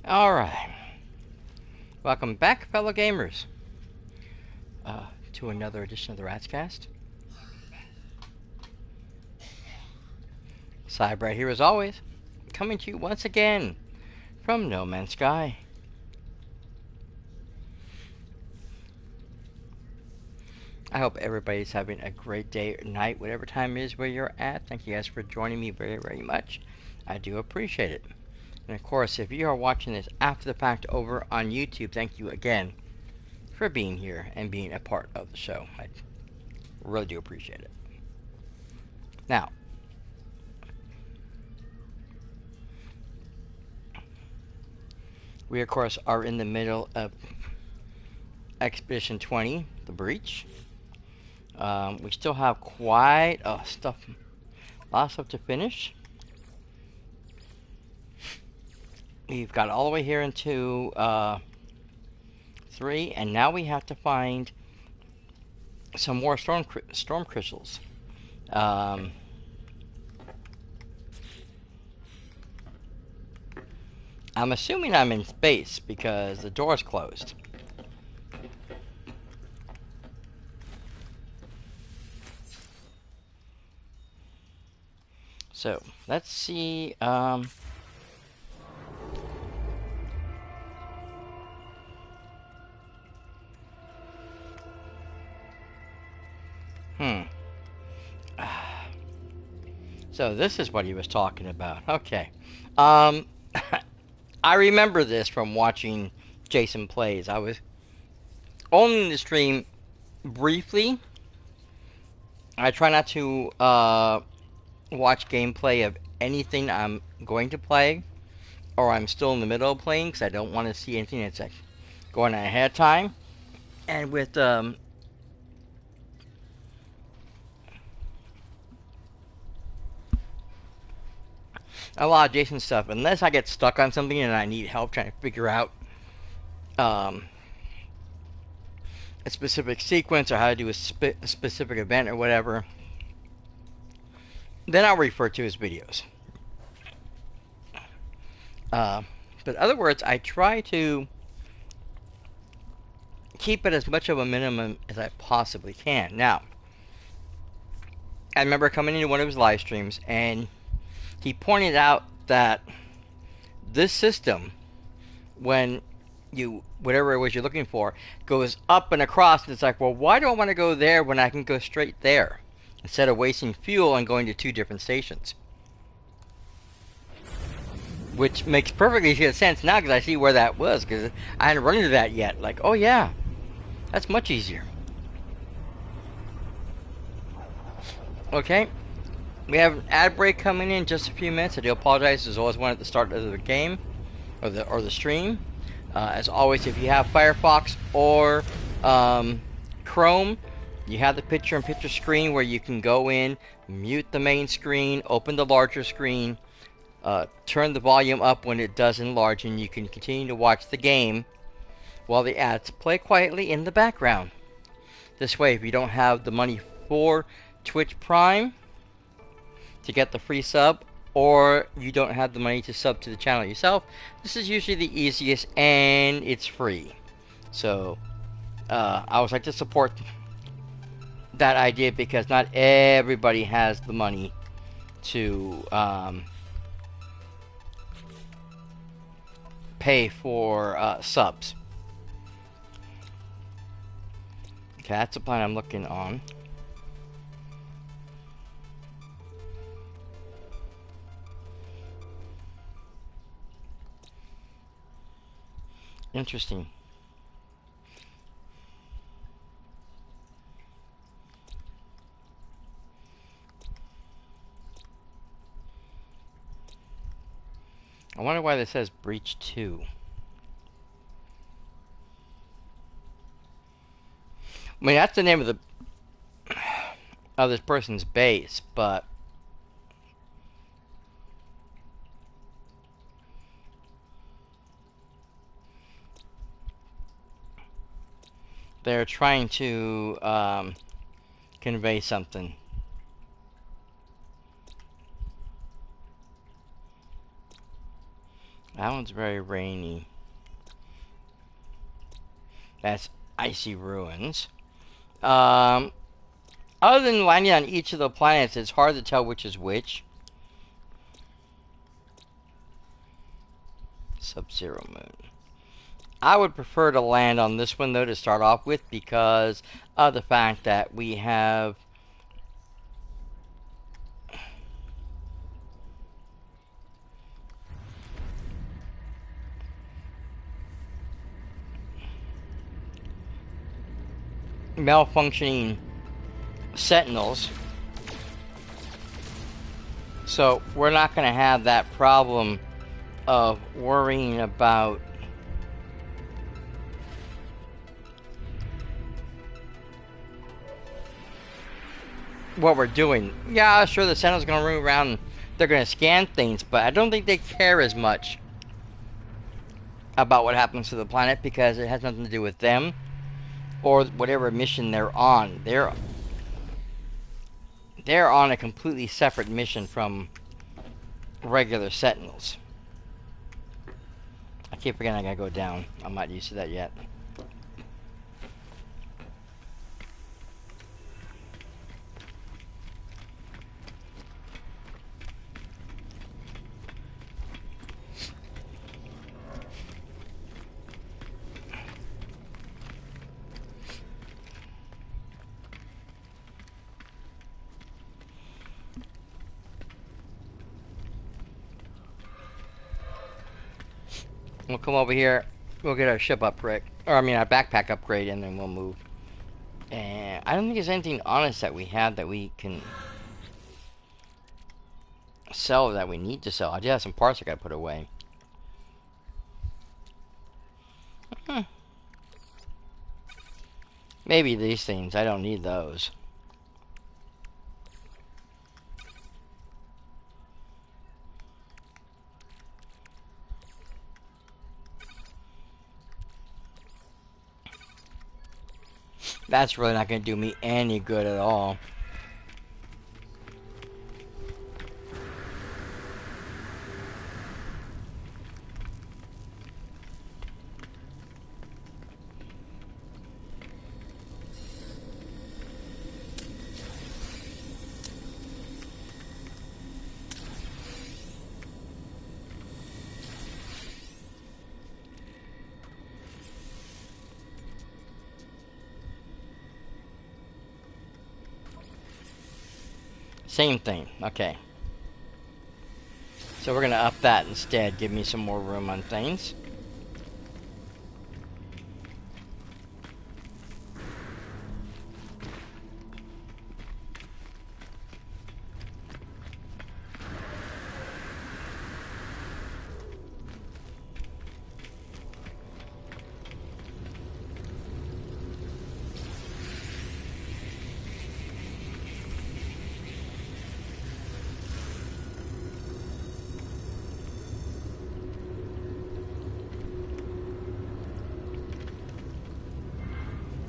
Alright. Welcome back, fellow gamers, to another edition of the Ratscast. Cyperrat here as always, coming to you once again from No Man's Sky. I hope everybody's having a great day or night, whatever time it is where you're at. Thank you guys for joining me very, very much. I do appreciate it. And of course, if you are watching this after the fact over on YouTube, thank you again for being here and being a part of the show. I really do appreciate it. Now, we of course are in the middle of Expedition 20, the breach. We still have quite a lot of stuff to finish. We've got all the way here into 3, and now we have to find some more storm crystals. I'm assuming I'm in space because the door's closed. So let's see. So this is what he was talking about. Okay. I remember this from watching Jason Plays. I was only in the stream briefly. I try not to watch gameplay of anything I'm going to play, or I'm still in the middle of playing, because I don't want to see anything that's like going on ahead of time. And with a lot of Jason stuff, unless I get stuck on something and I need help trying to figure out a specific sequence or how to do a specific event or whatever, then I'll refer to his videos. But in other words, I try to keep it as much of a minimum as I possibly can. Now, I remember coming into one of his live streams, and he pointed out that this system, when you, whatever it was you're looking for, goes up and across, and it's like, well, why do I want to go there when I can go straight there, instead of wasting fuel and going to 2 different stations? Which makes perfectly good sense now, because I see where that was, because I hadn't run into that yet. Like, oh yeah, that's much easier. Okay, we have an ad break coming in just a few minutes. I do apologize. There's always one at the start of the game, or the stream. As always, if you have Firefox or Chrome, you have the picture-in-picture screen where you can go in, mute the main screen, open the larger screen, turn the volume up when it does enlarge, and you can continue to watch the game while the ads play quietly in the background. This way, if you don't have the money for Twitch Prime to get the free sub, or you don't have the money to sub to the channel yourself, this is usually the easiest, and it's free. So I always like to support that idea, because not everybody has the money to pay for subs. Okay, that's the plan I'm looking on. Interesting. I wonder why this says Breach 2. I mean, that's the name of this person's base, but they're trying to convey something. That one's very rainy. That's icy ruins. Other than landing on each of the planets, it's hard to tell which is which. Sub-Zero Moon. I would prefer to land on this one, though, to start off with, because of the fact that we have malfunctioning sentinels. So we're not going to have that problem of worrying about what we're doing. Yeah, sure, the Sentinel's going to run around and they're going to scan things, but I don't think they care as much about what happens to the planet because it has nothing to do with them or whatever mission they're on. They're on a completely separate mission from regular Sentinels. I keep forgetting I gotta go down. I'm not used to that yet. We'll come over here. We'll get our ship upgrade, or I mean our backpack upgrade, and then we'll move. And I don't think there's anything on us that we have that we can sell that we need to sell. I do have some parts I gotta put away. Maybe these things. I don't need those. That's really not going to do me any good at all. Same thing. Okay. So we're going to up that instead. Give me some more room on things.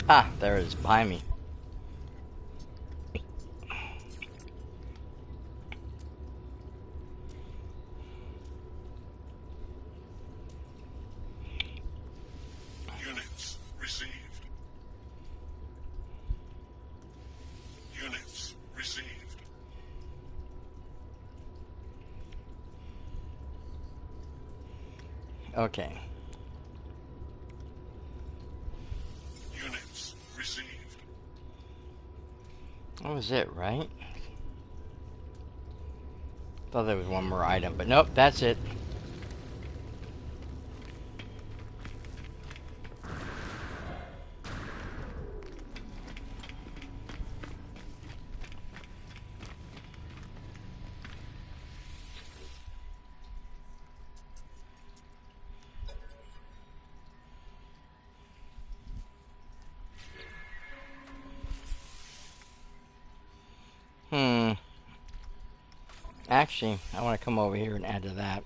Ah, there it is behind me. Units received. Units received. Okay. Units received. That was it, right? Thought there was one more item, but nope, that's it. Actually, I want to come over here and add to that.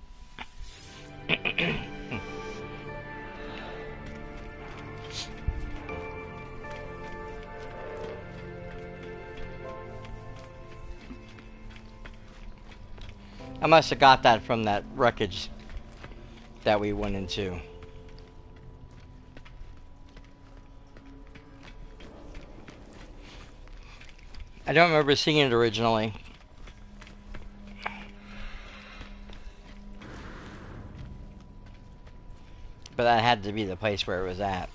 I must have got that from that wreckage that we went into. I don't remember seeing it originally. But that had to be the place where it was at.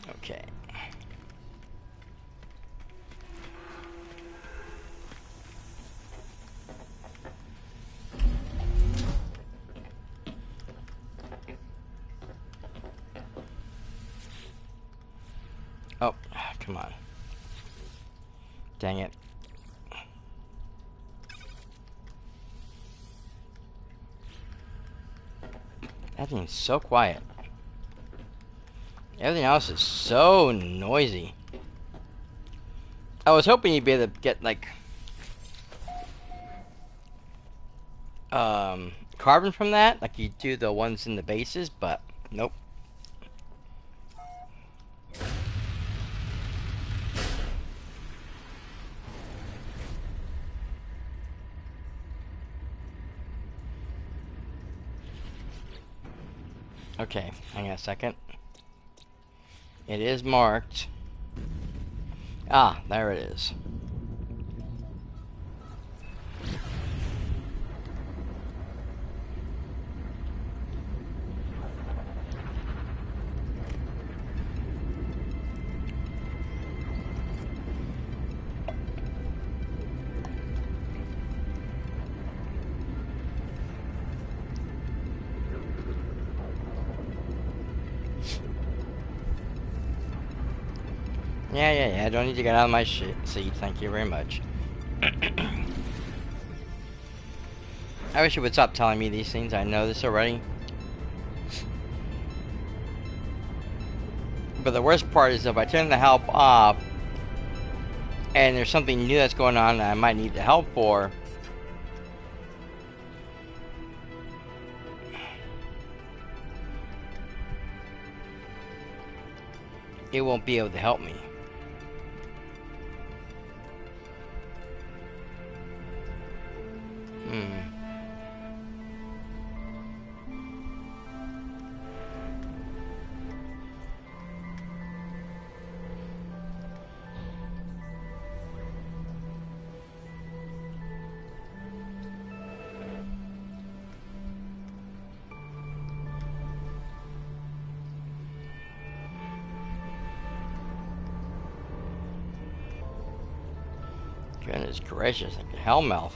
Okay. Oh, come on. Dang it. That thing's so quiet. Everything else is so noisy. I was hoping you'd be able to get, like, carbon from that, like you do the ones in the bases, but nope. Okay, hang on a second. It is marked. Ah, there it is. Yeah, I don't need to get out of my seat, thank you very much. I wish you would stop telling me these things, I know this already. But the worst part is if I turn the help off, and there's something new that's going on that I might need the help for, it won't be able to help me. Goodness gracious, like a hellmouth.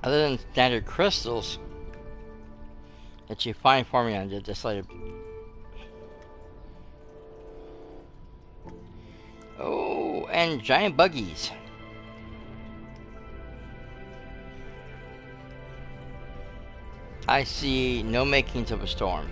Other than standard crystals that you find for me on just like. Oh, and giant buggies. I see no makings of a storm.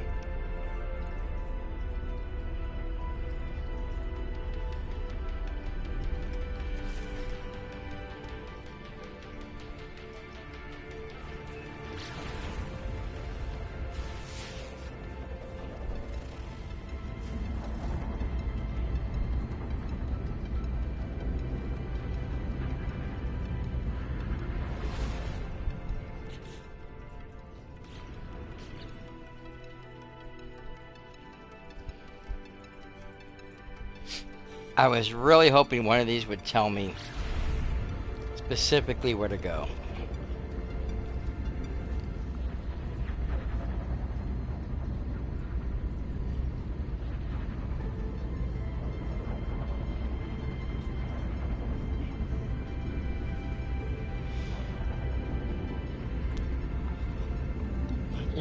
I was really hoping one of these would tell me specifically where to go.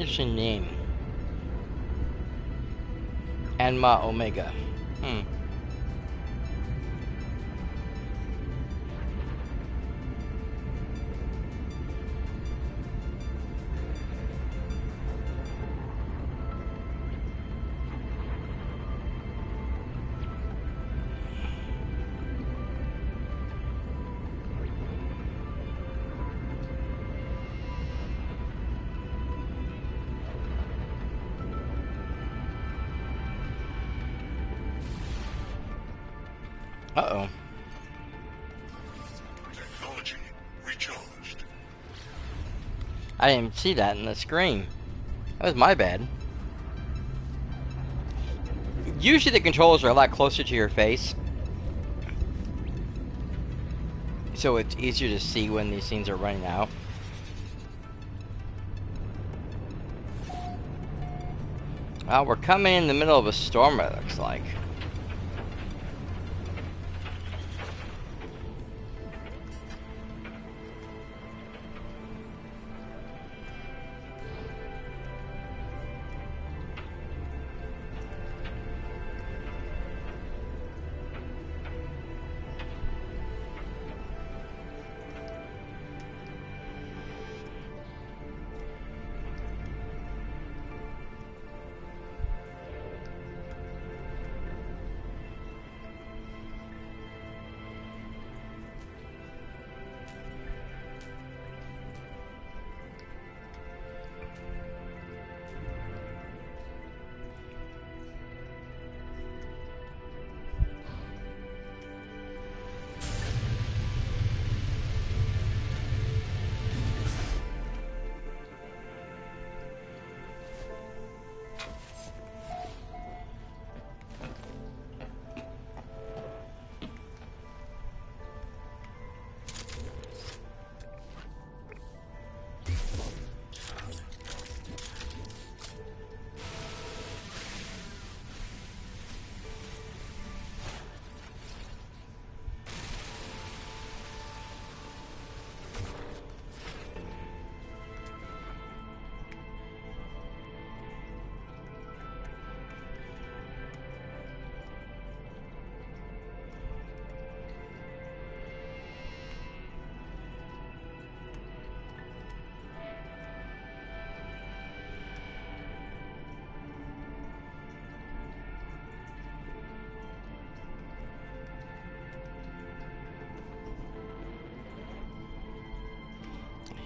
Interesting name. Anma Omega. Uh-oh. Technology recharged. I didn't see that in the screen. That was my bad. Usually the controls are a lot closer to your face, so it's easier to see when these things are running out. Well, we're coming in the middle of a storm, it looks like.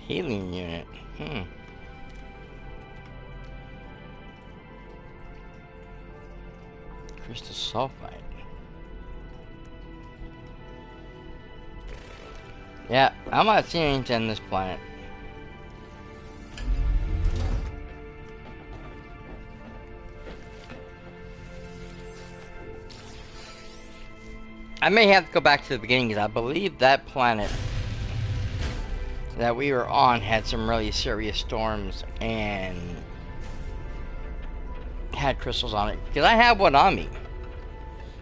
Healing unit. Crystal sulfide. Yeah, I'm not seeing anything on this planet. I may have to go back to the beginning because I believe that planet that we were on had some really serious storms and had crystals on it. Because I have one on me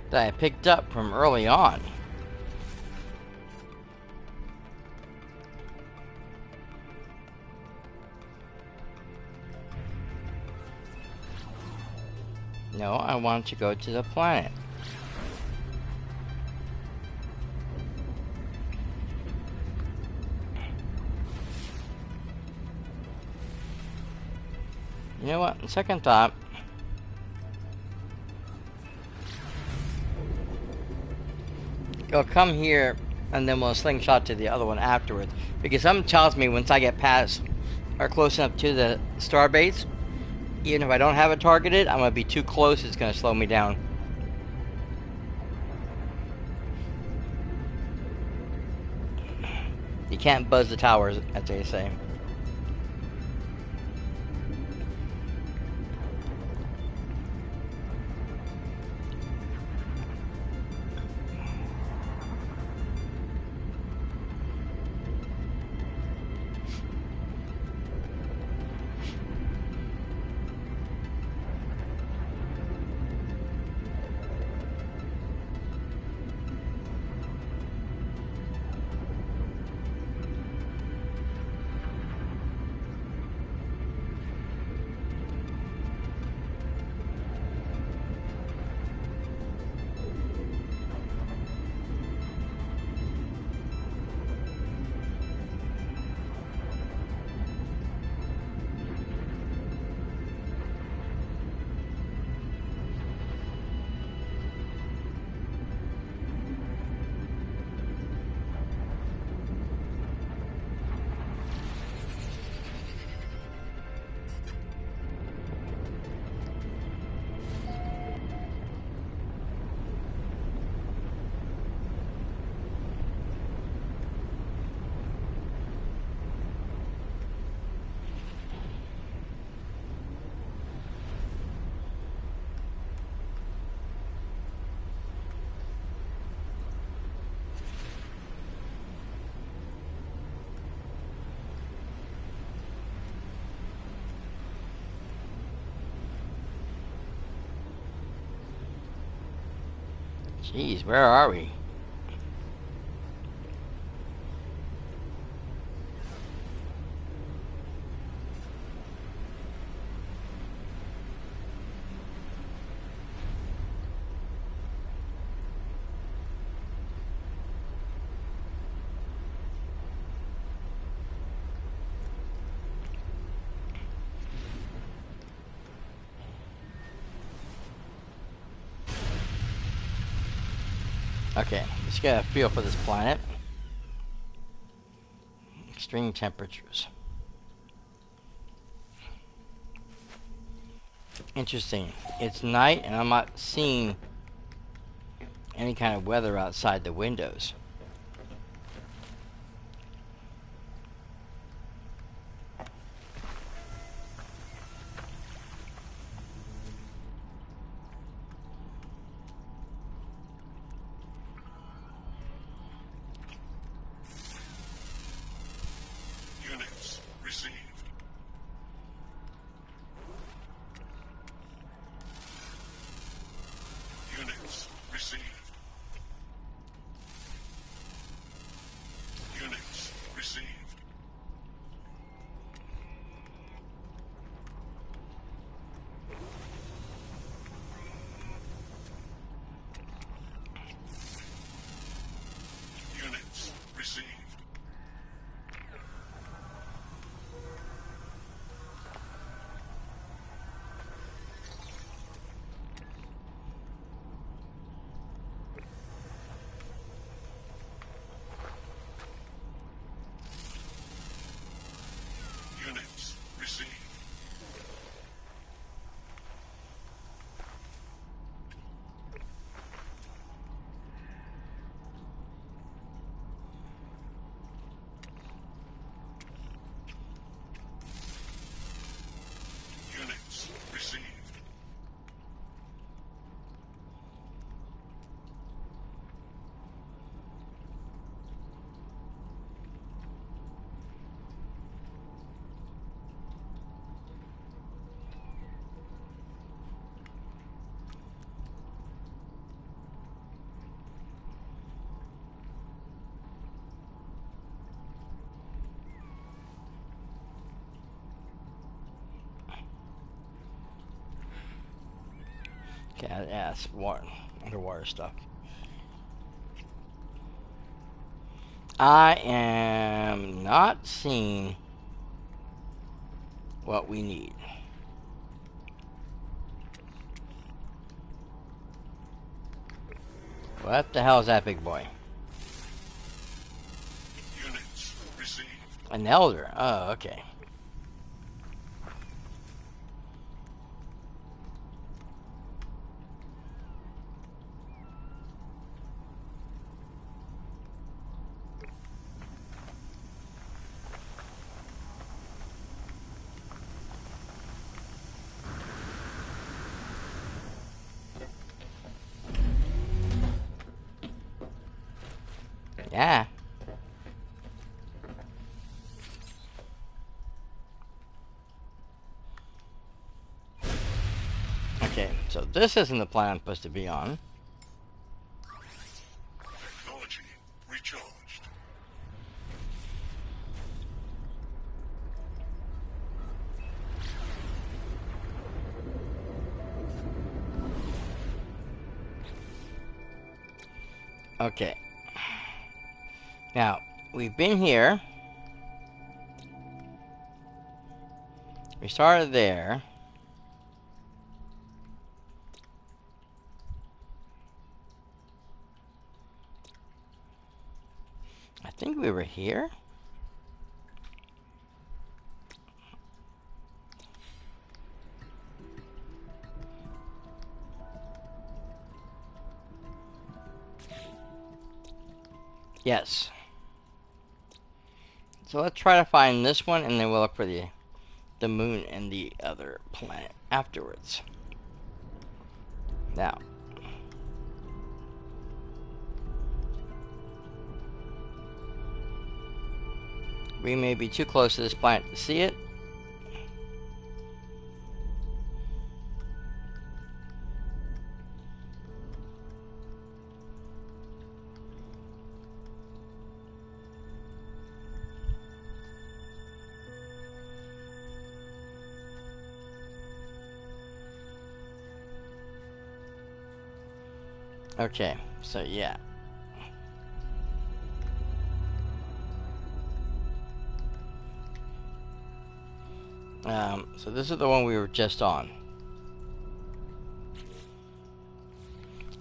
that I picked up from early on. No, I want to go to the planet. You know what? Second thought. I'll come here and then we'll slingshot to the other one afterwards. Because something tells me once I get past or close enough to the starbase, even if I don't have it targeted, I'm going to be too close, it's going to slow me down. You can't buzz the towers, as they say. Jeez, where are we? Okay, let's get a feel for this planet. Extreme temperatures. Interesting. It's night and I'm not seeing any kind of weather outside the windows. Units received. Units received. Units received. Units received. Units received. Units received. Okay, yeah, it's water, underwater stuff. I am not seeing what we need. What the hell is that big boy? Units received. An elder. Oh, okay. Yeah. Okay, so this isn't the planet I'm supposed to be on. Technology recharged. Okay. Now, we've been here. We started there. I think we were here. Yes. So let's try to find this one, and then we'll look for the moon and the other planet afterwards. Now, we may be too close to this planet to see it. Okay, so yeah. So this is the one we were just on.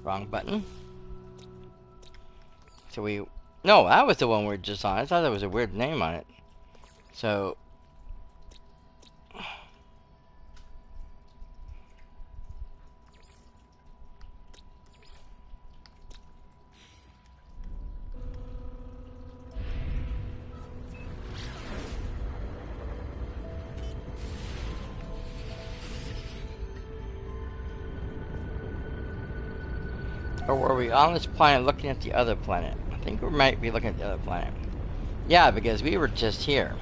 Wrong button. So we... No, that was the one we were just on. I thought there was a weird name on it. So... Or were we on this planet looking at the other planet? I think we might be looking at the other planet. Yeah, because we were just here.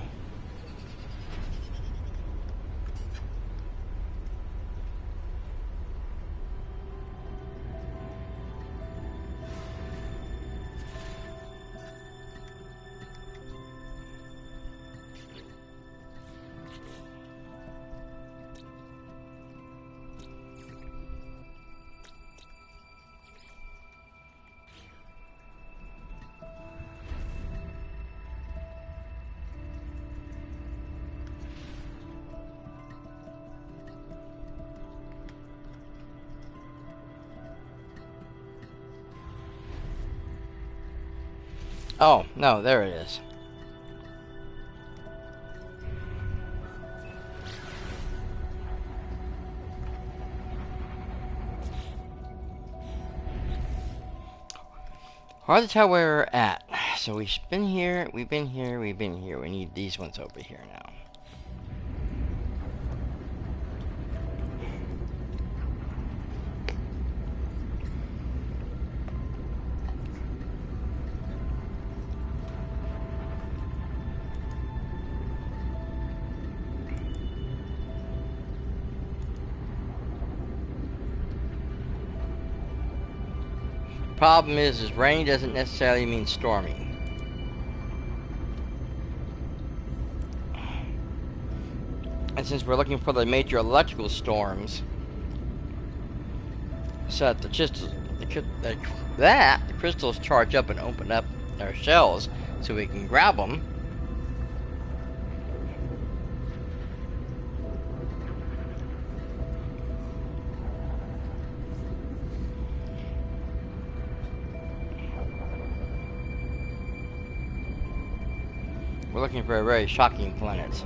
Oh, no, there it is. Hard to tell where we're at. So we've been here, we've been here, we've been here. We need these ones over here now. Problem is rain doesn't necessarily mean stormy. And since we're looking for the major electrical storms, so that the crystals charge up and open up their shells, so we can grab them. We're looking for a very shocking planet.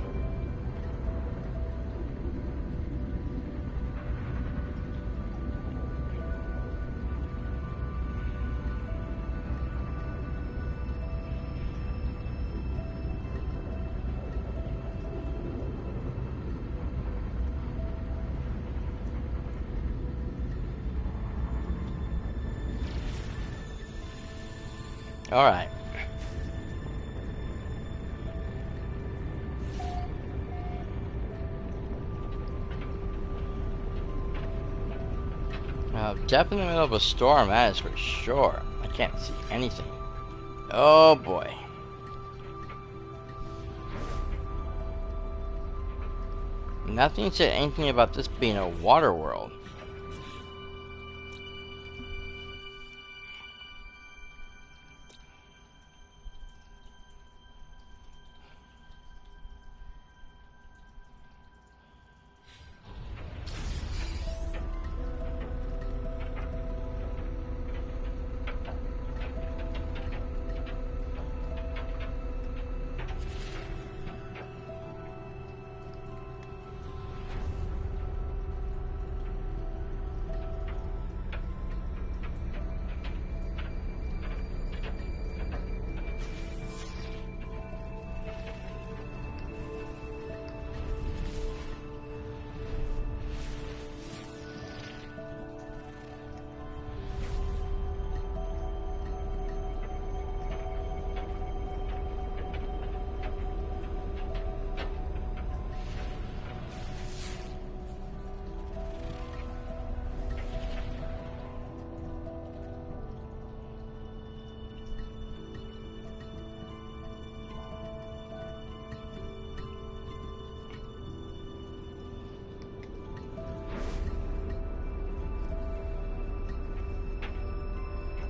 Alright. Definitely in the middle of a storm, that is for sure. I can't see anything. Oh boy. Nothing said anything about this being a water world.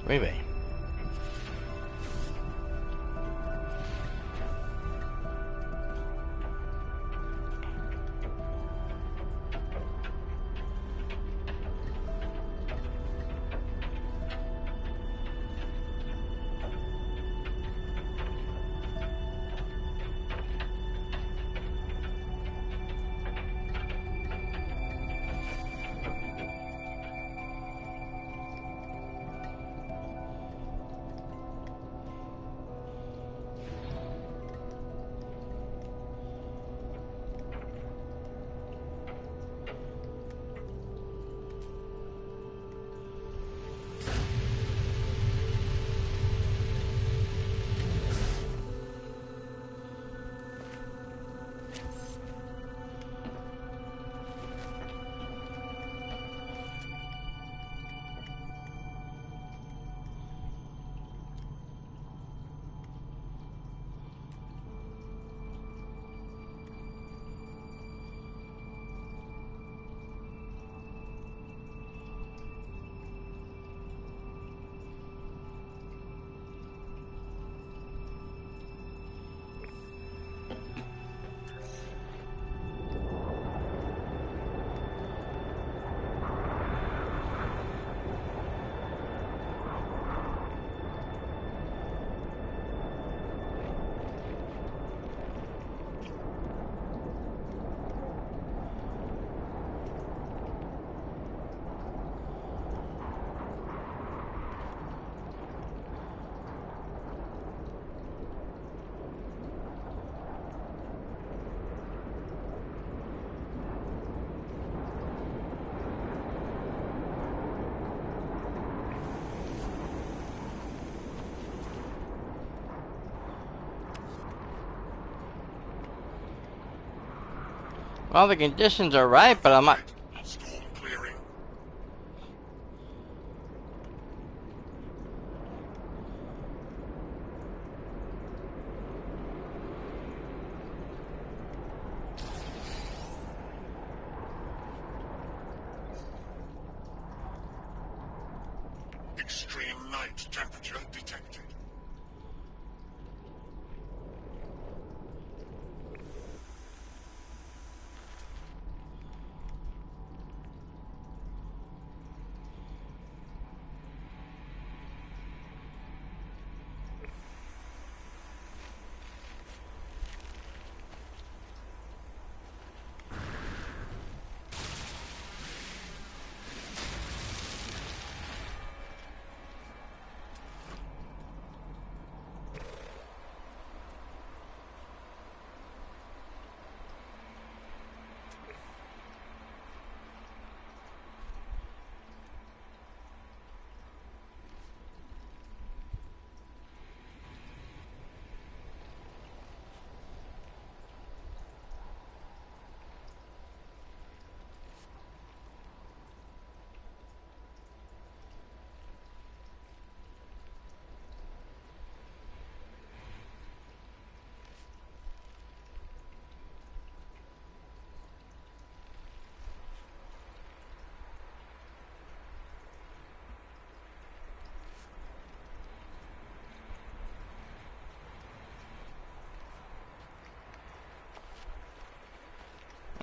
Maybe. Well, the conditions are right, but I'm not. Storm clearing. Extreme night temperature detected.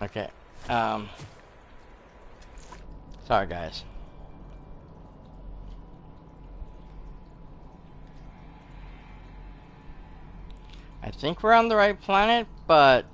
Okay. Sorry, guys. I think we're on the right planet, but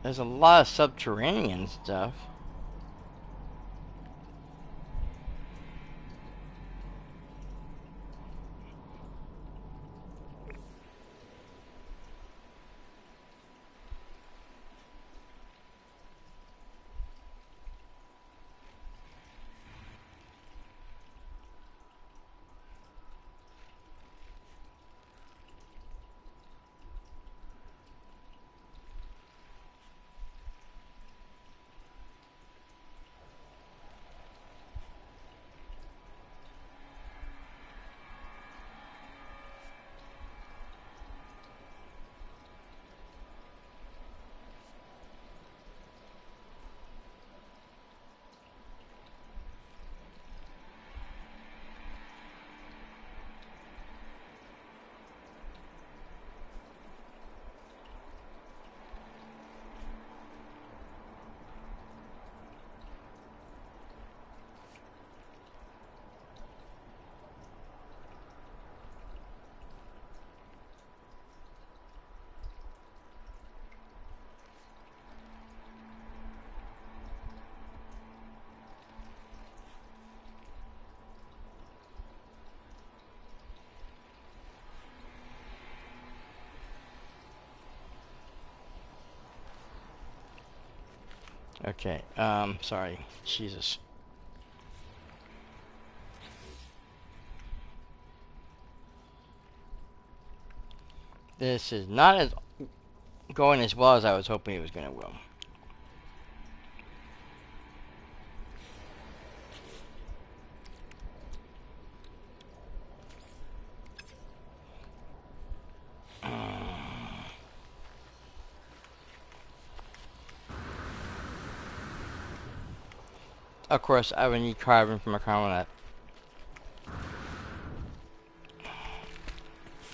There's a lot of subterranean stuff. Okay, sorry. Jesus. This is not as going as well as I was hoping it was going to go. Of course, I would need carbon from a carbonate.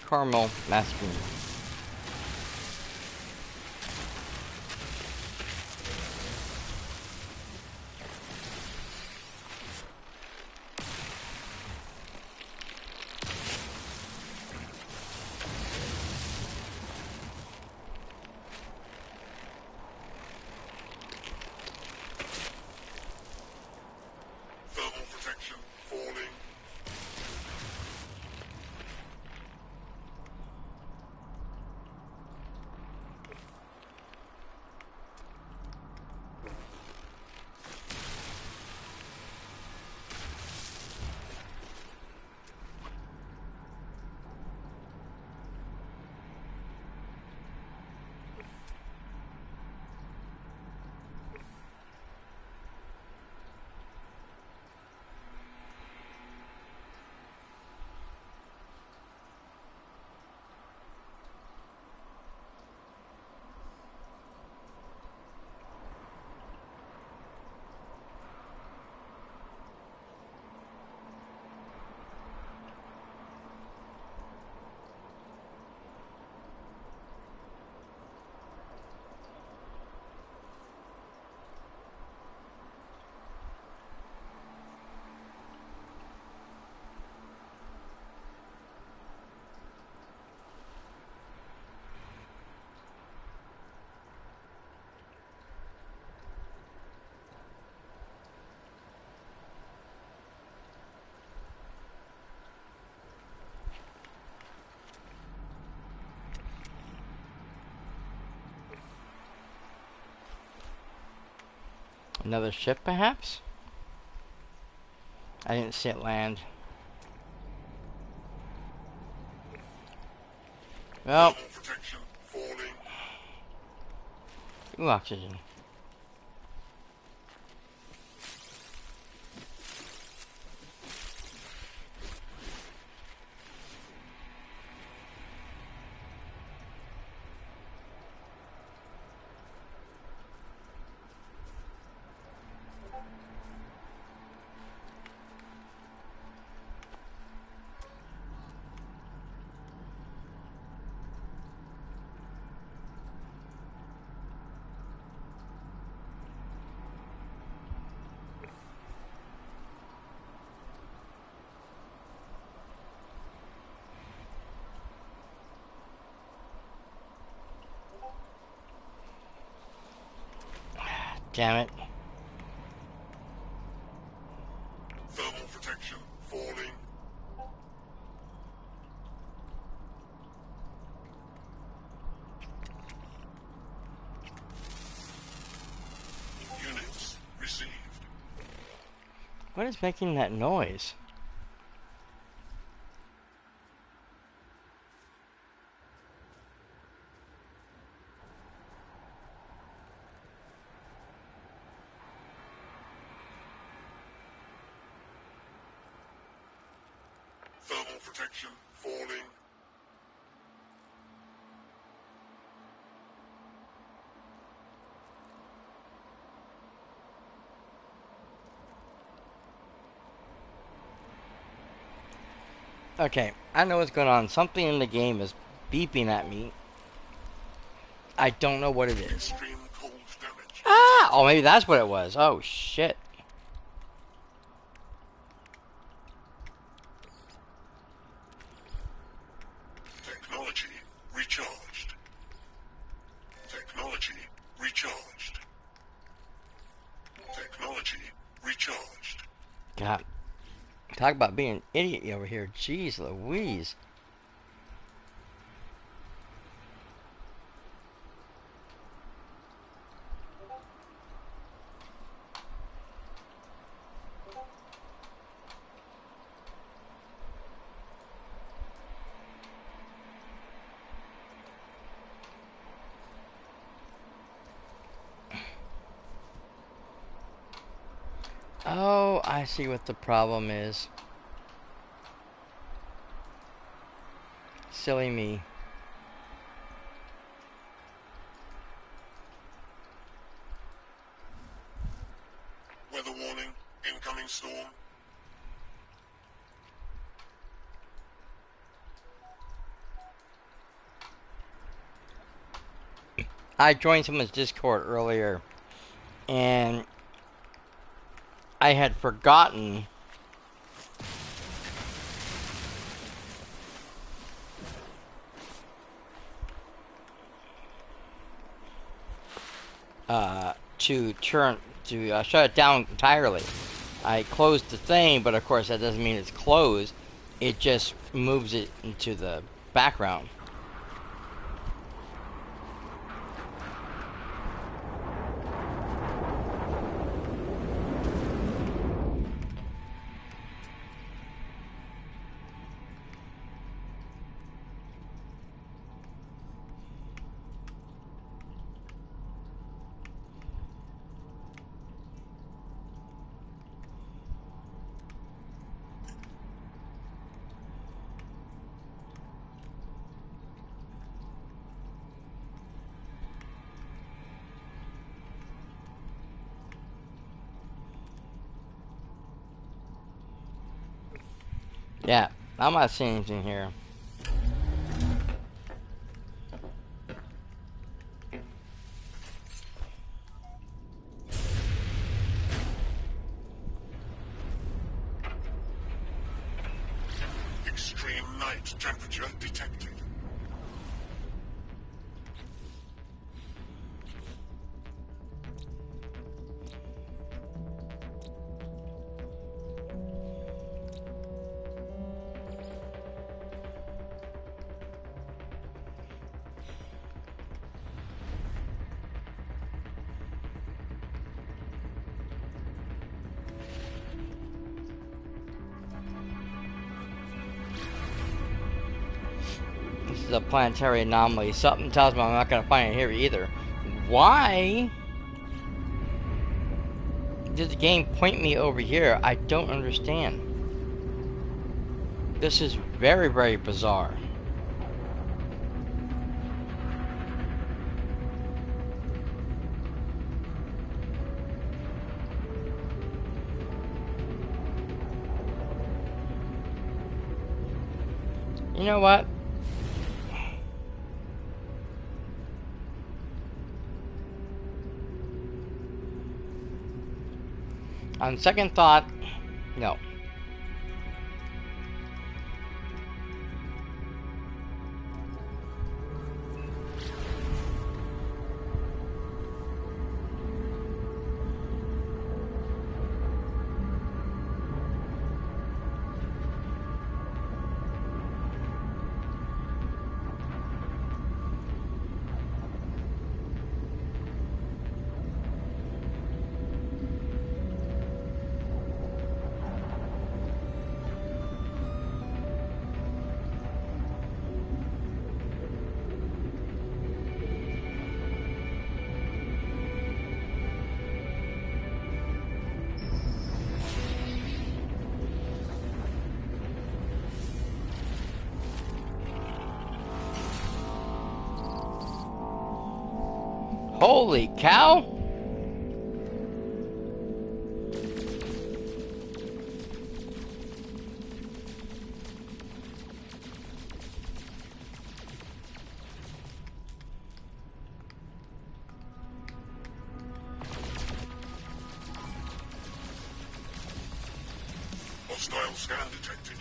Caramel masculine. Thermal protection falling. Another ship, perhaps? I didn't see it land. Well, Thermal protection falling. ooh, oxygen. Damn it. Thermal protection falling. Units received. What is making that noise? Thermal protection falling. Okay, I know what's going on. Something in the game is beeping at me. I don't know what it is. Extreme cold damage. Ah! Oh, maybe that's what it was. Oh, shit. Technology recharged. Technology recharged. Technology recharged. God. Talk about being an idiot over here. Jeez Louise. Oh, I see what the problem is. Silly me. Weather warning. Incoming storm. I joined someone's Discord earlier, and I had forgotten to shut it down entirely. I closed the thing, but of course that doesn't mean it's closed. It just moves it into the background. Yeah, I'm not seeing anything here. Extreme night temperature detected. This is a planetary anomaly. Something tells me I'm not going to find it here either. Why did the game point me over here? I don't understand. This is very, very bizarre. You know what? On second thought, no. Holy cow! Hostile scan detected.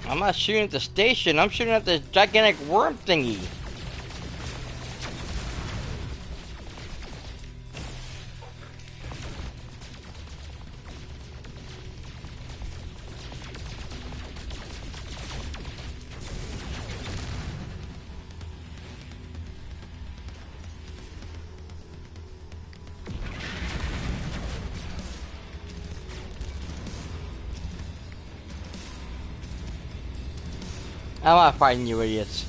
I'm not shooting at the station, I'm shooting at this gigantic worm thingy. I'm not fighting you idiots.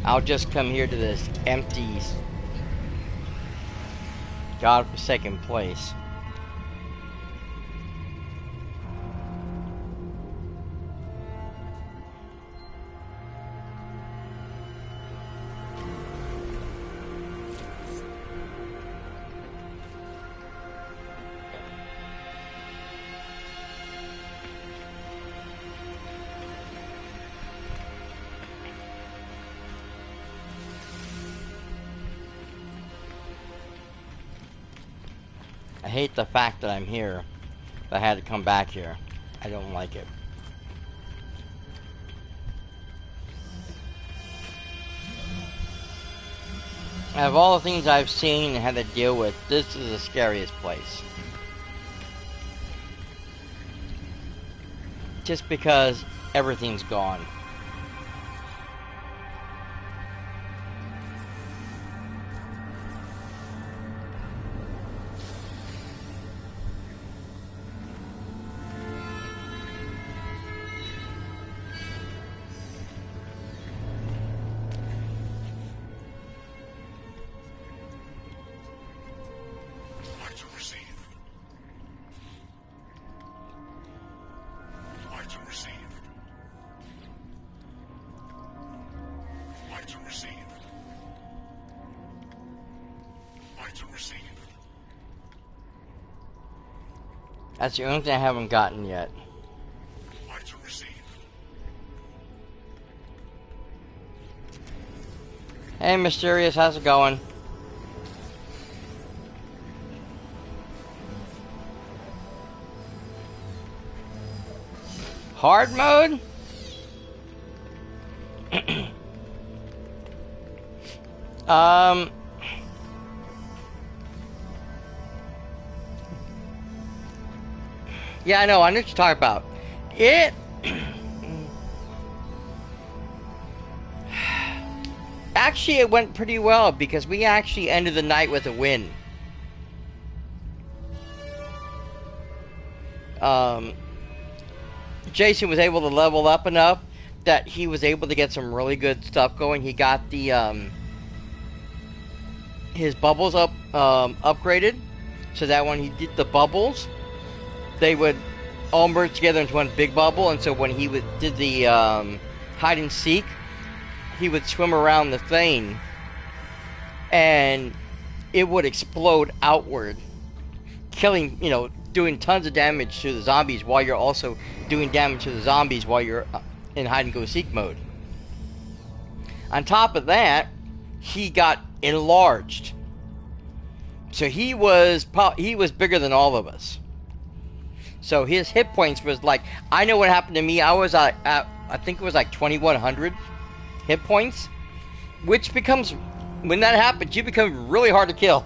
I'll just come here to this empty, godforsaken place. I hate the fact that I'm here. That I had to come back here. I don't like it. Out of all the things I've seen and had to deal with, this is the scariest place. Just because everything's gone. Item received. Item received. Item received. Item received. That's the only thing I haven't gotten yet. Item received. Hey, Mysterious, how's it going? Hard mode? Yeah, I know what you're talking about. Actually, it went pretty well because we actually ended the night with a win. Jason was able to level up enough that he was able to get some really good stuff going. He got the his bubbles upgraded, so that when he did the bubbles, they would all merge together into one big bubble. And so when he did the hide and seek, he would swim around the thing, and it would explode outward, killing, doing tons of damage to the zombies while you're also doing damage to the zombies while you're in hide and go seek mode. On top of that, he got enlarged, so he was bigger than all of us. So his hit points was like, I know what happened to me. I was at I think it was like 2100 hit points, which becomes, when that happens, you become really hard to kill.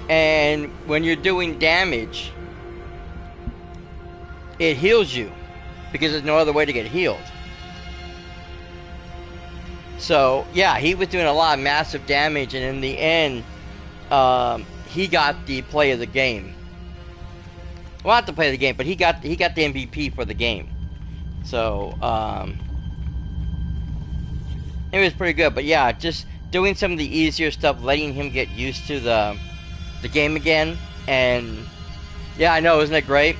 And when you're doing damage, it heals you because there's no other way to get healed. So yeah, he was doing a lot of massive damage, and in the end, he got the play of the game. Well, not the play of the game, but he got the MVP for the game. So it was pretty good. But yeah, just doing some of the easier stuff, letting him get used to the game again, and yeah, I know, isn't it great?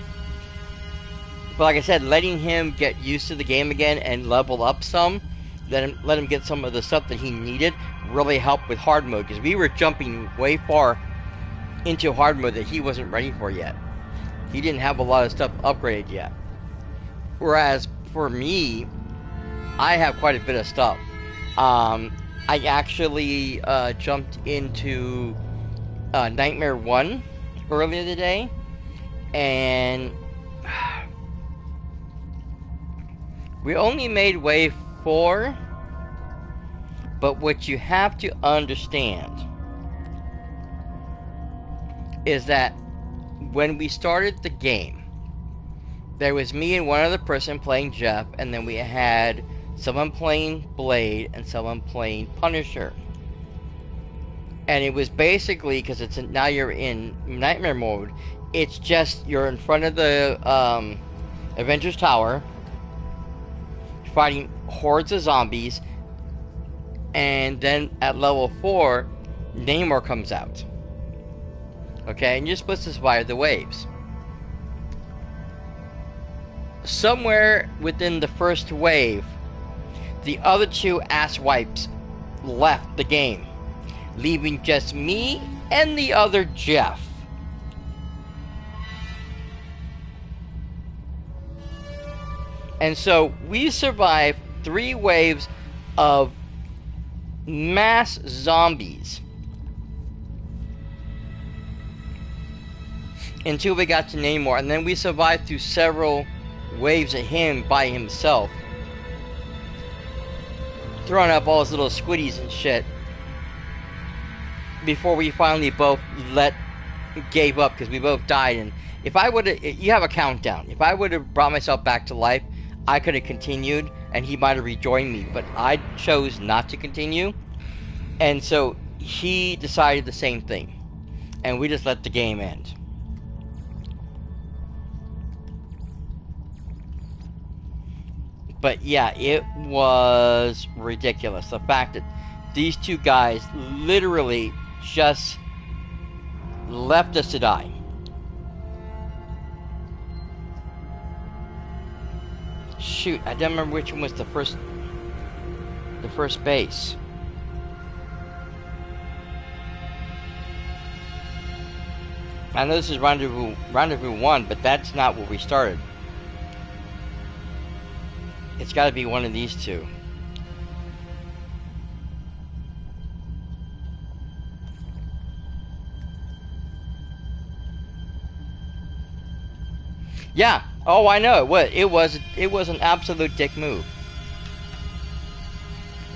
But like I said, letting him get used to the game again and level up some, let him get some of the stuff that he needed, really helped with hard mode, because we were jumping way far into hard mode that he wasn't ready for yet. He didn't have a lot of stuff upgraded yet. Whereas for me, I have quite a bit of stuff. I actually jumped into Nightmare 1 earlier today, and we only made wave 4, but what you have to understand is that when we started the game, there was me and one other person playing Jeff, and then we had someone playing Blade and someone playing Punisher. And it was basically, because now you're in Nightmare mode, it's just you're in front of the Avengers Tower, fighting hordes of zombies, and then at level 4, Namor comes out. Okay, and you're supposed to survive the waves. Somewhere within the first wave, the other two asswipes left the game, leaving just me and the other Jeff. And so we survived 3 waves of mass zombies until we got to Namor, and then we survived through several waves of him by himself, throwing up all his little squiddies and shit, before we finally both gave up, because we both died. And if I would have, you have a countdown, if I would have brought myself back to life, I could have continued and he might have rejoined me, but I chose not to continue, and so he decided the same thing, and we just let the game end. But yeah, it was ridiculous. The fact that these two guys literally just left us to die. Shoot, I don't remember which one was the first base. I know this is Rendezvous 1, but that's not where we started. It's got to be one of these two. Yeah. Oh, I know. It was an absolute dick move.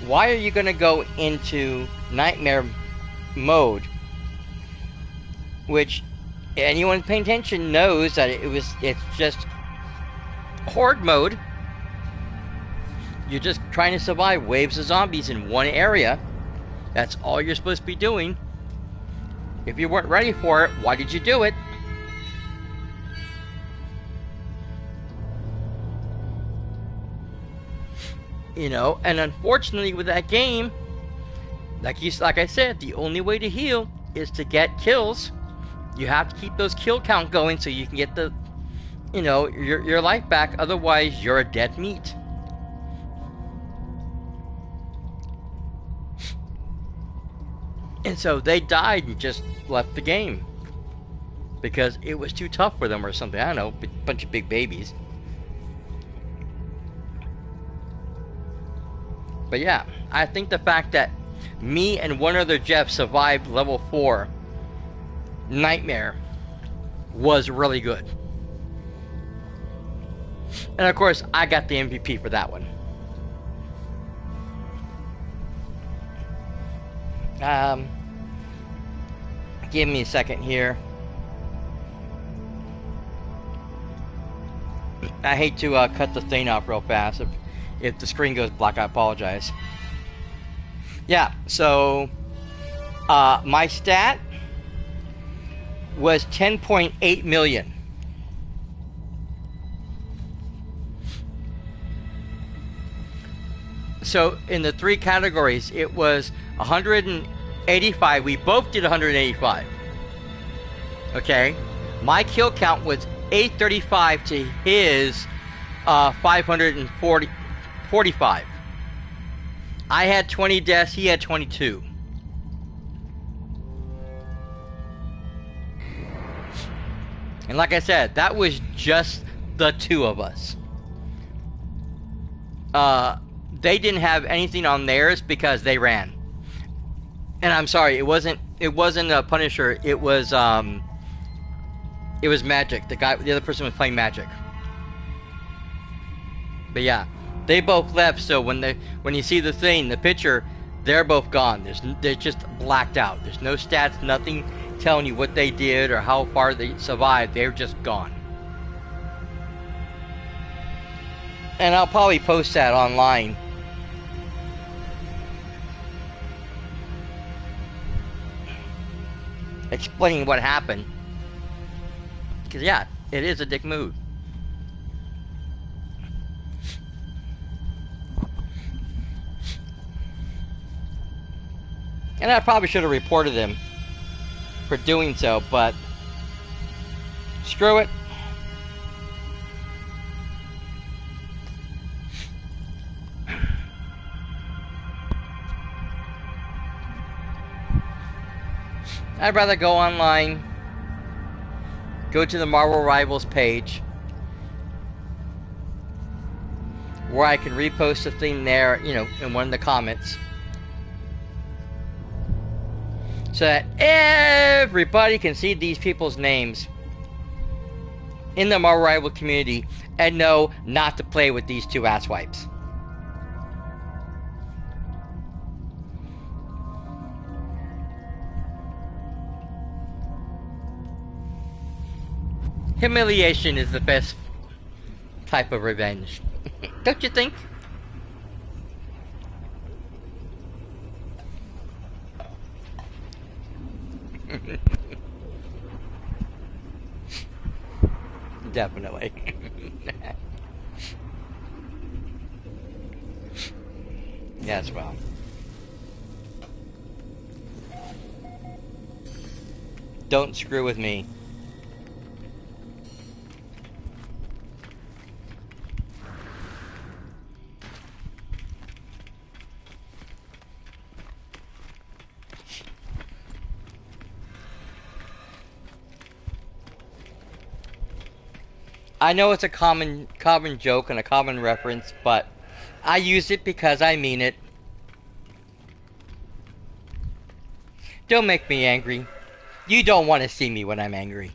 Why are you gonna go into Nightmare mode, which anyone paying attention knows that it's just horde mode. You're just trying to survive waves of zombies in one area. That's all you're supposed to be doing. If you weren't ready for it, why did you do it? You know, and unfortunately with that game, like I said, the only way to heal is to get kills. You have to keep those kill count going so you can get the, you know, your life back. Otherwise, you're a dead meat. And so they died and just left the game because it was too tough for them or something. I don't know, a bunch of big babies. But yeah, I think the fact that me and one other Jeff survived level 4 Nightmare was really good. And of course, I got the MVP for that one. Give me a second here. I hate to cut the thing off real fast. If the screen goes black, I apologize. Yeah, so my stat was 10.8 million. So in the three categories, it was 185. We both did 185. Okay, my kill count was 835 to his 545. I had 20 deaths. He had 22. And like I said, that was just the two of us. They didn't have anything on theirs because they ran. And I'm sorry, it wasn't a Punisher. It was Magic. The other person was playing Magic. But yeah, they both left. So when you see the thing, the picture, they're both gone. They're just blacked out. There's no stats, nothing telling you what they did or how far they survived. They're just gone. And I'll probably post that online. Explaining what happened. Because yeah, it is a dick move. And I probably should have reported him for doing so, but screw it. I'd rather go online, go to the Marvel Rivals page, where I can repost the thing there, in one of the comments, so that everybody can see these people's names in the Marvel Rival community and know not to play with these two asswipes. Humiliation is the best type of revenge. Don't you think? Definitely. Yes, well. Don't screw with me. I know it's a common joke and a common reference, but I use it because I mean it. Don't make me angry. You don't want to see me when I'm angry.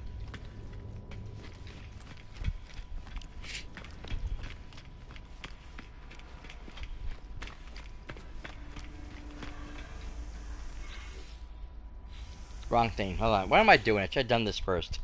Wrong thing. Hold on. What am I doing? I should have done this first.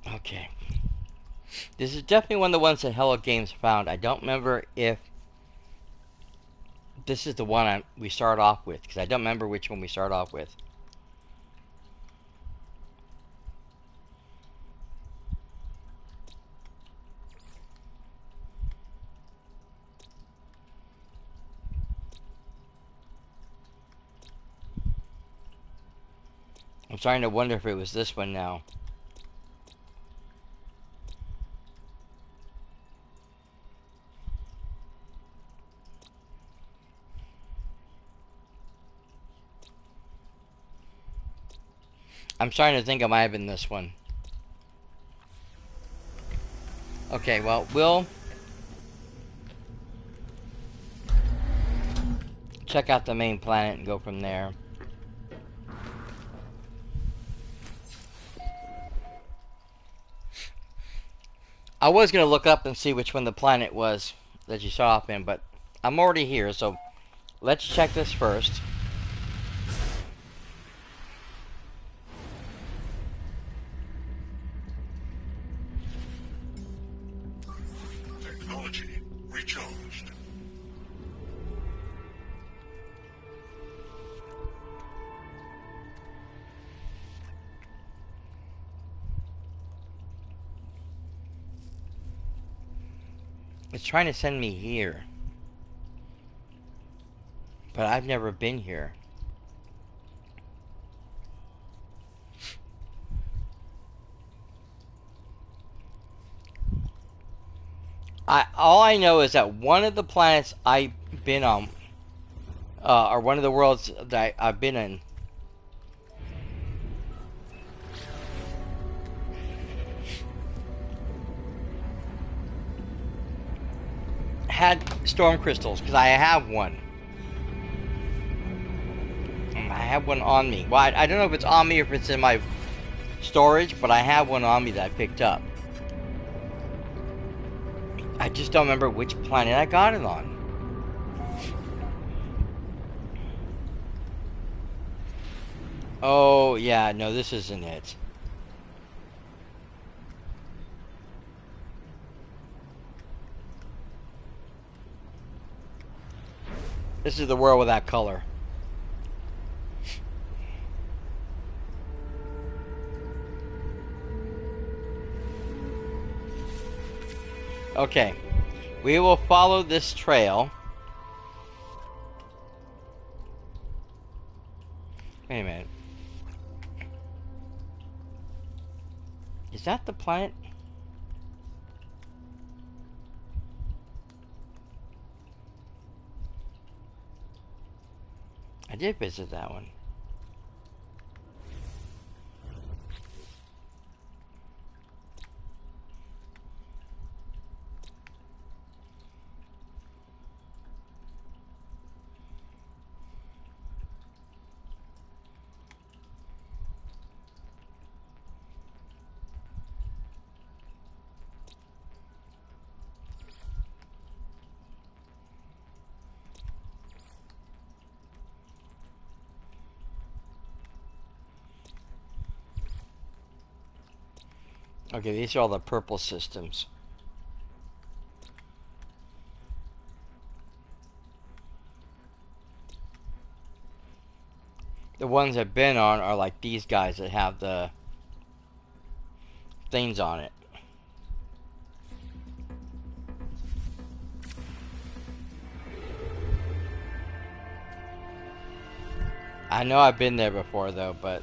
Okay. This is definitely one of the ones that Hello Games found. I don't remember if this is the one we start off with, because I don't remember which one we start off with. I'm starting to wonder if it was this one now. I'm starting to think it might have been this one. Okay, well, we'll check out the main planet and go from there. I was gonna look up and see which one the planet was that you saw off in, but I'm already here, so let's check this first. Technology recharged. It's trying to send me here, but I've never been here. All I know is that one of the planets I've been on, or one of the worlds that I've been in, had storm crystals because I have one. I have one on me. Well, I don't know if it's on me or if it's in my storage, but I have one on me that I picked up. I just don't remember which planet I got it on. Oh, yeah, no, this isn't it. This is the world without color. Okay, we will follow this trail. Wait a minute. Is that the planet? I did visit that one. Okay, these are all the purple systems. The ones I've been on are like these guys that have the things on it. I know I've been there before though, but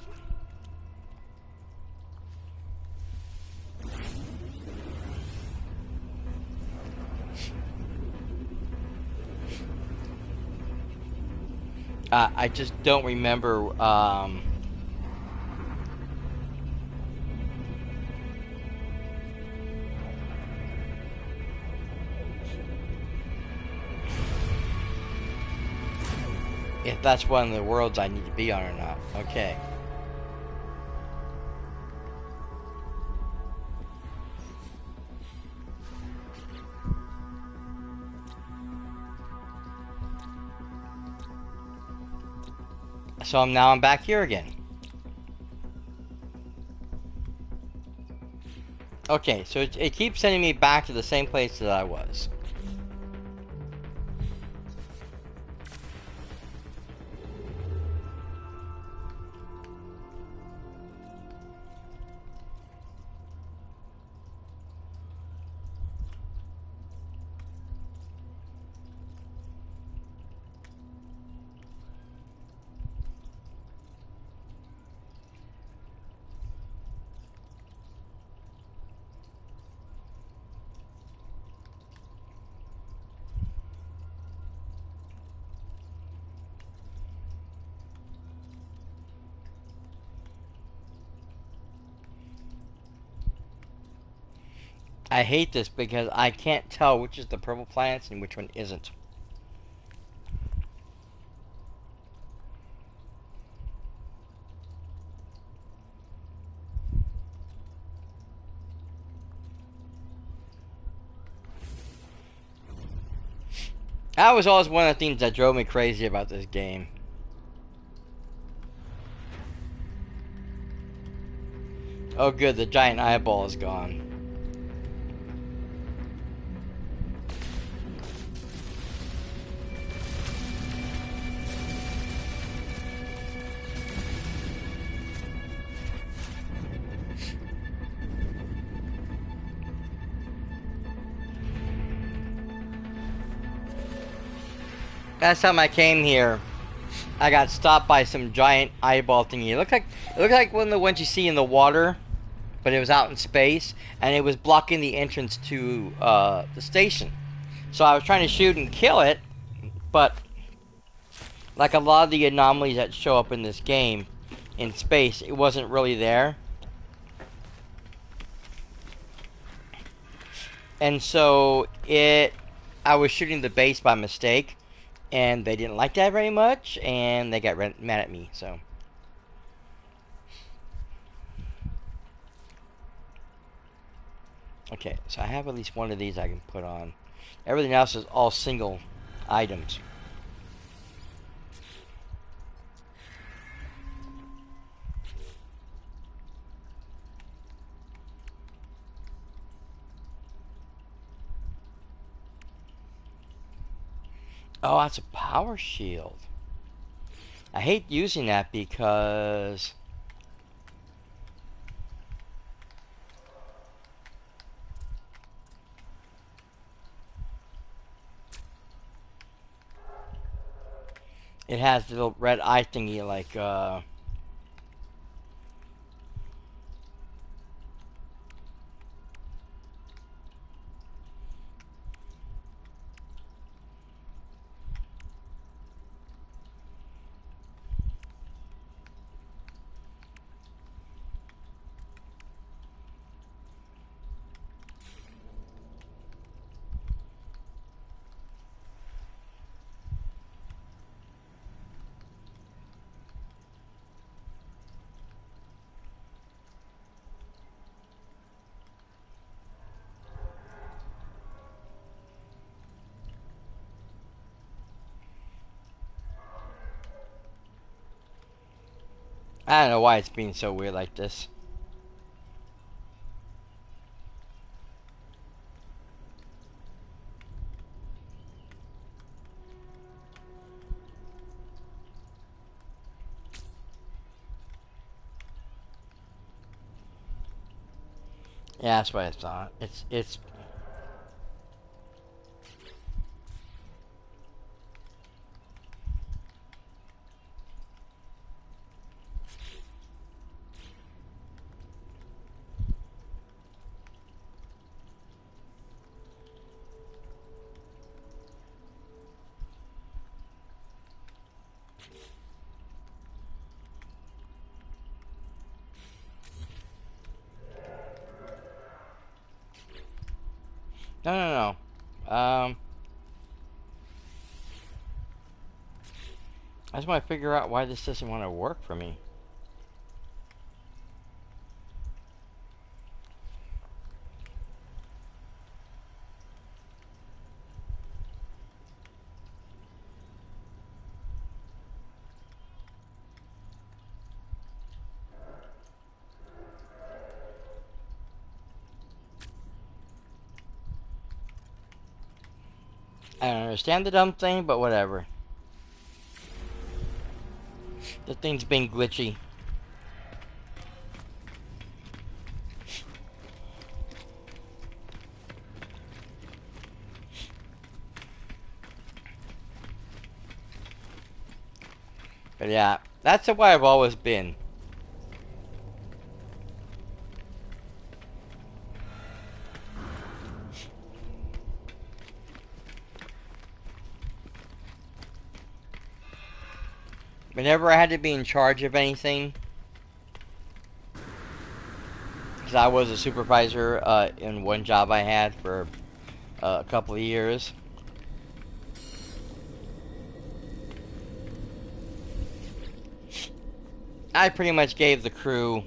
I just don't remember. If that's one of the worlds I need to be on or not. Okay. So I'm back here again. Okay, so it keeps sending me back to the same place that I was. I hate this because I can't tell which is the purple planets and which one isn't. That was always one of the things that drove me crazy about this game. Oh good, the giant eyeball is gone. Last time I came here, I got stopped by some giant eyeball thingy. It looked like one of the ones you see in the water, but it was out in space, and it was blocking the entrance to the station. So I was trying to shoot and kill it, but like a lot of the anomalies that show up in this game in space, it wasn't really there. And so I was shooting the base by mistake, and they didn't like that very much, and they got mad at me, so. Okay, so I have at least one of these I can put on. Everything else is all single items. Oh, that's a power shield. I hate using that because it has the little red eye thingy like I don't know why it's being so weird like this. Yeah, that's what I thought. It's no. I just want to figure out why this doesn't want to work for me. I don't understand the dumb thing, but whatever. The thing's being glitchy. But yeah, that's the way I've always been. Whenever I had to be in charge of anything, because I was a supervisor in one job I had for a couple of years. I pretty much gave the crew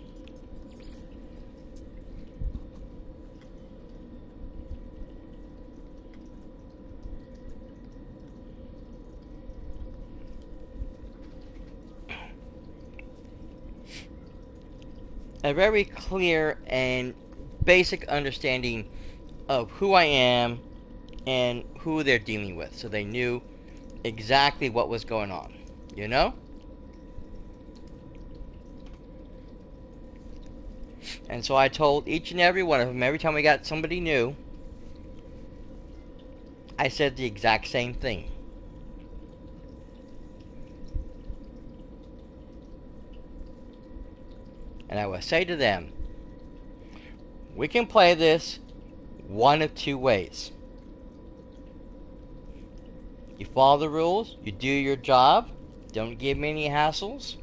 a very clear and basic understanding of who I am and who they're dealing with, so they knew exactly what was going on, you know? And so I told each and every one of them, every time we got somebody new, I said the exact same thing. And I would say to them, we can play this one of two ways. You follow the rules, you do your job, don't give me any hassles,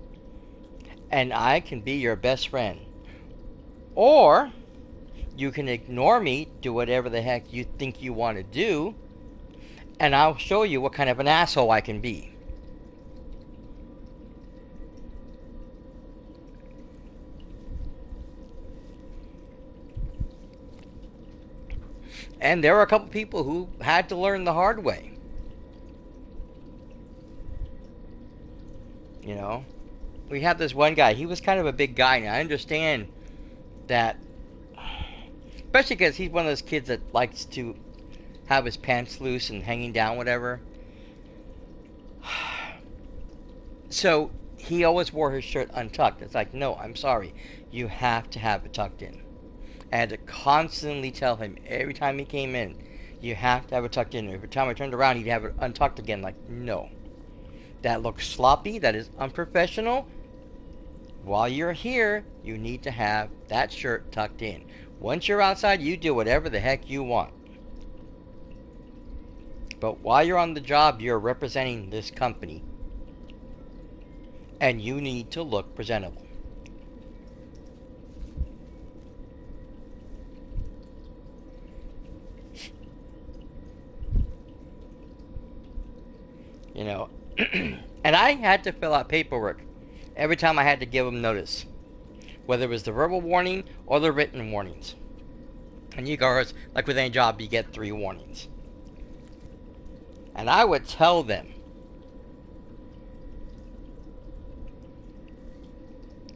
and I can be your best friend. Or you can ignore me, do whatever the heck you think you want to do, and I'll show you what kind of an asshole I can be. And there were a couple people who had to learn the hard way. You know, we had this one guy, he was kind of a big guy, and I understand that, especially because he's one of those kids that likes to have his pants loose and hanging down, whatever. So he always wore his shirt untucked. It's like, no, I'm sorry, you have to have it tucked in. I had to constantly tell him every time he came in, you have to have it tucked in. Every time I turned around, he'd have it untucked again. Like, no, that looks sloppy, that is unprofessional. While you're here, you need to have that shirt tucked in. Once you're outside, you do whatever the heck you want. But while you're on the job, you're representing this company. And you need to look presentable. You know, and I had to fill out paperwork every time I had to give them notice, whether it was the verbal warning or the written warnings. And you guys, like with any job, you get 3 warnings. And I would tell them,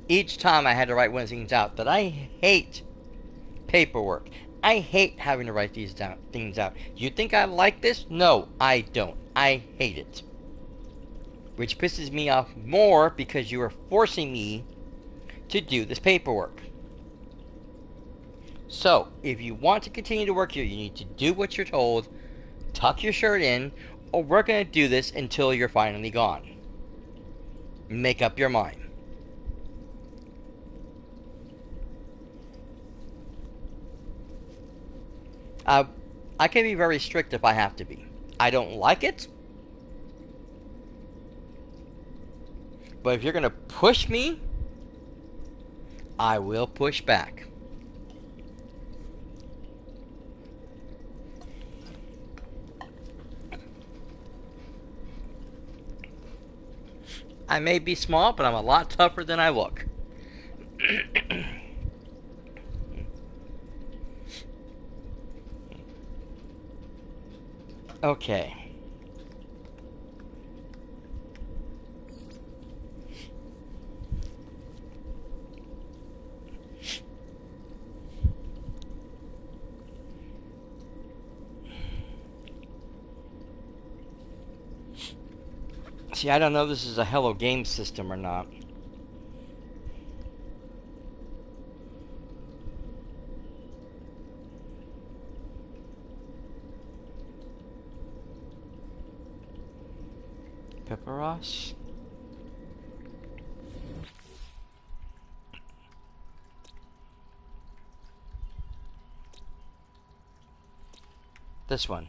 each time I had to write one of these things out, that I hate paperwork. I hate having to write these things out. You think I like this? No, I don't. I hate it. Which pisses me off more because you are forcing me to do this paperwork. So, if you want to continue to work here, you need to do what you're told, tuck your shirt in, or we're going to do this until you're finally gone. Make up your mind. I can be very strict if I have to be. I don't like it. But if you're going to push me, I will push back. I may be small, but I'm a lot tougher than I look. Okay. See, I don't know if this is a Hello Game system or not. Pepperos? This one.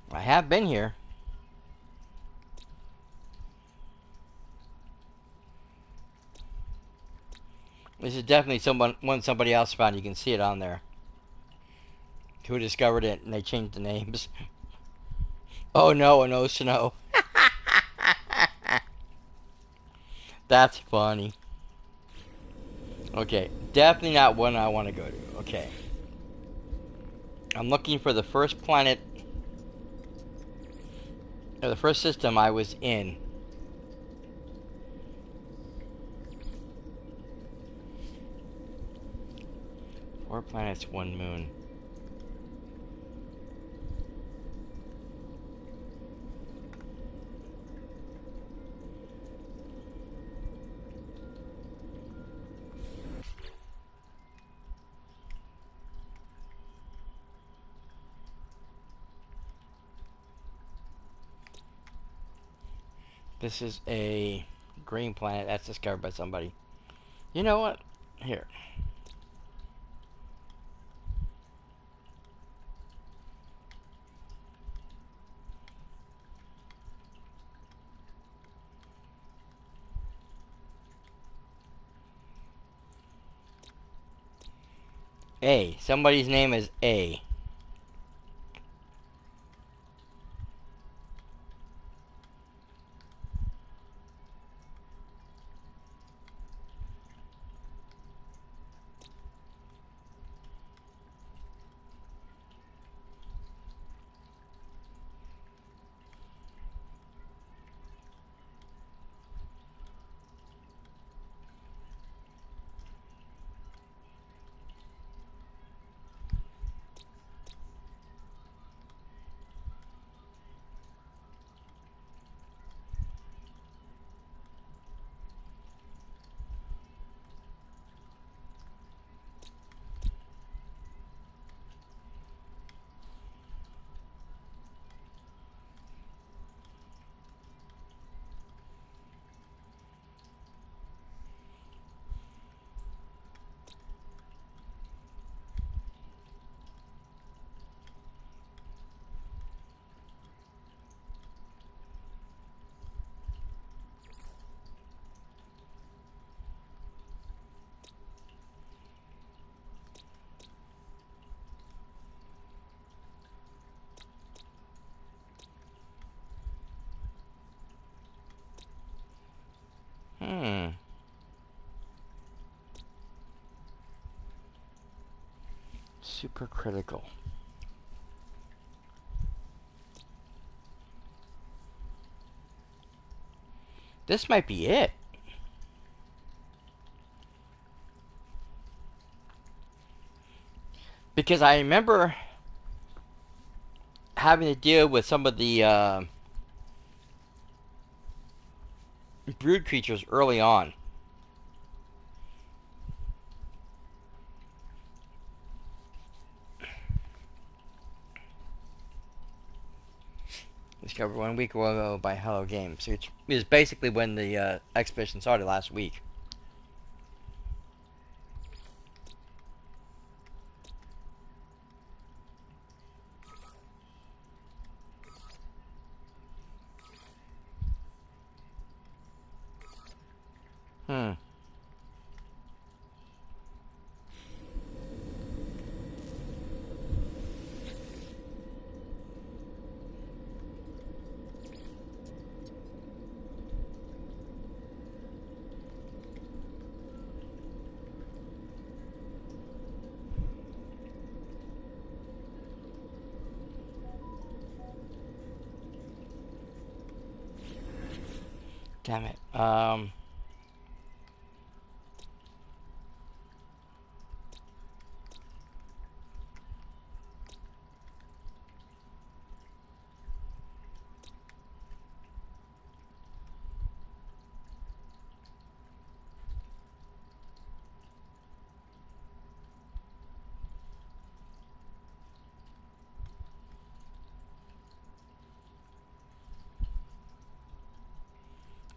I have been here. This is definitely somebody else found. You can see it on there. Who discovered it and they changed the names. Oh no, an Osino. That's funny. Okay, definitely not one I want to go to. Okay. I'm looking for the first planet, or the first system I was in. Four planets, one moon. This is a green planet that's discovered by somebody. You know what? Here. A. Somebody's name is A. Hmm. Supercritical. This might be it. Because I remember having to deal with some of the brood creatures early on. Discovered 1 week ago by Hello Games. Which is basically when the expedition started last week. Hmm. Damn it.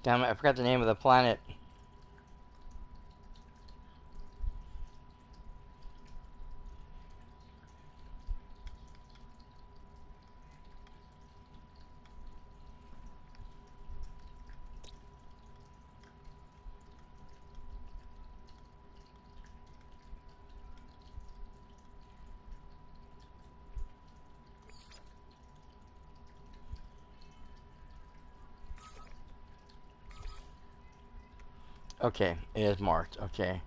Damn it, I forgot the name of the planet. Okay, it is marked. Okay.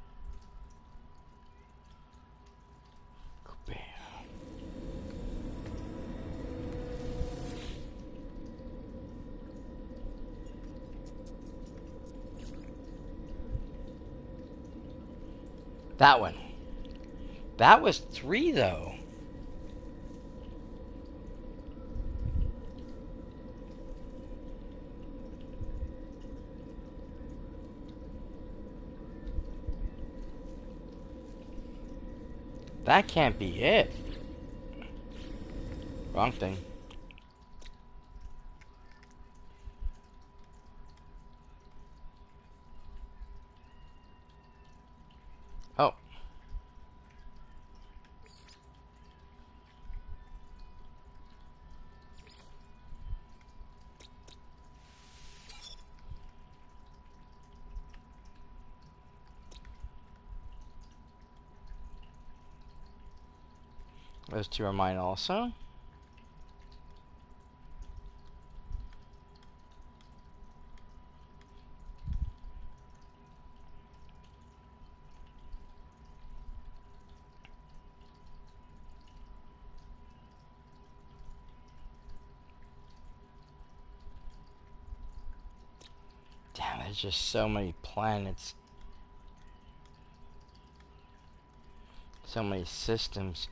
That one. That was 3 though. That can't be it. Wrong thing. Oh. Those 2 are mine also. Damn, there's just so many planets. So many systems.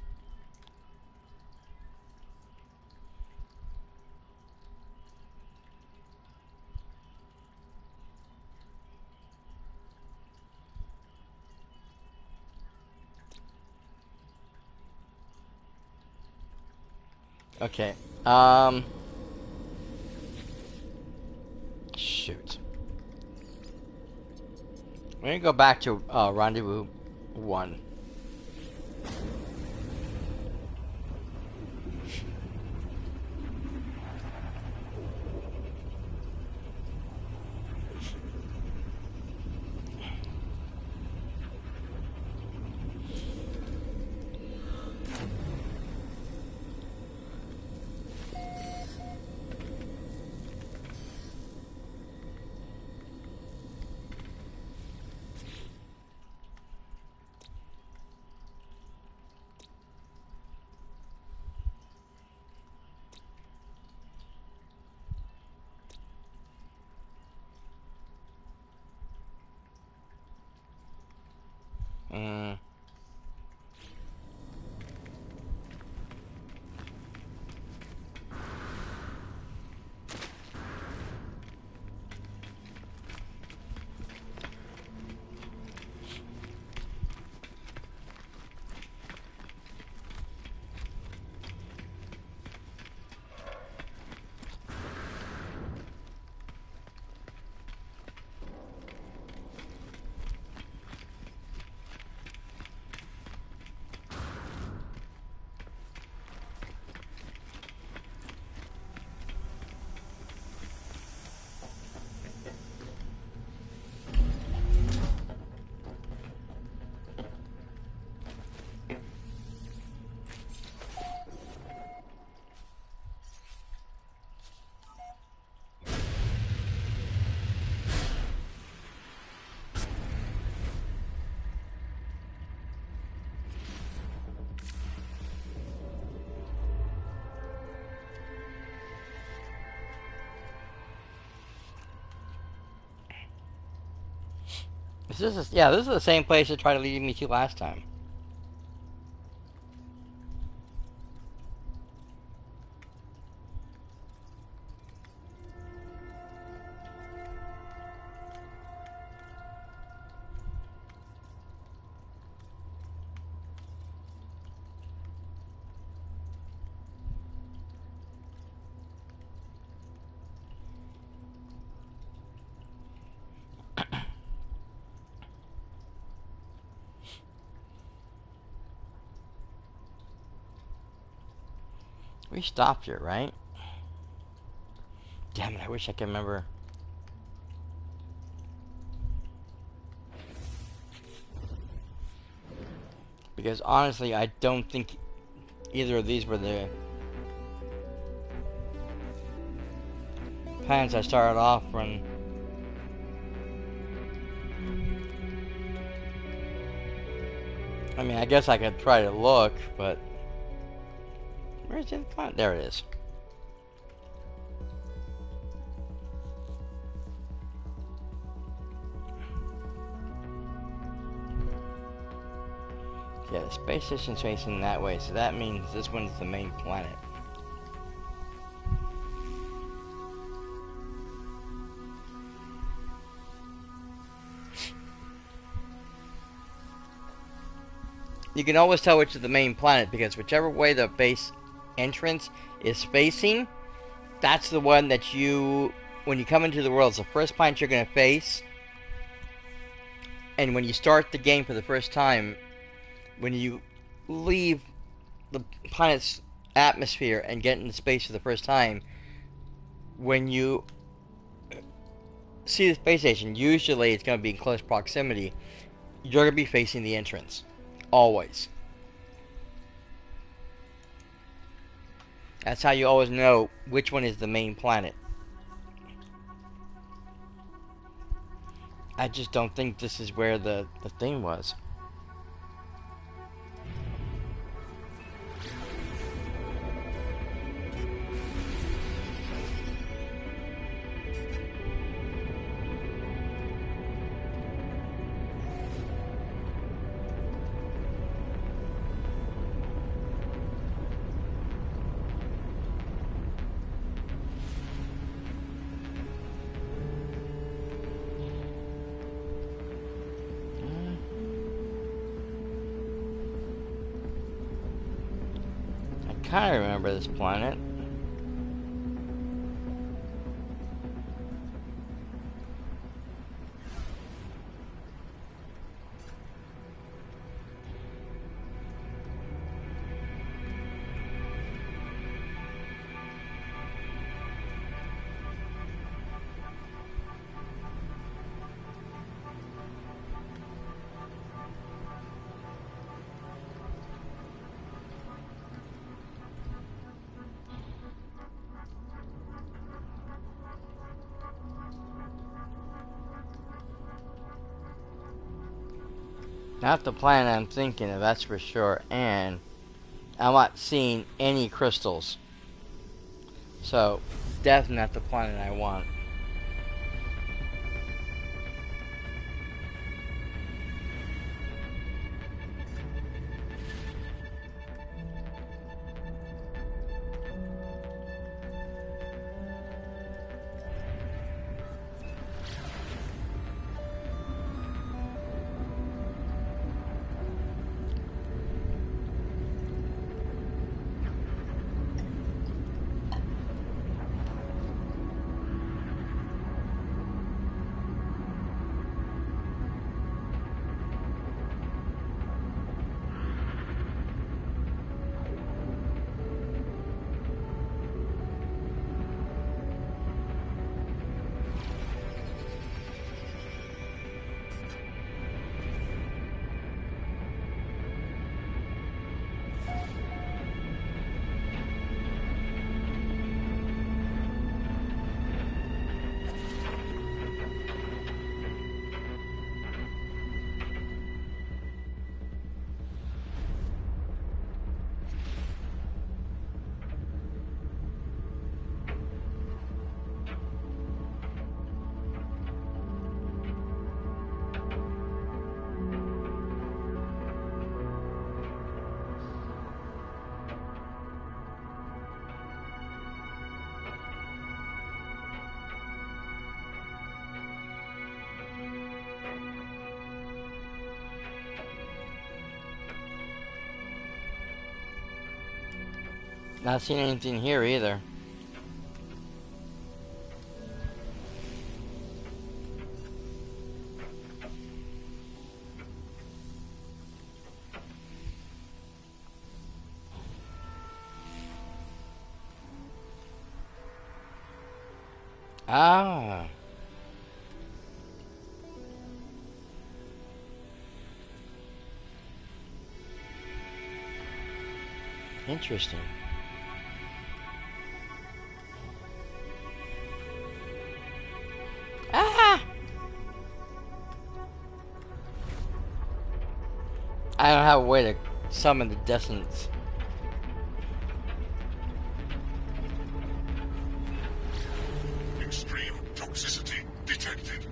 Okay. Shoot. We're gonna go back to Rendezvous 1. Mm. Yeah, this is the same place it tried to lead me to last time. We stopped here, right? Damn it, I wish I could remember. Because honestly, I don't think either of these were the plans I started off when. I mean, I guess I could try to look, but where's the planet? There it is. Yeah, the space station's facing that way, so that means this one's the main planet. You can always tell which is the main planet because whichever way the base entrance is facing, that's the one that you, when you come into the world, it's the first planet you're going to face. And when you start the game for the first time, when you leave the planet's atmosphere and get into space for the first time, when you see the space station, usually it's going to be in close proximity. You're going to be facing the entrance. Always. That's how you always know which one is the main planet. I just don't think this is where the thing was. I kind of remember this planet. Not the planet I'm thinking of, that's for sure. And I'm not seeing any crystals. So, definitely not the planet I want. Not seeing anything here either. Ah. Interesting. Ah! I don't have a way to summon the dissonance. Extreme toxicity detected.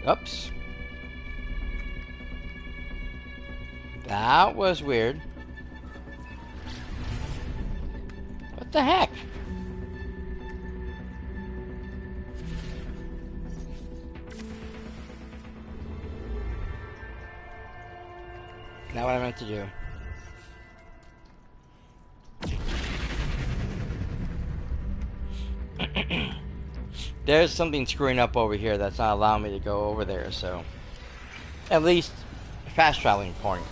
Oops. That was weird. What the heck? Not what I meant to do. There's something screwing up over here that's not allowing me to go over there, so at least fast traveling point.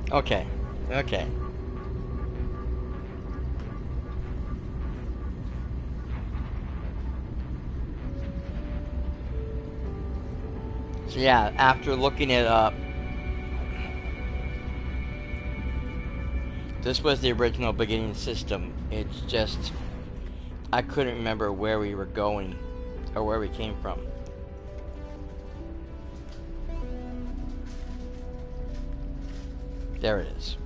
Okay. Okay. So yeah, after looking it up, this was the original beginning system. It's just I couldn't remember where we were going or where we came from. There it is.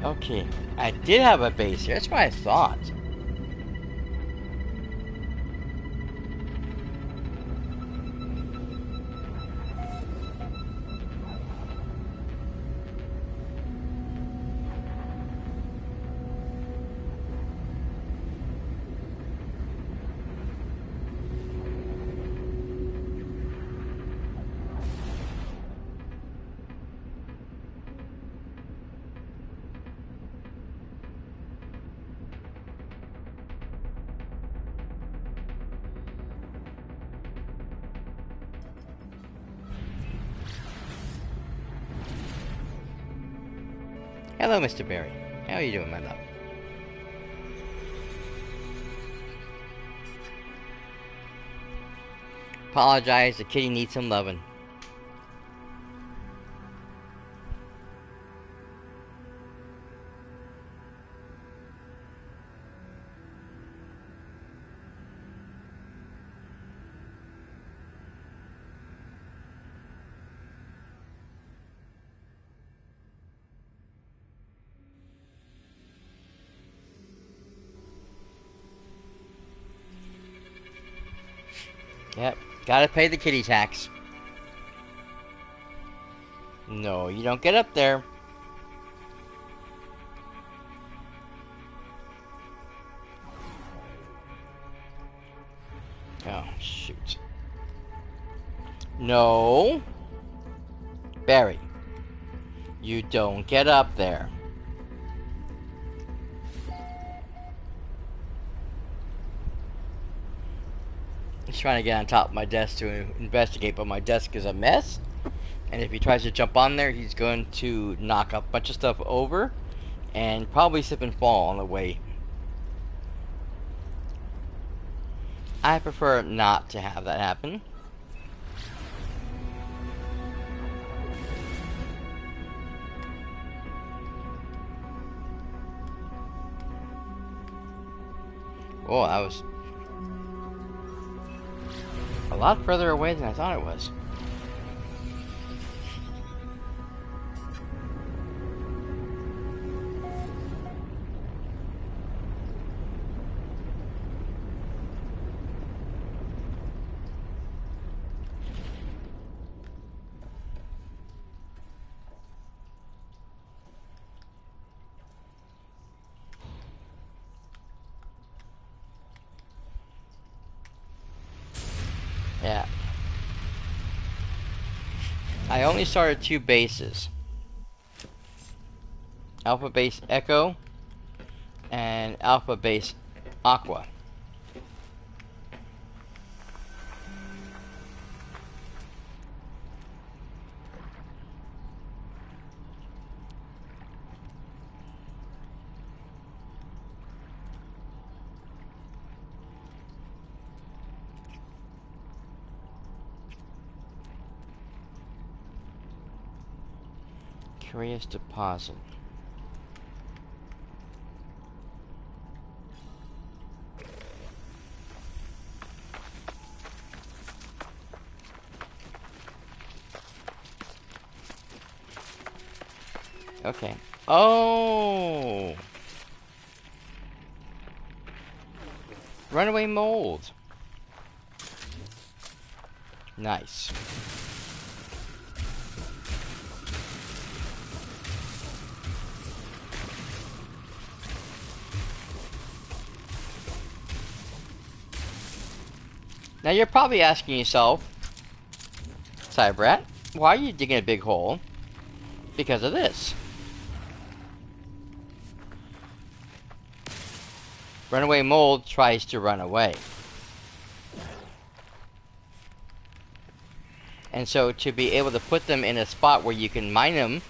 Okay, I did have a base here. That's what I thought. Hello, Mr. Barry. How are you doing, my love? Apologize, the kitty needs some loving. Yep, gotta pay the kitty tax. No, you don't get up there. Oh, shoot. No. Barry, you don't get up there. He's trying to get on top of my desk to investigate, but my desk is a mess. And if he tries to jump on there, he's going to knock a bunch of stuff over and probably slip and fall on the way. I prefer not to have that happen. Oh, that was a lot further away than I thought it was. Yeah. I only started 2 bases. Alpha base Echo and Alpha base Aqua. Curious deposit. Okay. Oh! Runaway mold. Nice. Now you're probably asking yourself, Cyberrat, why are you digging a big hole? Because of this. Runaway mold tries to run away. And so to be able to put them in a spot where you can mine them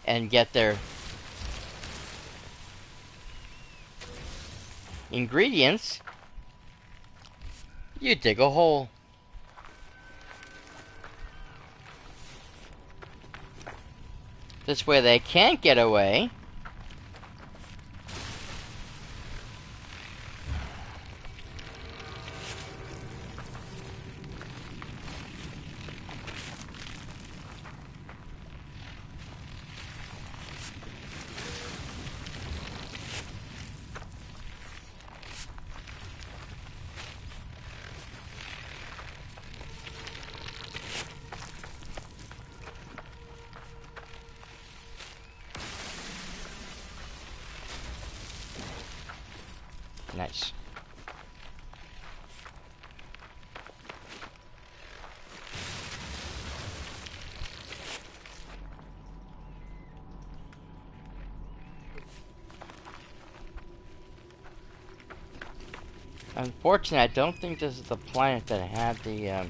and get their ingredients, you dig a hole. This way they can't get away. Nice. Unfortunately, I don't think this is the planet that had the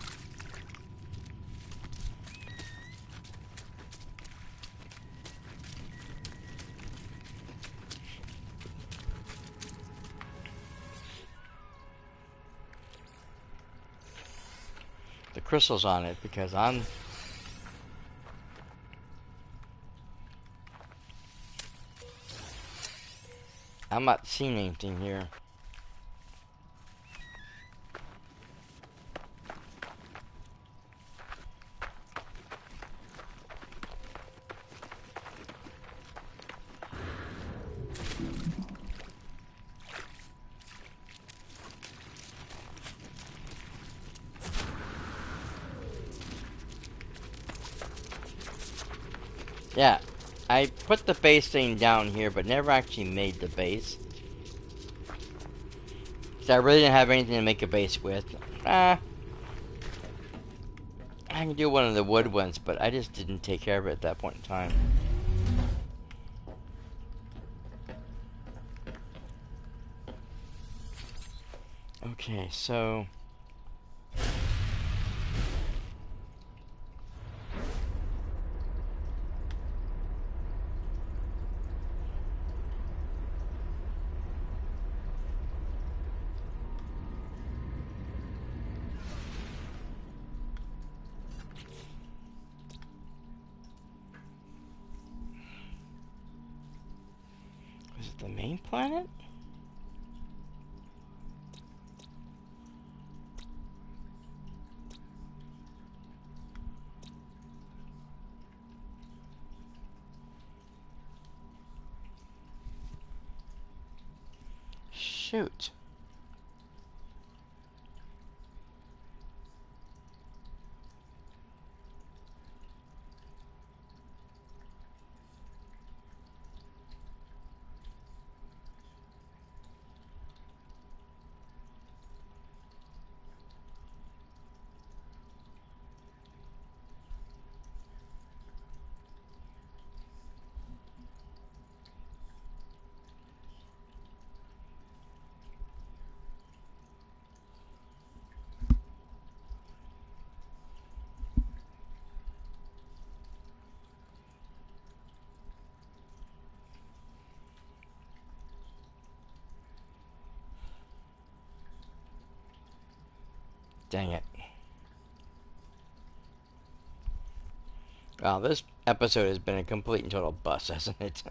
crystals on it, because I'm not seeing anything here. Yeah, I put the base thing down here, but never actually made the base. So I really didn't have anything to make a base with. I can do one of the wood ones, but I just didn't take care of it at that point in time. Okay, so... was it the main planet? Shoot. Dang it. Wow, this episode has been a complete and total bust, hasn't it?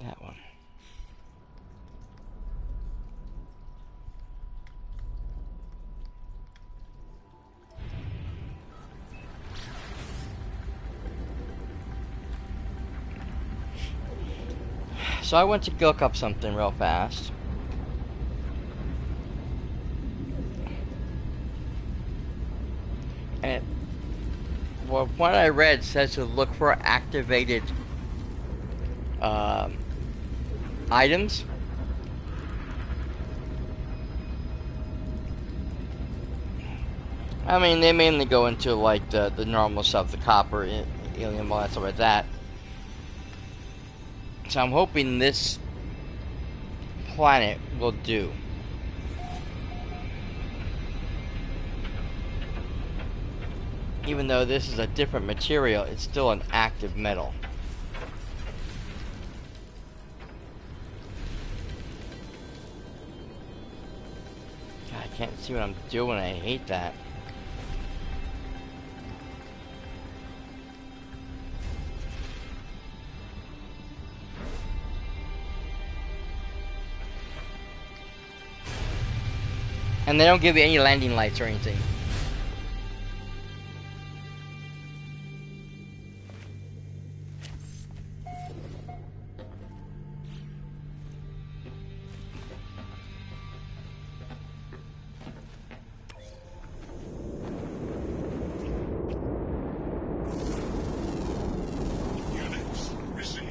That one. So I went to look up something real fast. And well, what I read says to look for activated items. I mean, they mainly go into like the normal stuff, the copper, alien, all that stuff like that. So I'm hoping this planet will do. Even though this is a different material, it's still an active metal. God, I can't see what I'm doing. I hate that. And they don't give you any landing lights or anything. Units received.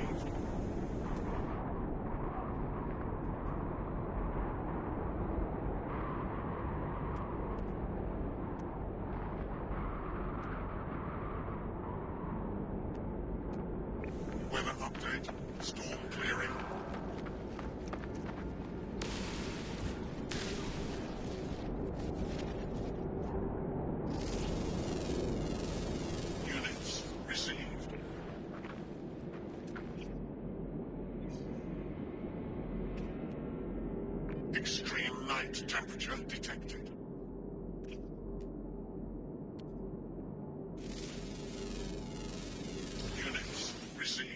Weather update. Storm clearing. Units received. Extreme night temperature detected. Units received.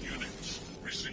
Units received.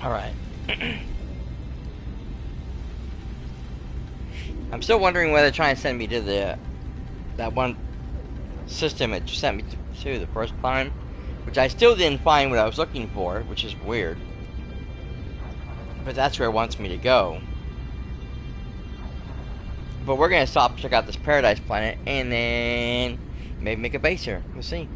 Alright. I'm still wondering whether trying to send me to that one system it sent me to the first time, which I still didn't find what I was looking for, which is weird. But that's where it wants me to go. But we're gonna stop, check out this paradise planet, and then maybe make a base here. We'll see.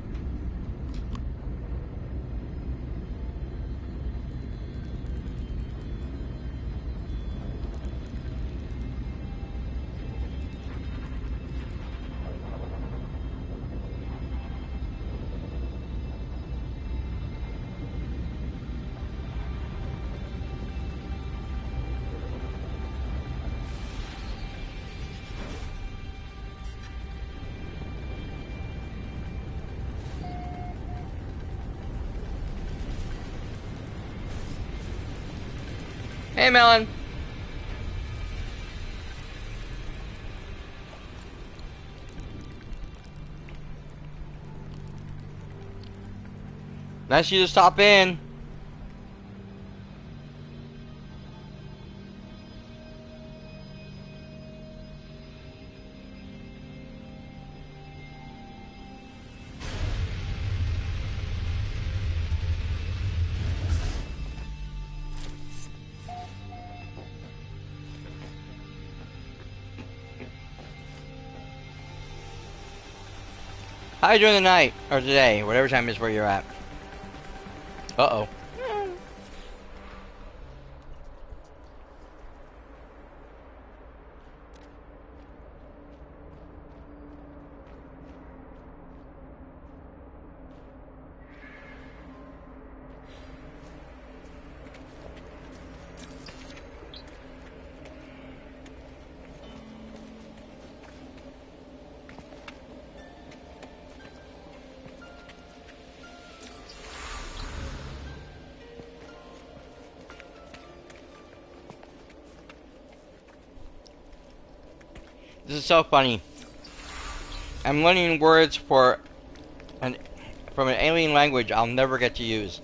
Hey, Melon. Nice of you to stop in. How you doing tonight? Or today? Whatever time is where you're at. Uh-oh. This is so funny. I'm learning words from an alien language I'll never get to use.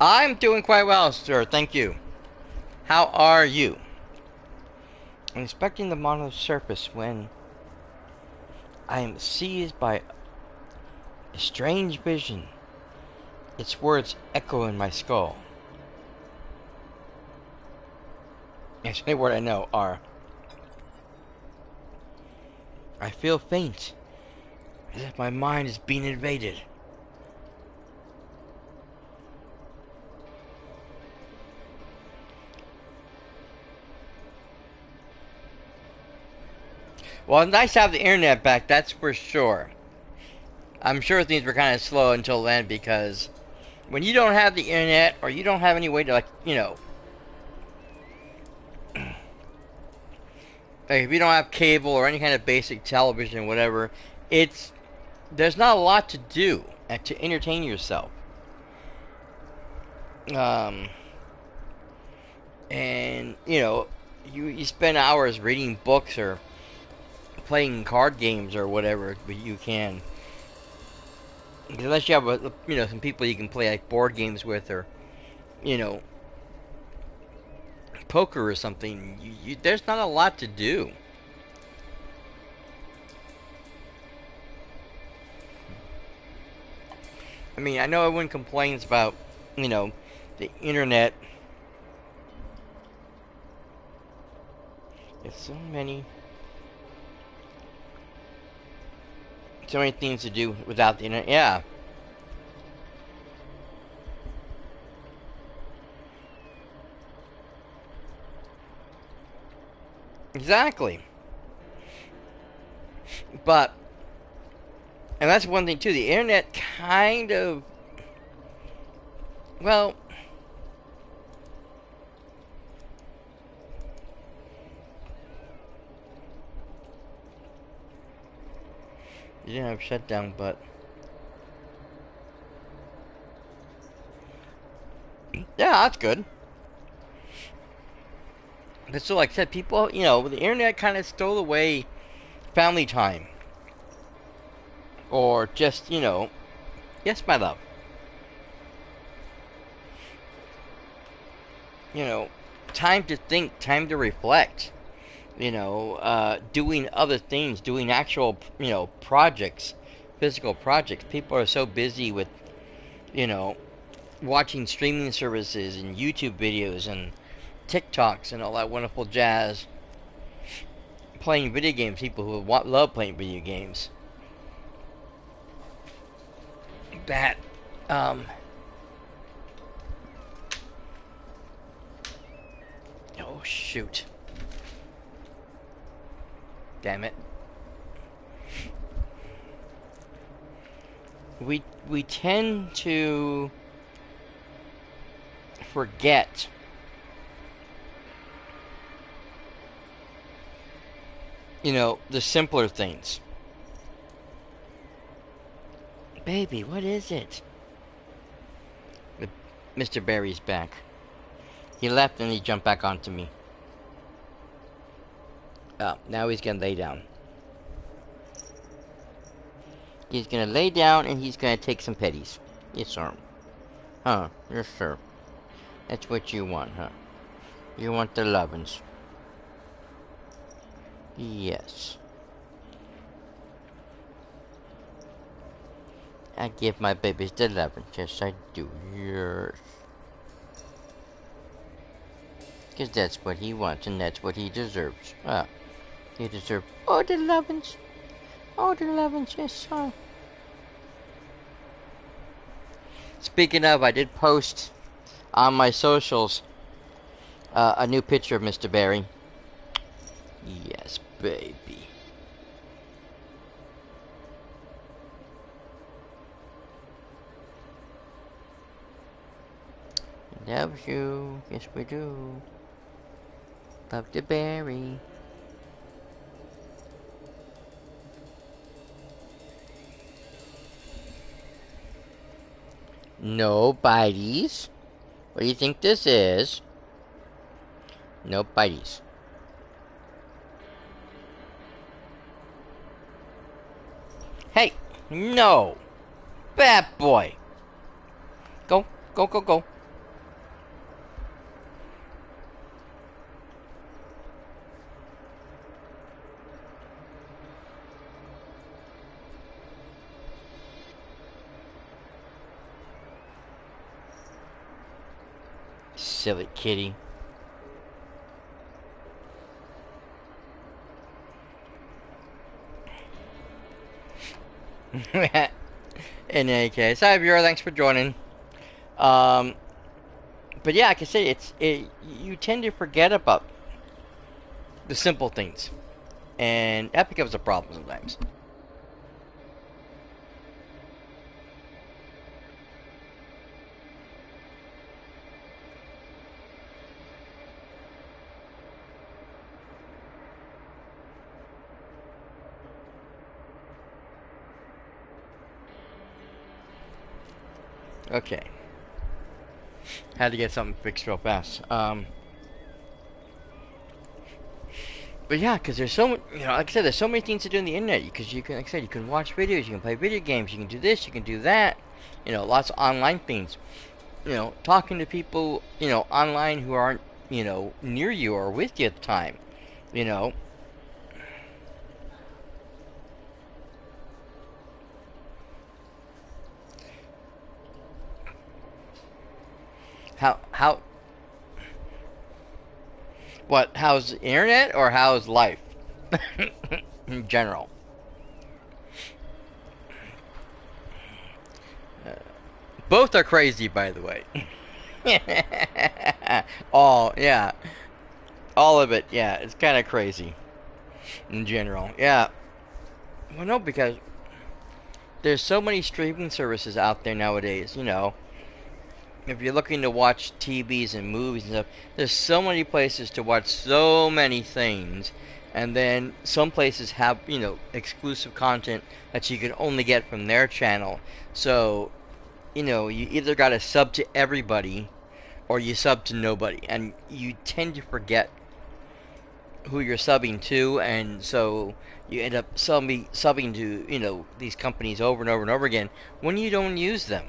I'm doing quite well, sir. Thank you. How are you? I'm inspecting the monolith surface when I am seized by a strange vision. Its words echo in my skull. And the only word I know are, I feel faint, as if my mind is being invaded. Well, it's nice to have the internet back, that's for sure. I'm sure things were kind of slow until then, because when you don't have the internet, or you don't have any way to, like, you know, like if you don't have cable or any kind of basic television, whatever, there's not a lot to do to entertain yourself. And you know, you spend hours reading books or playing card games or whatever, but you can. Unless you have some people you can play like board games with, or you know, poker or something. There's not a lot to do. I mean, I know everyone complains about, the internet. There's so many things to do without the internet. Yeah. Exactly. But, and that's one thing too, the internet kind of, well, you didn't have shutdown, but yeah, that's good. But so, like I said, people, the internet kind of stole away family time. Or just, yes, my love. You know, time to think, time to reflect. Doing other things, doing actual, projects, physical projects. People are so busy with, you know, watching streaming services and YouTube videos and TikToks and all that wonderful jazz. Playing video games, people who love playing video games. That, um, oh shoot. Damn it. We tend to forget the simpler things. Baby, what is it? Mr. Barry's back. He left and he jumped back onto me. Oh, now he's gonna lay down. He's gonna lay down and he's gonna take some petties. Yes, sir. Huh, yes, sir. That's what you want, huh? You want the lovin's. Yes. I give my babies the lovin'. Yes, I do. Yes. Because that's what he wants and that's what he deserves. He deserves all the lovin's. All the lovin's, yes, sir. Speaking of, I did post on my socials a new picture of Mr. Barry. Yes, baby. Loves you, yes we do. Love the Barry. No bites. What do you think this is? No bites. Hey, no. Bad boy. Go, go, go, go. Silly kitty. In any case, hi viewer, thanks for joining. But yeah, like I say, you tend to forget about the simple things, and that becomes a problem sometimes. Okay. Had to get something fixed real fast. But yeah, because there's so much, like I said, there's so many things to do on the internet. Because you can, like I said, you can watch videos, you can play video games, you can do this, you can do that. Lots of online things. Talking to people, online who aren't, near you or with you at the time. You know. How what, how's the internet or how's life? In general. Both are crazy, by the way. All, yeah. All of it, yeah. It's kind of crazy. In general, yeah. Well, no, because there's so many streaming services out there nowadays, If you're looking to watch TVs and movies and stuff, there's so many places to watch so many things. And then some places have, exclusive content that you can only get from their channel. So, you either got to sub to everybody or you sub to nobody. And you tend to forget, who you're subbing to, and so you end up subbing to, you know, these companies over and over and over again when you don't use them.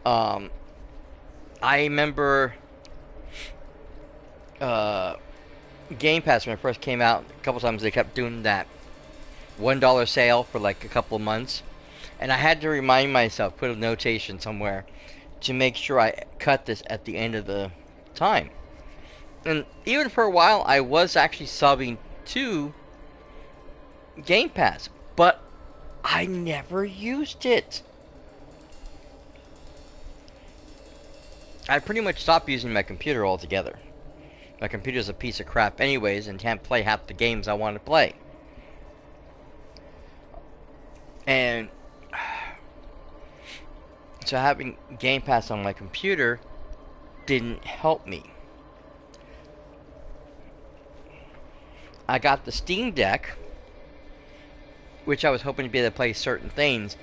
Um, I remember uh, Game Pass when it first came out. A couple times they kept doing that $1 sale for like a couple of months, and I had to remind myself, put a notation somewhere to make sure I cut this at the end of the time. And even for a while, I was actually subbing to Game Pass, but I never used it. I pretty much stopped using my computer altogether. My computer's a piece of crap anyways and can't play half the games I want to play. And so having Game Pass on my computer didn't help me. I got the Steam Deck, which I was hoping to be able to play certain things,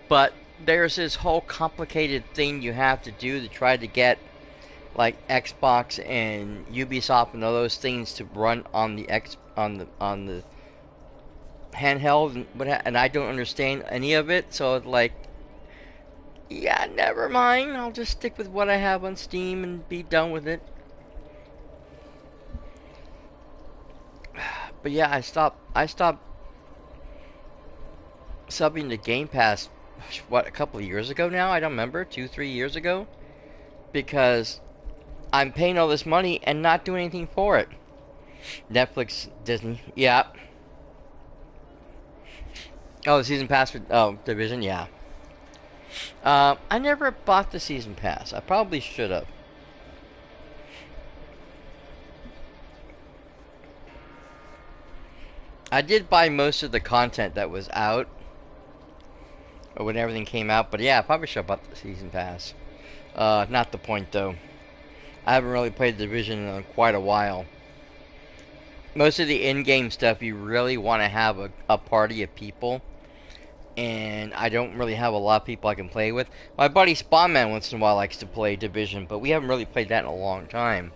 but there's this whole complicated thing you have to do to try to get like Xbox and Ubisoft and all those things to run on the on the handheld, and I don't understand any of it, so it's like, yeah, never mind. I'll just stick with what I have on Steam and be done with it. But yeah, I stopped subbing to Game Pass, what, a couple of years ago now? I don't remember, 2-3 years ago, because I'm paying all this money and not doing anything for it. Netflix, Disney, yeah. Oh, the season pass for Division, yeah. I never bought the season pass. I probably should have. I did buy most of the content that was out when everything came out, but yeah, I probably should have bought the season pass. Not the point though. I haven't really played Division in quite a while. Most of the in-game stuff, you really want to have a party of people, and I don't really have a lot of people I can play with. My buddy Spawnman once in a while likes to play Division, but we haven't really played that in a long time.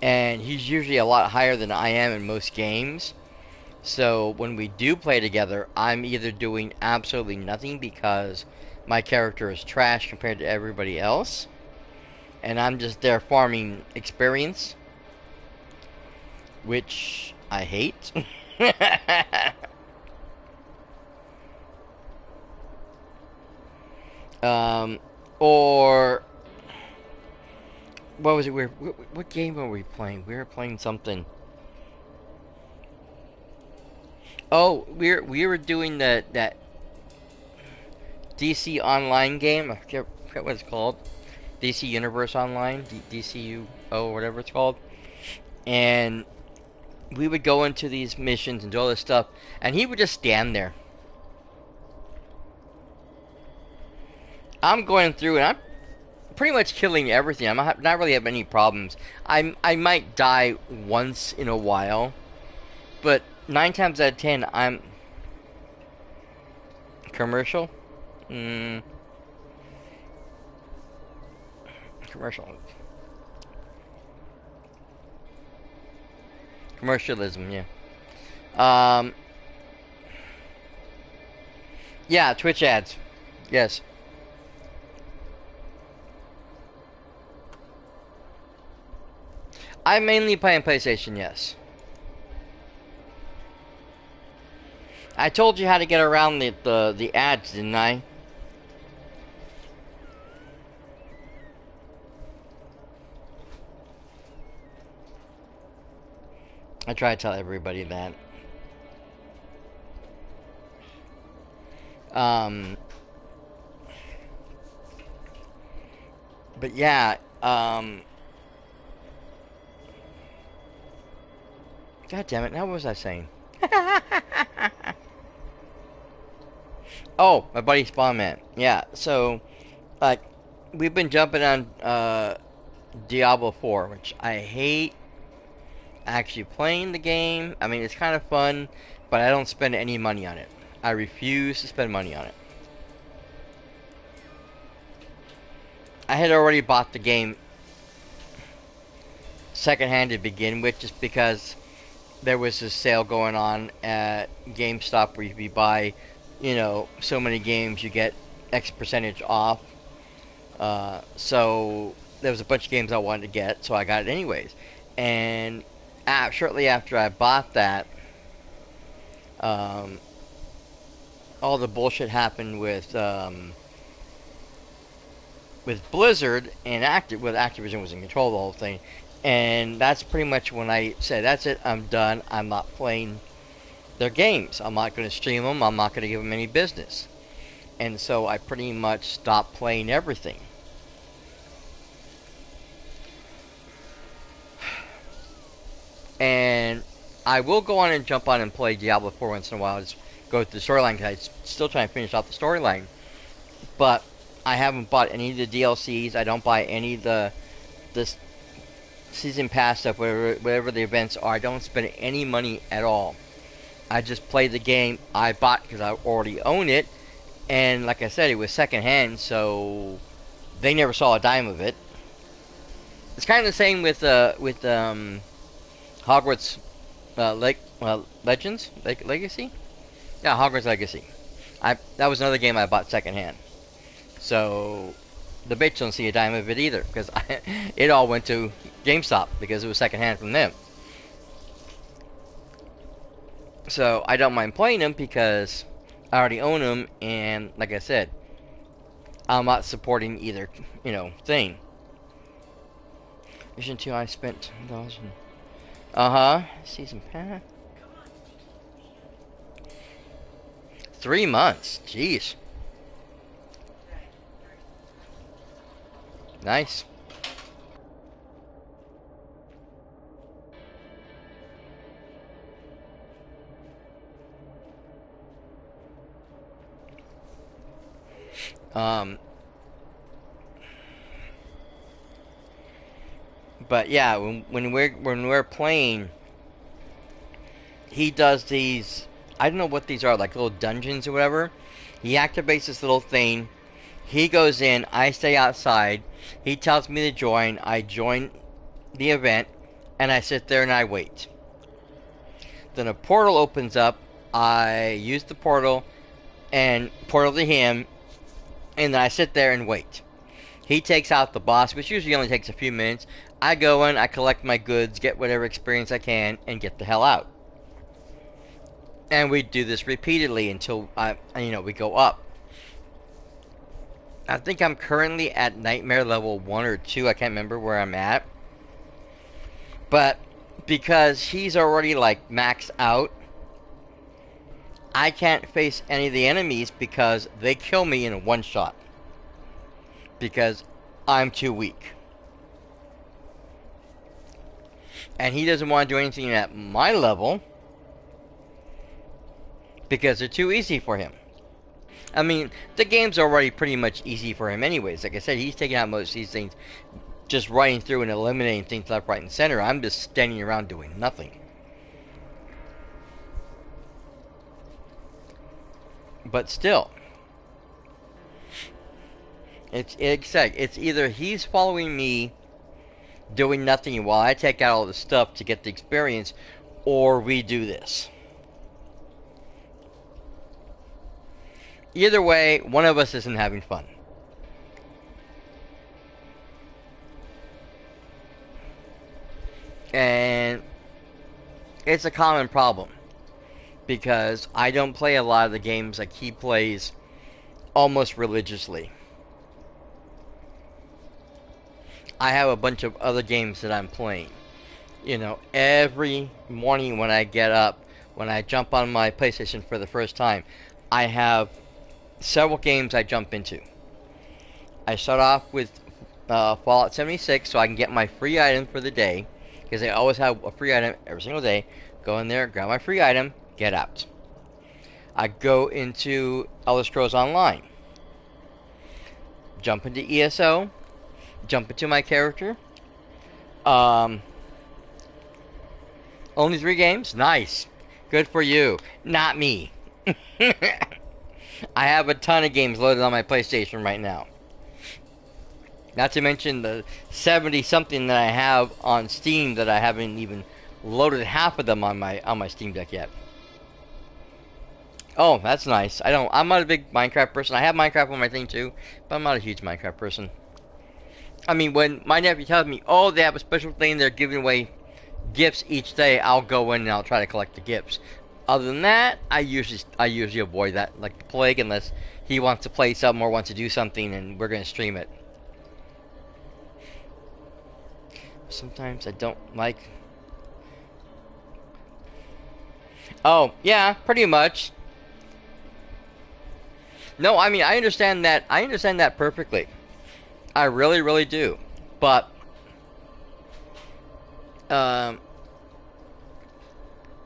And he's usually a lot higher than I am in most games. So when we do play together, I'm either doing absolutely nothing because my character is trash compared to everybody else, and I'm just there farming experience, which I hate. Or what was it? What game were we playing? We were playing something. Oh, we were doing that DC Online game. I forget what it's called. DC Universe Online, DCU, whatever it's called. And we would go into these missions and do all this stuff, and he would just stand there. I'm going through, and I'm pretty much killing everything. I'm not really having any problems. I might die once in a while, but 9 times out of 10, I'm commercial. Commercial. Commercialism, yeah. Yeah, Twitch ads. Yes. I mainly play on PlayStation, yes. I told you how to get around the ads, didn't I? I try to tell everybody that. But yeah, God damn it, now what was I saying? Oh, my buddy Spawnman. Yeah, so, like, we've been jumping on, Diablo 4, which I hate actually playing the game. I mean, it's kind of fun, but I don't spend any money on it. I refuse to spend money on it. I had already bought the game secondhand to begin with, just because there was this sale going on at GameStop where if you buy, so many games, you get X percentage off. So there was a bunch of games I wanted to get, so I got it anyways. And shortly after I bought that, um, all the bullshit happened with Blizzard and Activision was in control of the whole thing. And that's pretty much when I said, that's it, I'm done. I'm not playing their games. I'm not going to stream them. I'm not going to give them any business. And so I pretty much stopped playing everything. And I will go on and jump on and play Diablo 4 once in a while. Just go through the storyline because I'm still trying to finish off the storyline. But I haven't bought any of the DLCs. I don't buy any of the season pass stuff, whatever the events are. I don't spend any money at all. I just play the game I bought because I already own it. And like I said, it was secondhand, so they never saw a dime of it. It's kind of the same with Hogwarts Legends Legacy. Yeah, Hogwarts Legacy. That was another game I bought secondhand. So the bitch don't see a dime of it either because it all went to GameStop because it was secondhand from them. So I don't mind playing them because I already own them, and like I said, I'm not supporting either, thing. Mission 2, I spent $10. Season pass. 3 months. Jeez. Nice. But yeah, when we're playing, he does these. I don't know what these are, like little dungeons or whatever. He activates this little thing. He goes in. I stay outside. He tells me to join. I join the event, and I sit there and I wait. Then a portal opens up. I use the portal and portal to him, and then I sit there and wait. He takes out the boss, which usually only takes a few minutes. I go in, I collect my goods, get whatever experience I can, and get the hell out. And we do this repeatedly until we go up. I think I'm currently at Nightmare level 1 or 2. I can't remember where I'm at. But because he's already like maxed out, I can't face any of the enemies because they kill me in one shot. Because I'm too weak. And he doesn't want to do anything at my level because they're too easy for him. I mean, the game's already pretty much easy for him anyways. Like I said, he's taking out most of these things, just running through and eliminating things left, right, and center. I'm just standing around doing nothing. But still, it's either he's following me, doing nothing while I take out all the stuff to get the experience, or we do this. Either way, one of us isn't having fun. And it's a common problem because I don't play a lot of the games like he plays almost religiously. I have a bunch of other games that I'm playing. Every morning when I get up, when I jump on my PlayStation for the first time, I have several games I jump into. I start off with Fallout 76 so I can get my free item for the day, because I always have a free item every single day. Go in there, grab my free item, get out. I go into Elder Scrolls Online. Jump into ESO. Jump into my character. Only 3 games? Nice. Good for you. Not me. I have a ton of games loaded on my PlayStation right now. Not to mention the 70 something that I have on Steam that I haven't even loaded half of them on my Steam Deck yet. Oh, that's nice. I'm not a big Minecraft person. I have Minecraft on my thing too, but I'm not a huge Minecraft person. I mean, when my nephew tells me, "Oh, they have a special thing, they're giving away gifts each day," I'll go in and I'll try to collect the gifts. Other than that, I usually avoid that like the plague unless he wants to play something or wants to do something and we're gonna stream it. Sometimes I don't like. Oh, yeah, pretty much. No, I mean I understand that. I understand that perfectly. I really, really do. But um,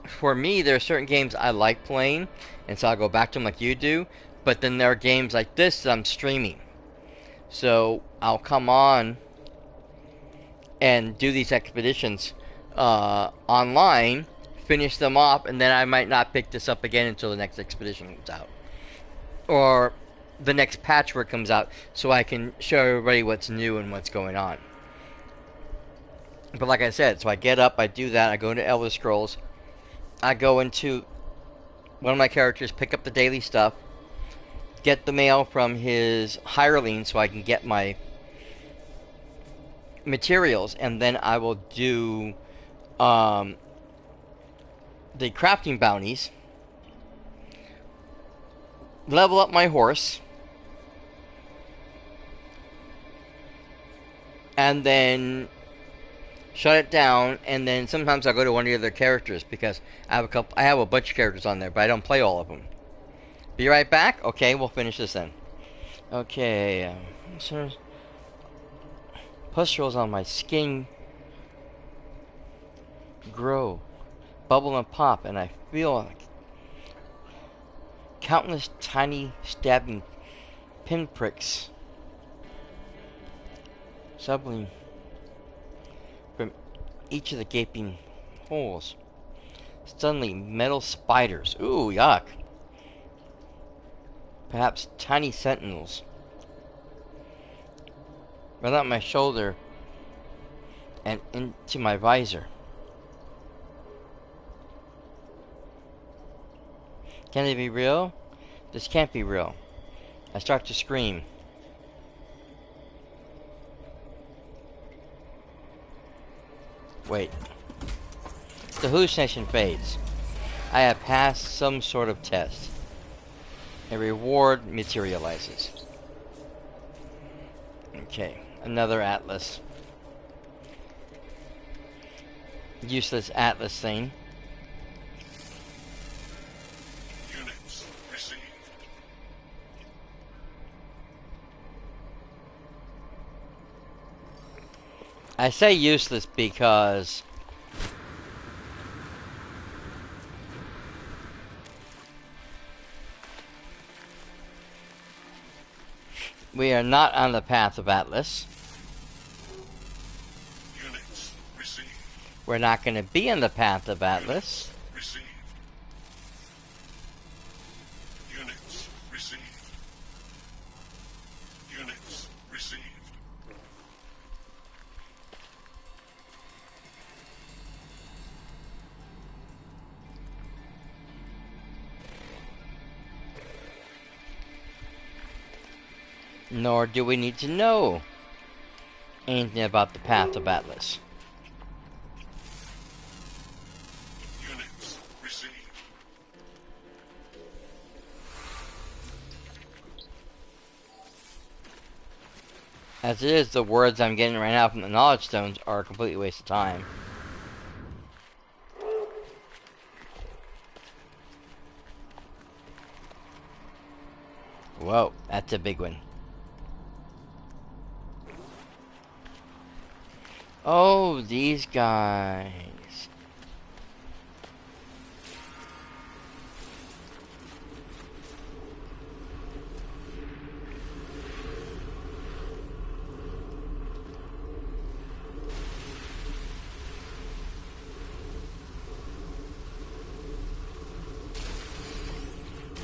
for me, there are certain games I like playing, and so I'll go back to them like you do. But then there are games like this that I'm streaming, so I'll come on and do these expeditions online, finish them off, and then I might not pick this up again until the next expedition comes out, or the next patchwork comes out, so I can show everybody what's new and what's going on. But like I said, so I get up, I do that, I go into Elder Scrolls, I go into one of my characters, pick up the daily stuff, get the mail from his hireling so I can get my materials, and then I will do the crafting bounties, level up my horse, and then shut it down. And then sometimes I'll go to one of the other characters because I have a bunch of characters on there, but I don't play all of them. Be right back. Okay, we'll finish this then. Okay, pustules on my skin grow, bubble and pop, and I feel like countless tiny stabbing pinpricks subbing from each of the gaping holes. Suddenly, metal spiders. Ooh, yuck. Perhaps tiny sentinels run up my shoulder and into my visor. Can it be real? This can't be real. I start to scream. Wait. The hallucination fades. I have passed some sort of test. A reward materializes. Okay, another atlas. Useless atlas thing. Units received. I say useless because we are not on the path of Atlas. Units received. We're not going to be in the path of Atlas. Received. Units received. Units received. Nor do we need to know anything about the path of Atlas. Units received. As it is, the words I'm getting right now from the knowledge stones are a complete waste of time. Whoa, that's a big one. Oh, these guys.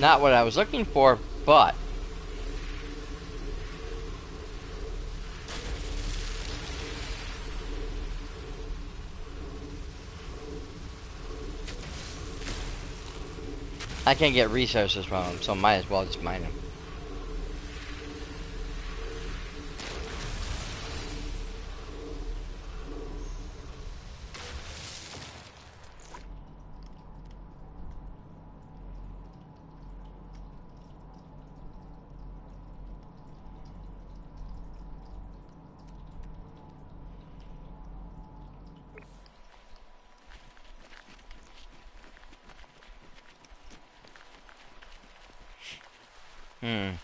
Not what I was looking for, but I can't get resources from them, so might as well just mine them. Hmm.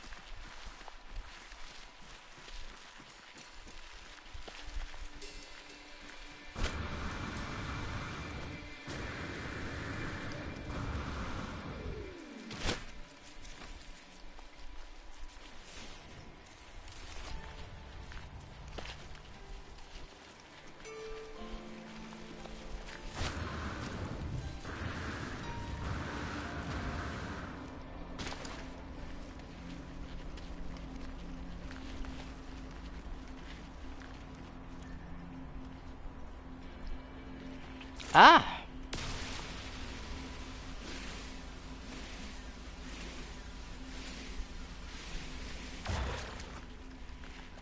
Ah!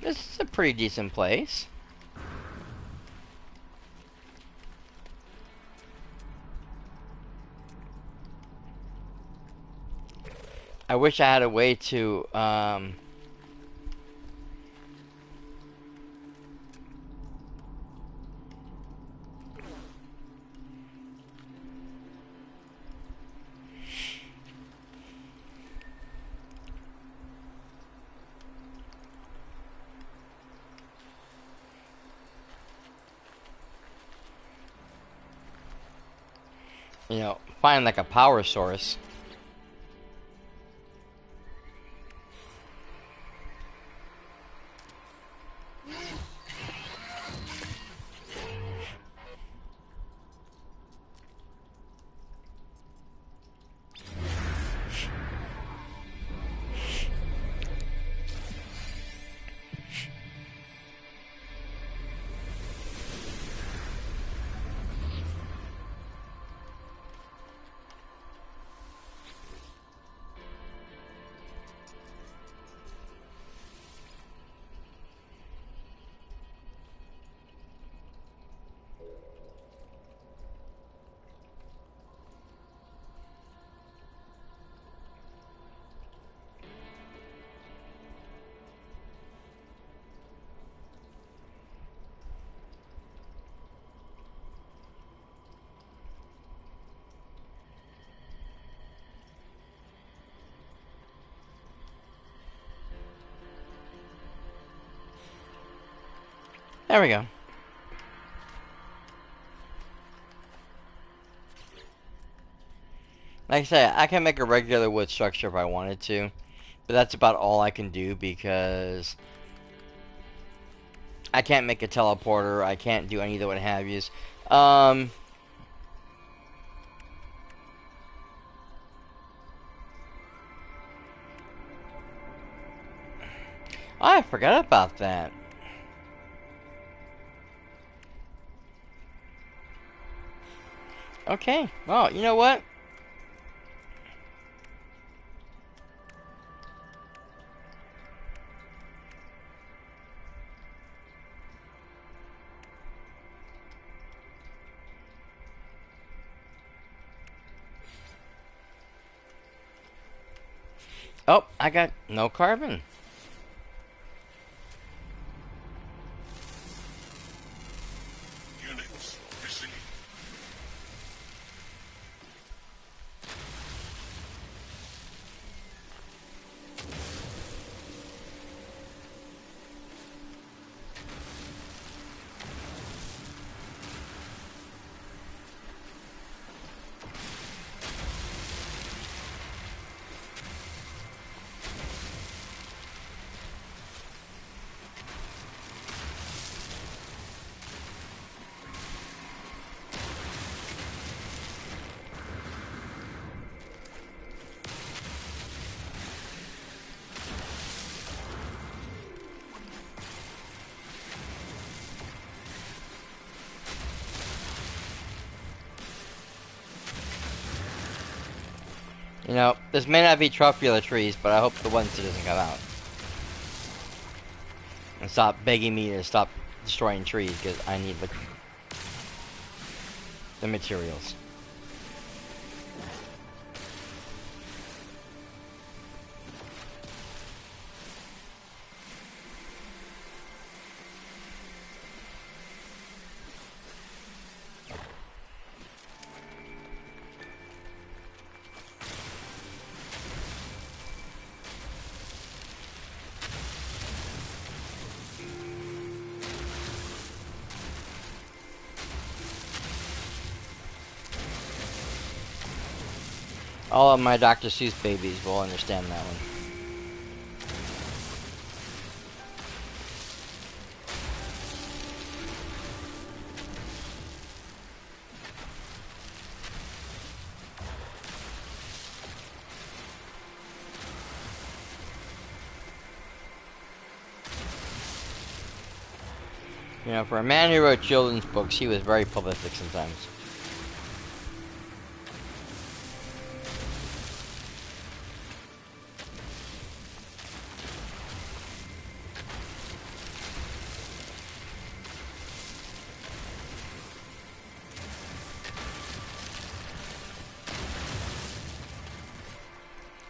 This is a pretty decent place. I wish I had a way to, find like a power source. There we go. Like I say, I can make a regular wood structure if I wanted to, but that's about all I can do because I can't make a teleporter. I can't do any of the what have yous. I forgot about that. Okay, well, you know what? Oh, I got no carbon. Units received. You know, this may not be truffula trees, but I hope the one that doesn't come out. And stop begging me to stop destroying trees, because I need the materials. All of my Dr. Seuss babies will understand that one. You know, for a man who wrote children's books, he was very prolific sometimes.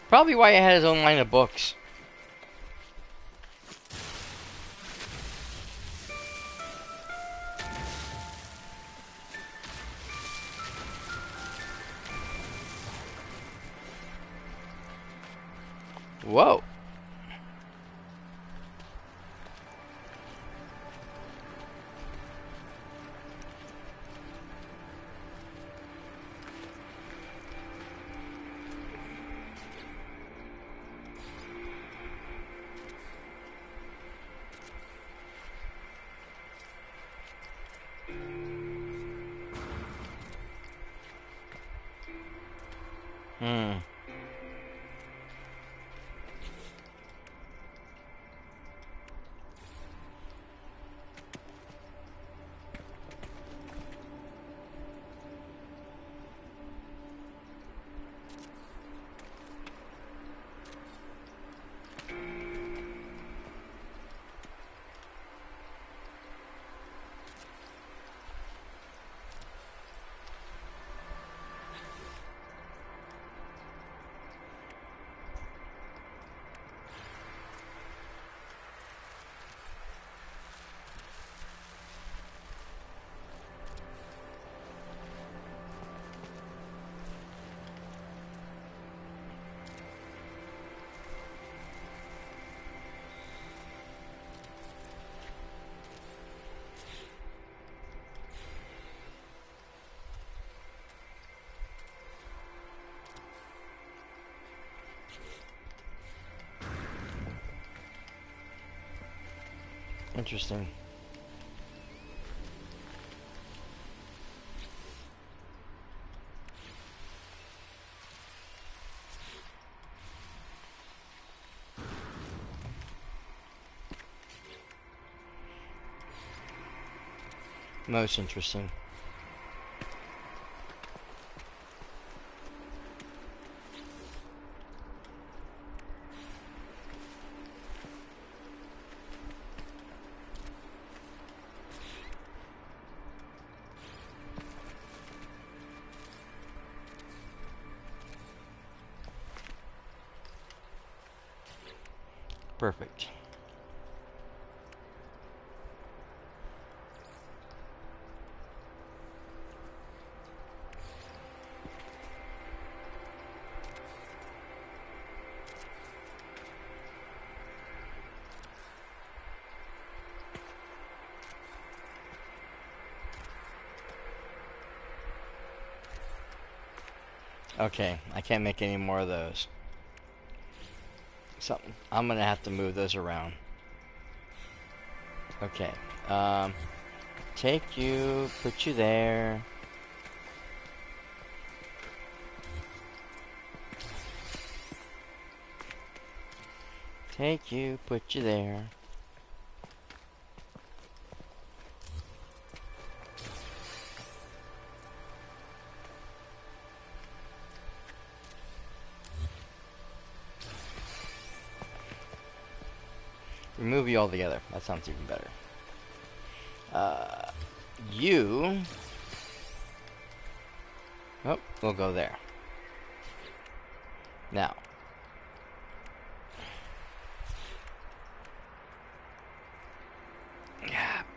Probably why he had his own line of books. Whoa. Hmm. Interesting. Most interesting. Perfect. Okay, I can't make any more of those. So I'm gonna have to move those around. Okay. Take you, put you there. Take you, put you there. remove you altogether. That sounds even better. You... Oh, we'll go there. Now.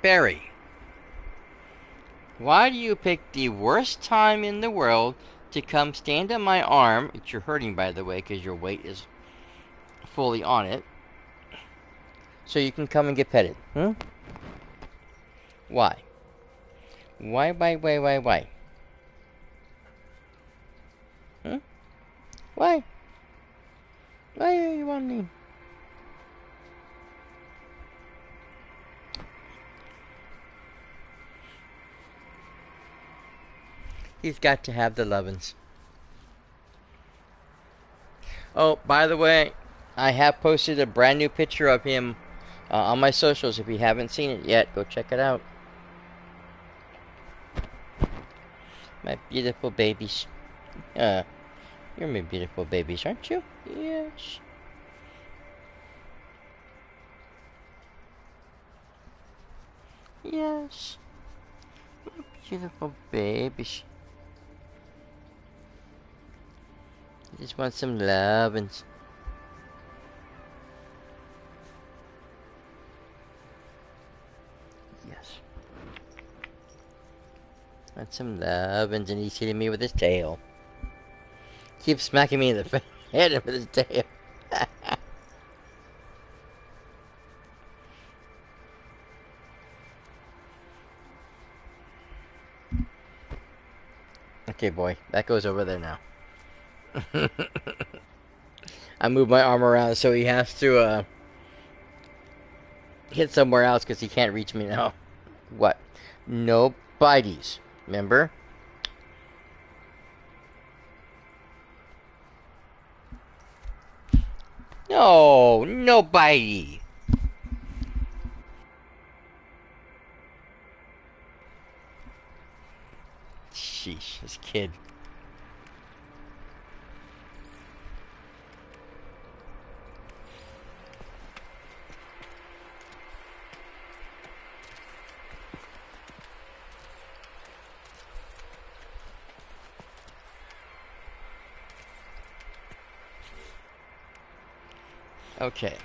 Barry. Why do you pick the worst time in the world to come stand on my arm, which you're hurting by the way because your weight is fully on it, so you can come and get petted? Hmm? Why? Why? Hmm? Why? Why are you wanting? He's got to have the lovin's. Oh, by the way, I have posted a brand new picture of him on my socials. If you haven't seen it yet, go check it out. My beautiful babies. You're my beautiful babies, aren't you? Yes. Yes. My beautiful babies. I just want some lovin's. Yes. Want some lovin's, and he's hitting me with his tail. Keeps smacking me in the head with his tail. Okay, boy. That goes over there now. I move my arm around so he has to hit somewhere else because he can't reach me now. What? No biteys. Remember? No, no bitey. Sheesh, this kid. Okay.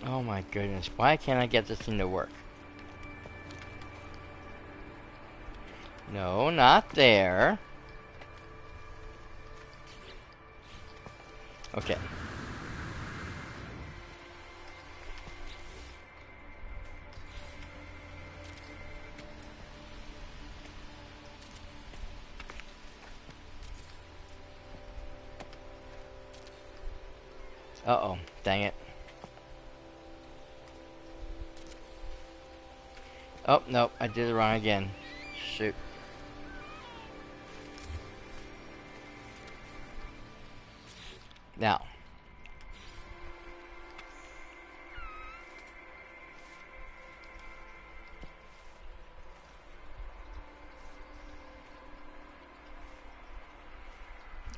Oh my goodness. Why can't I get this thing to work? No, not there. Okay. Uh-oh. Dang it. Oh, no. I did it wrong again. Shoot. Now.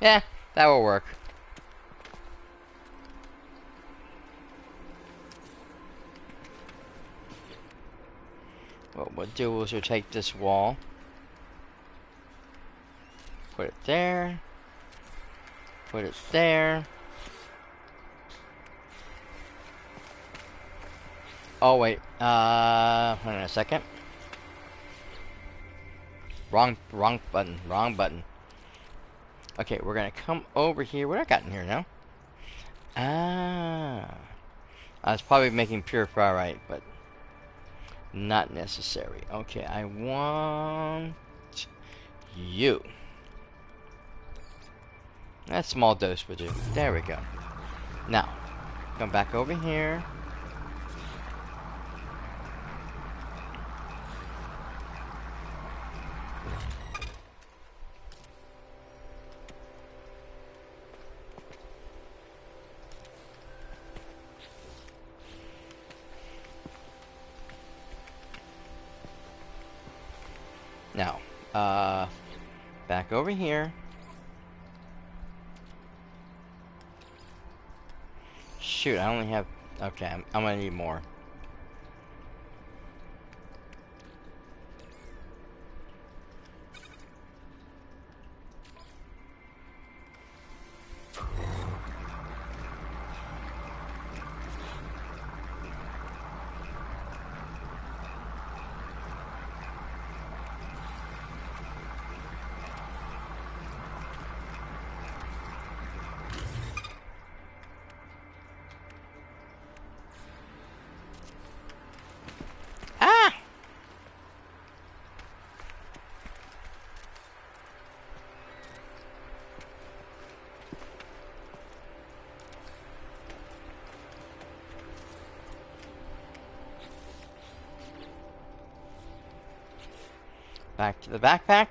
Yeah, that will work. What we'll do is we'll take this wall, put it there, put it there. Oh wait, hold on a second. Wrong button. Okay, we're gonna come over here. What I got in here now? Ah, I was probably making pure ferrite, but not necessary. Okay, I want you. That small dose would do. There we go. Now, come back over here. Now, back over here. Shoot, I only have... Okay, I'm gonna need more. Ah! Back to the backpack.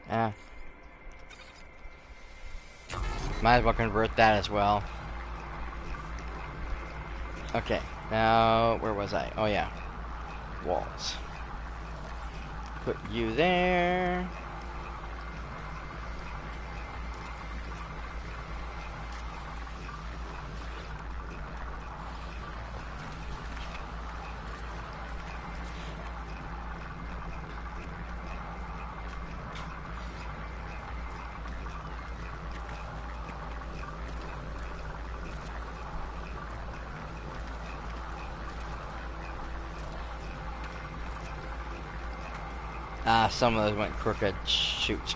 Ah. Might as well convert that as well. Okay, now, where was I? Oh yeah, walls. Put you there. Ah, some of those went crooked. Shoot.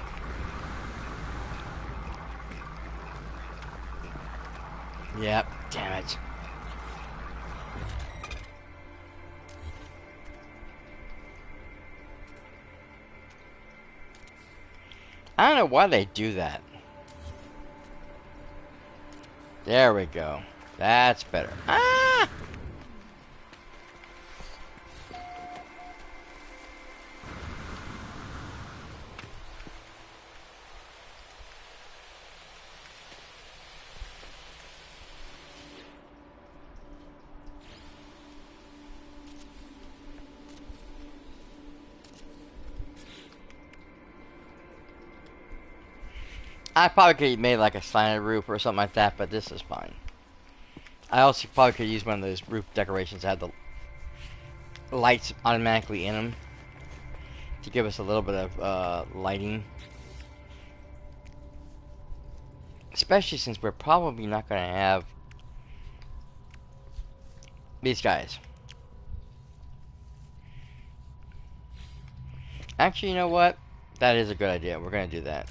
Yep, damn it. I don't know why they do that. There we go. That's better. Ah! I probably could have made like a slanted roof or something like that, but this is fine. I also probably could use one of those roof decorations that have the lights automatically in them to give us a little bit of lighting. Especially since we're probably not going to have these guys. Actually, you know what? That is a good idea. We're going to do that.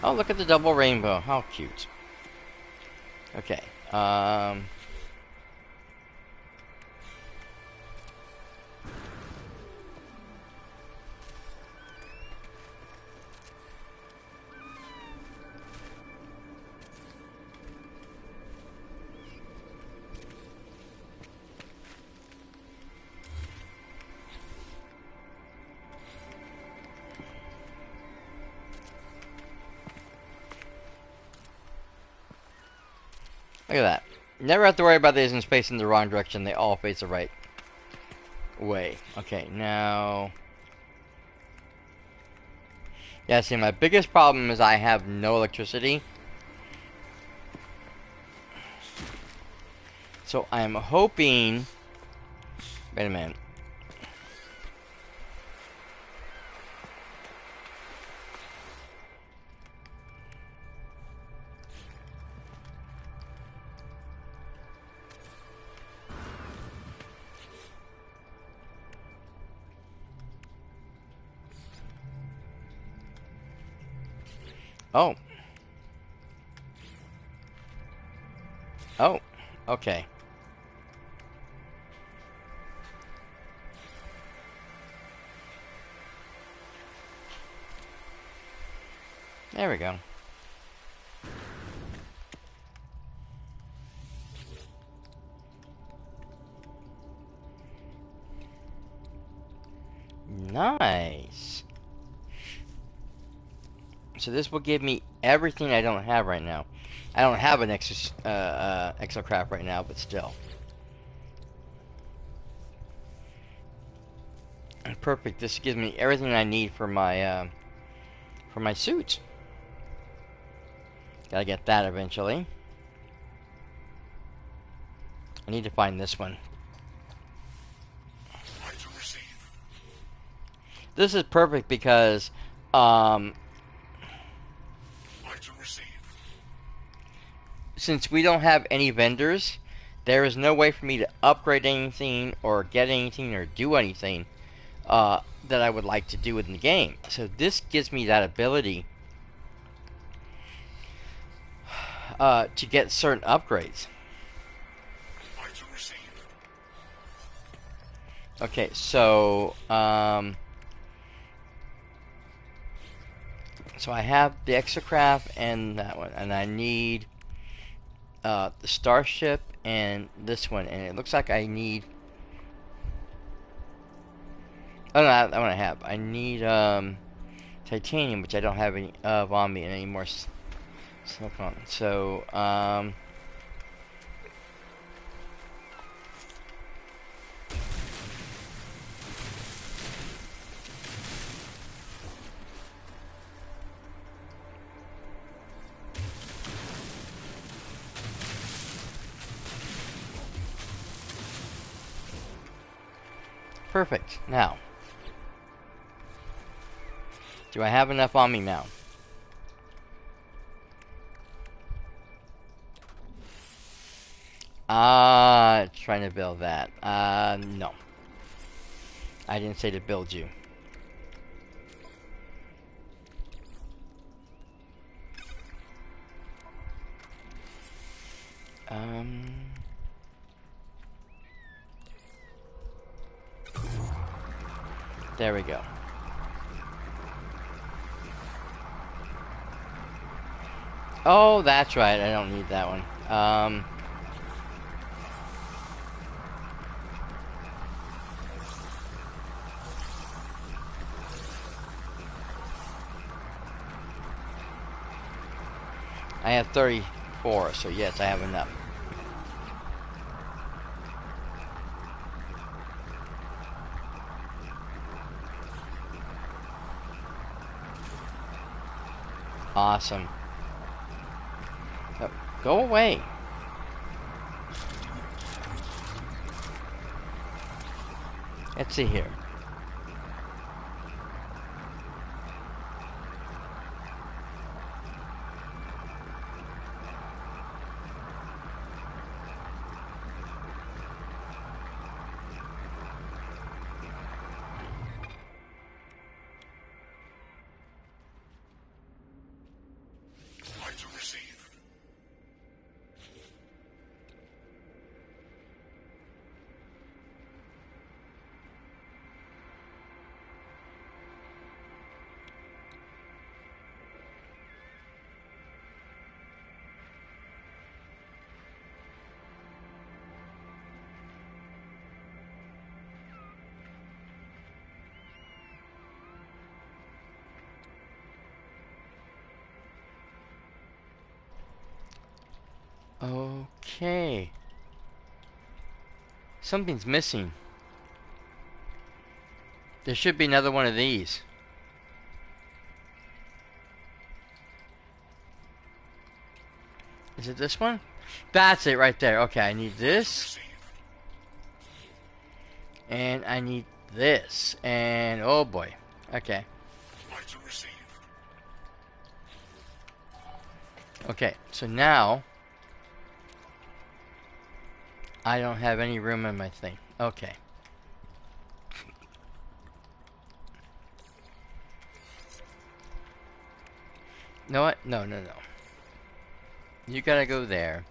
Oh, look at the double rainbow. How cute. Okay. Look at that. Never have to worry about these in space in the wrong direction. They all face the right way. Okay, now... Yeah, see, my biggest problem is I have no electricity. So I'm hoping... Wait a minute. Oh. Oh. Okay. There we go. Nice. So this will give me everything I don't have right now. I don't have an exocraft right now, but still. Perfect. This gives me everything I need for my suit. Gotta get that eventually. I need to find this one. Item received. This is perfect because Item received. since we don't have any vendors, there is no way for me to upgrade anything or get anything or do anything that I would like to do in the game. So this gives me that ability to get certain upgrades. Item received. Okay, so so I have the exocraft and that one, and I need the starship and this one, and it looks like I need. Oh no, that one I have. I need titanium, which I don't have any of on me, and any more silicon. So perfect. Now, do I have enough on me now? Trying to build that. No. I didn't say to build you. There we go. Oh, that's right. I don't need that one. I have 34, so yes, I have enough. Awesome. Oh, go away. Let's see here. Item received. Okay. Something's missing. There should be another one of these. Is it this one? That's it right there. Okay, I need this. Received. And I need this. And oh boy. Okay. Item received. Okay, so now I don't have any room in my thing. Okay. You know what? No, no, no. You gotta go there.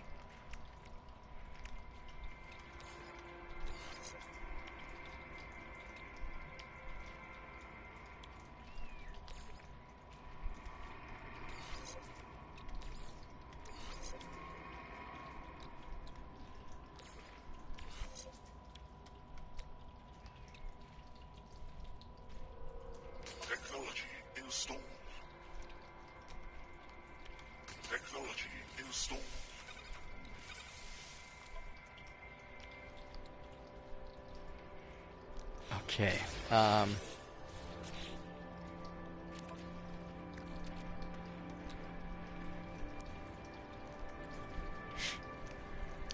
Installed. Okay.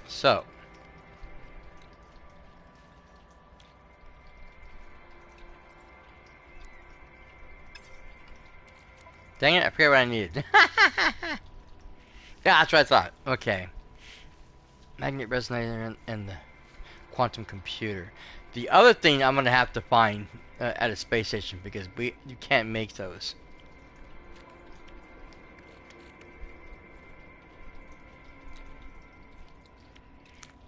So. Dang it, I forget what I needed. Yeah, that's what I thought. Okay. Magnet resonator and the quantum computer. The other thing I'm gonna have to find at a space station because you can't make those.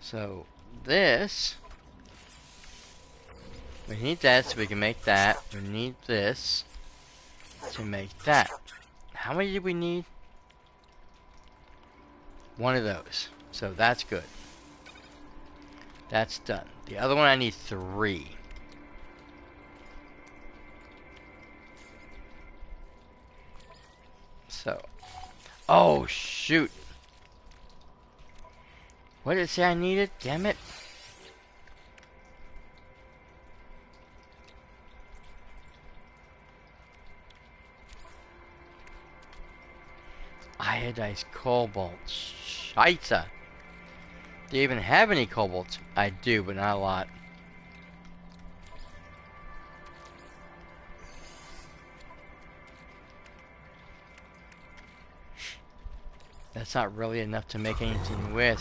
So this we need that so we can make that. We need this to make that. How many do we need? One of those. So that's good. That's done. The other one I need 3. So. Oh shoot. What did it say I needed? Damn it. Iodized cobalt. Scheisse. Do you even have any cobalt? I do, but not a lot. That's not really enough to make anything with.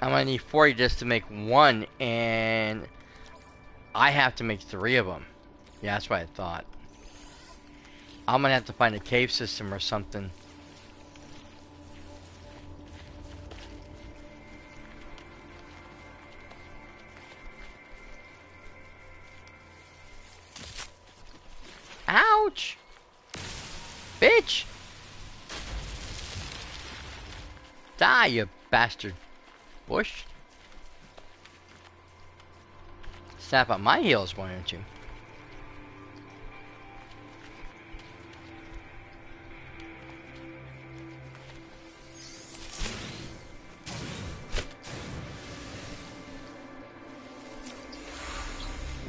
I'm gonna need 40 just to make one, and I have to make 3 of them. Yeah, that's what I thought. I'm gonna have to find a cave system or something. Ouch! Bitch! Die, you bastard. Bush. Snap on my heels, why don't you?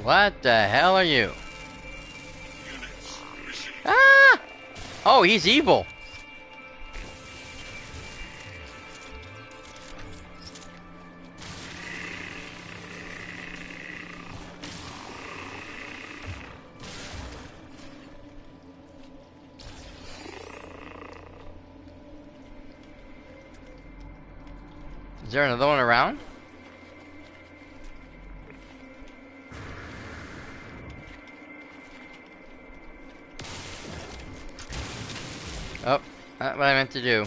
What the hell are you? Units received. Ah! Oh, he's evil. Is there another one around? Oh, that's what I meant to do.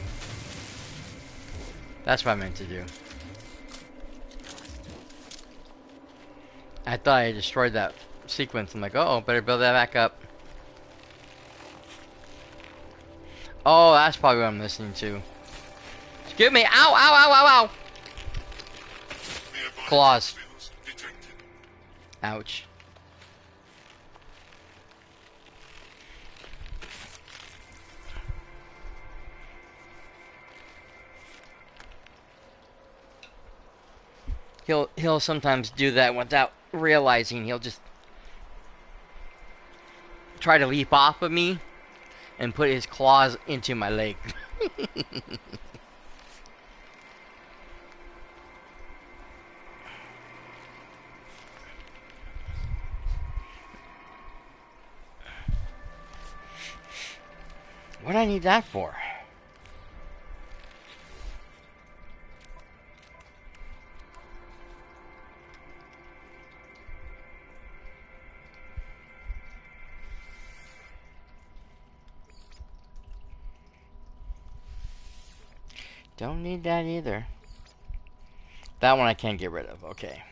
That's what I meant to do. I thought I destroyed that sequence. I'm like, oh, better build that back up. Oh, that's probably what I'm listening to. Excuse me! Ow! Ow! Ow! Ow! Ow! Nearby Claws. fields detected. Ouch. He'll sometimes do that without realizing. He'll just try to leap off of me and put his claws into my leg. What do I need that for? Don't need that either. That one I can't get rid of. Okay.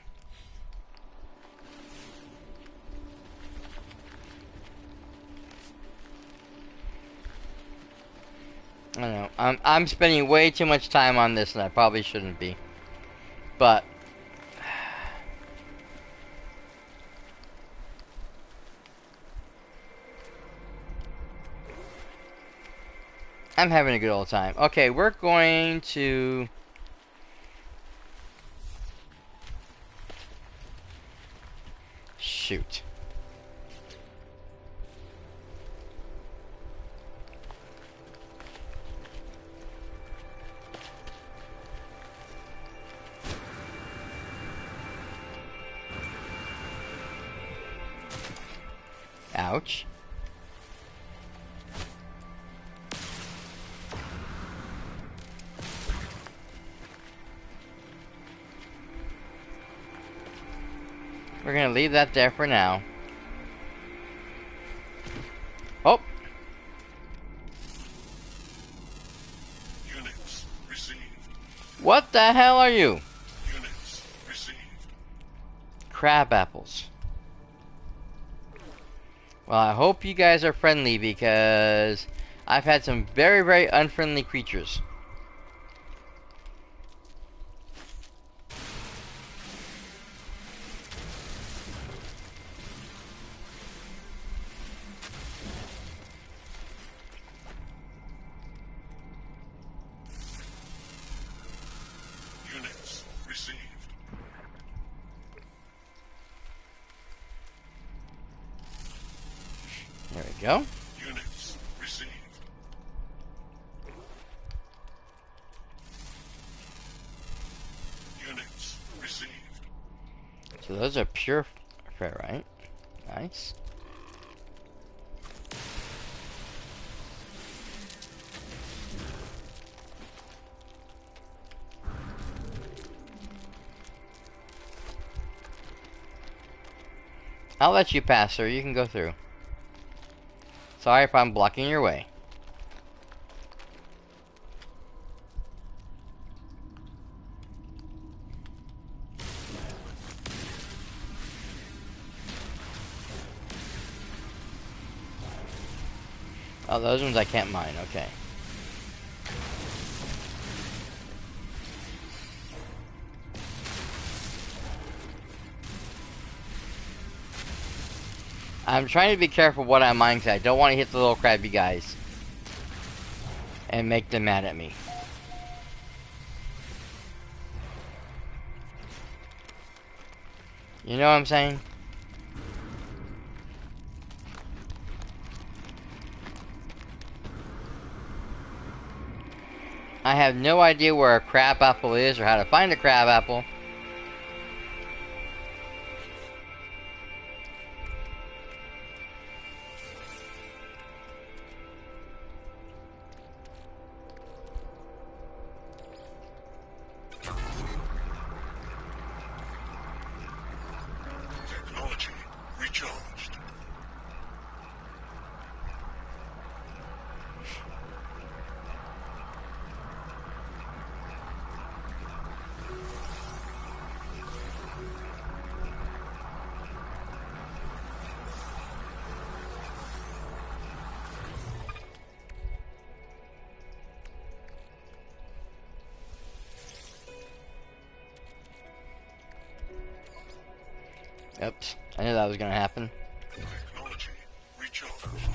I don't know. I'm spending way too much time on this, and I probably shouldn't be. But I'm having a good old time. Okay, we're going to... Shoot. Ouch. We're gonna leave that there for now. Oh! Units received. What the hell are you? Units received. Crab apples. Well, I hope you guys are friendly because I've had some very, very unfriendly creatures. Units received. There we go. Units received. Units received. So those are pure ferrite. Nice. I'll let you pass, sir. You can go through. Sorry if I'm blocking your way. Oh, those ones I can't mine. Okay. I'm trying to be careful what I mine because I don't want to hit the little crabby guys and make them mad at me. You know what I'm saying? I have no idea where a crab apple is or how to find a crab apple. Technology recharged. Oops. I knew that was gonna happen. Technology recharged.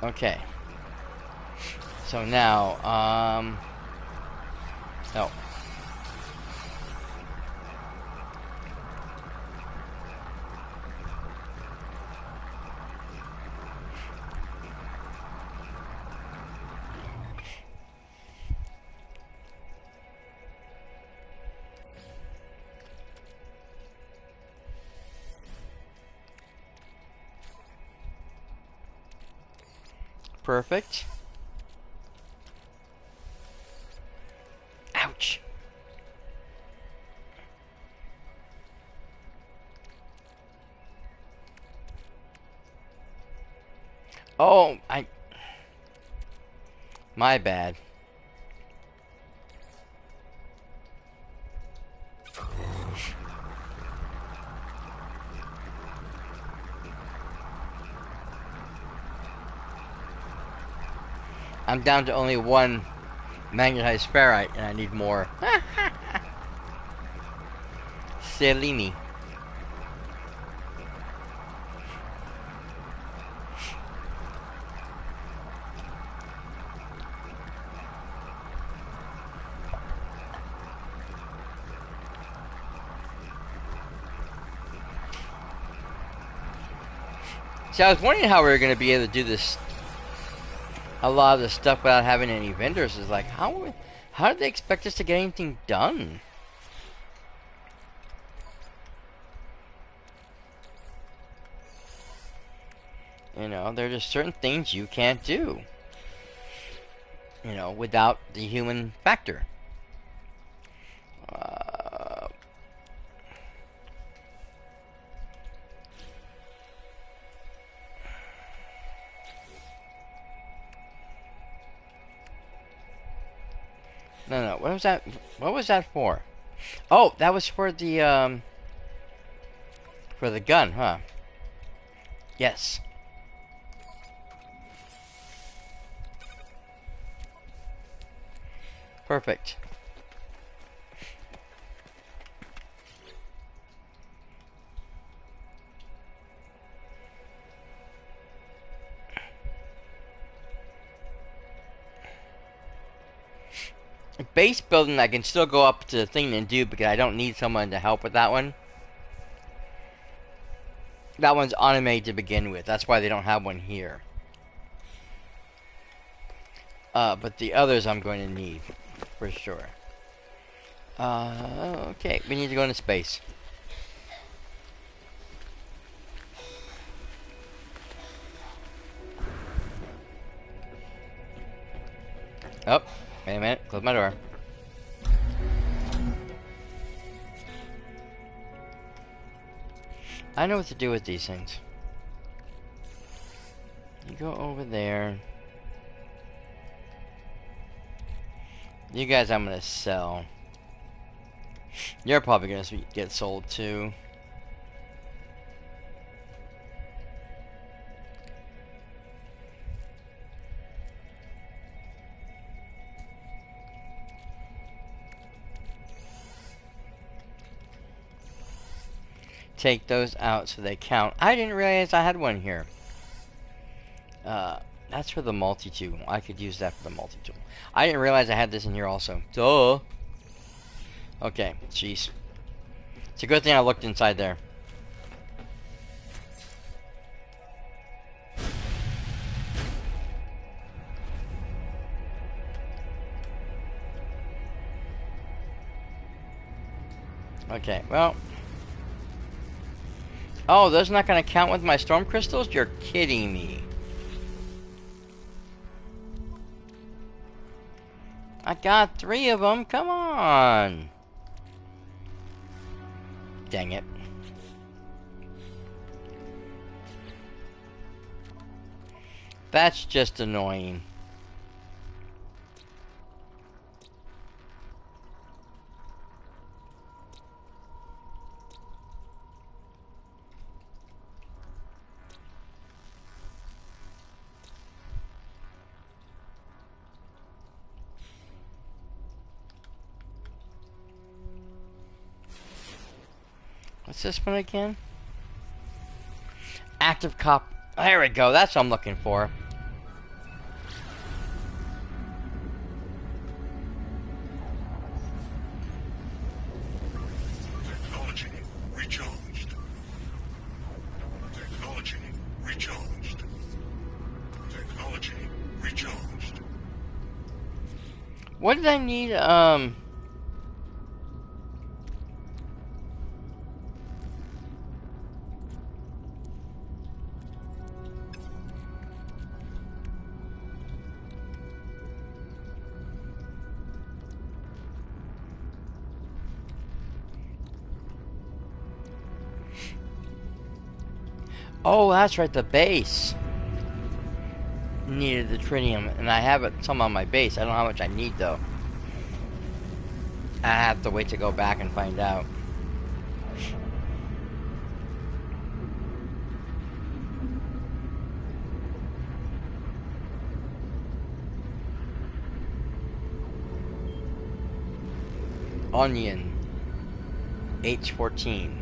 Okay. So now, oh. Perfect. Ouch. Oh, my bad. I'm down to only one magnetized ferrite, and I need more. Silly me. See, I was wondering how we were going to be able to do this, a lot of this stuff without having any vendors. Is like, how did they expect us to get anything done? You know, there are just certain things you can't do, you know, without the human factor. No, what was that? What was that for? Oh, that was for the gun, huh? Yes. Perfect. Base building, I can still go up to the thing and do because I don't need someone to help with that one. That one's automated to begin with. That's why they don't have one here. But the others I'm going to need for sure. Okay, we need to go into space. Oh, wait a minute. Close my door. I know what to do with these things. You go over there. You guys I'm gonna sell. You're probably gonna get sold too. Take those out so they count. I didn't realize I had one here. That's for the multi-tool. I could use that for the multi-tool. I didn't realize I had this in here also. Duh. Okay, jeez. It's a good thing I looked inside there. Okay, well. Oh, those not gonna count with my storm crystals? You're kidding me. I got 3 of them. Come on. Dang it. That's just annoying. What's this one again? Active cop. There we go. That's what I'm looking for. Technology recharged. Technology recharged. Technology recharged. What did I need? Oh, that's right, the base needed the tritium, and I have it some on my base. I don't know how much I need though. I have to wait to go back and find out. Onion H14.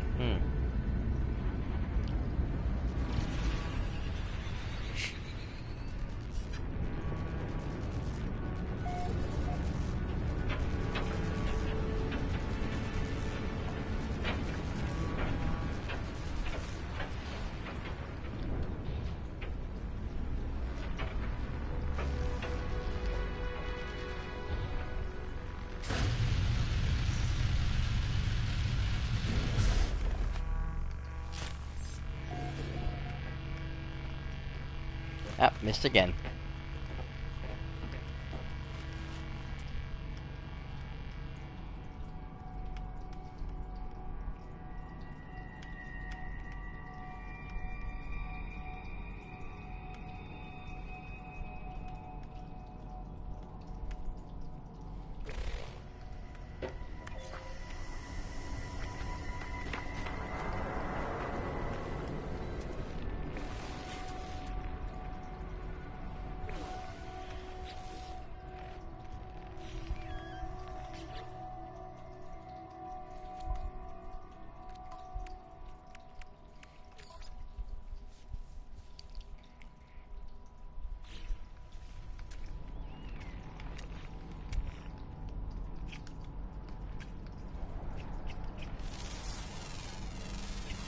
Ah, missed again.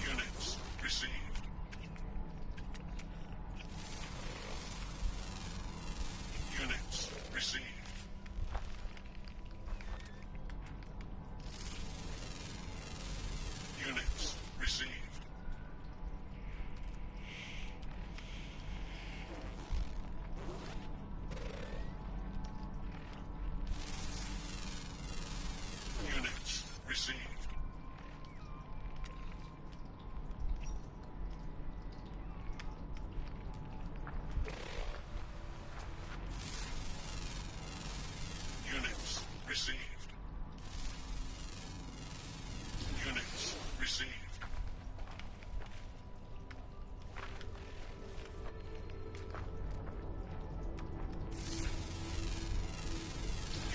Units received. Units received. Units received. Units received. Units received. Units received.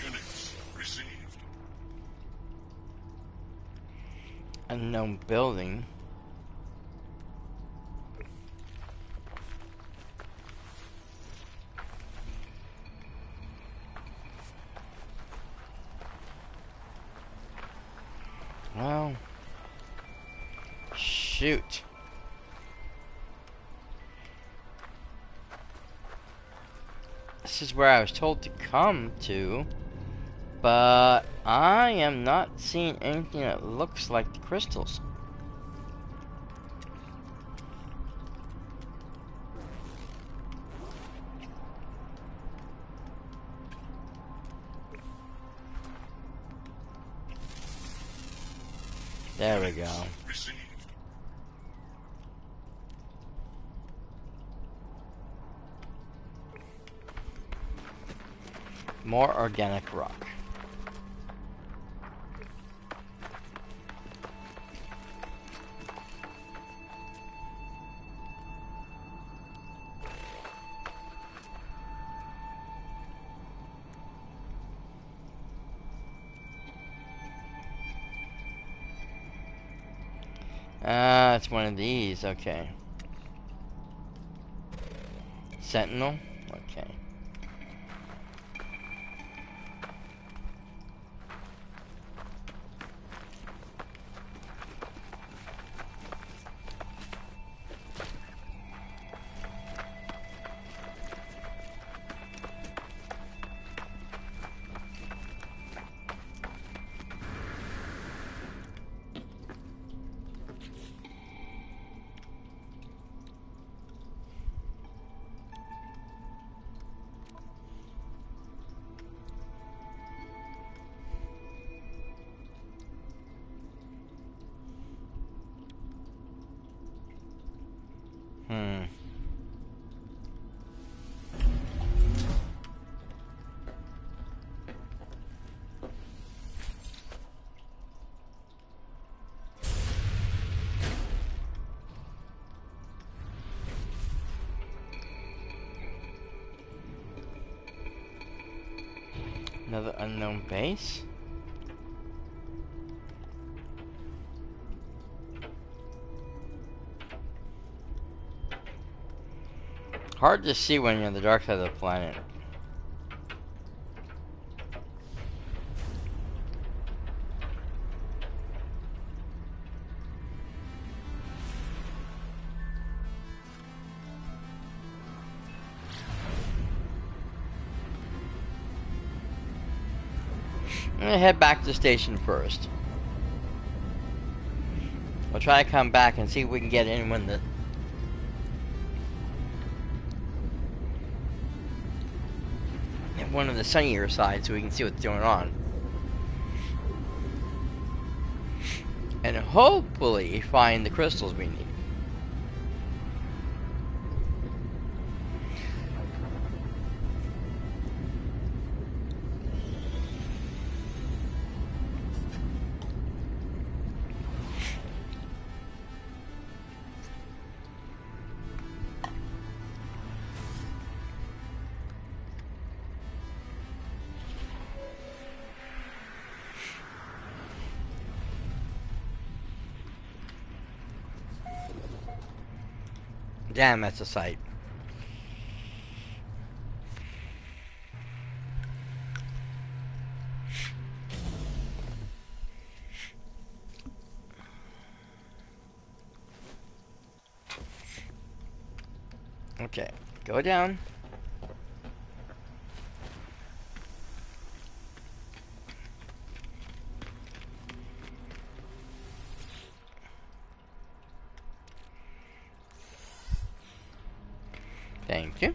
Units received. Unknown building. Well, shoot. This is where I was told to come to, but I am not seeing anything that looks like the crystals. There we go. Received. More organic rock. Ah, it's one of these. Okay. Sentinel. Okay. Hmm. Another unknown base? Hard to see when you're on the dark side of the planet. I'm gonna head back to the station first. We'll try to come back and see if we can get anyone that one of the sunnier sides so we can see what's going on. And hopefully find the crystals we need. Damn, that's a sight. Okay, go down. Thank you.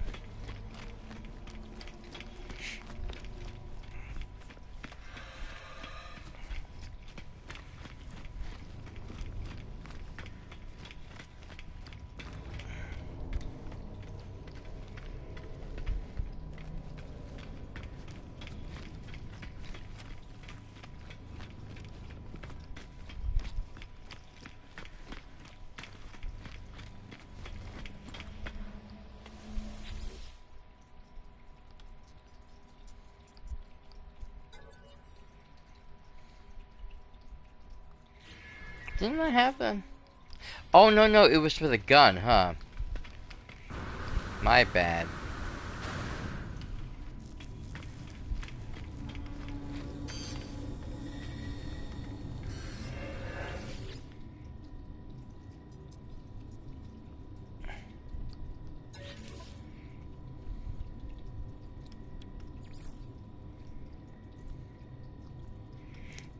Didn't I have them? Oh, no, it was for the gun, huh? My bad.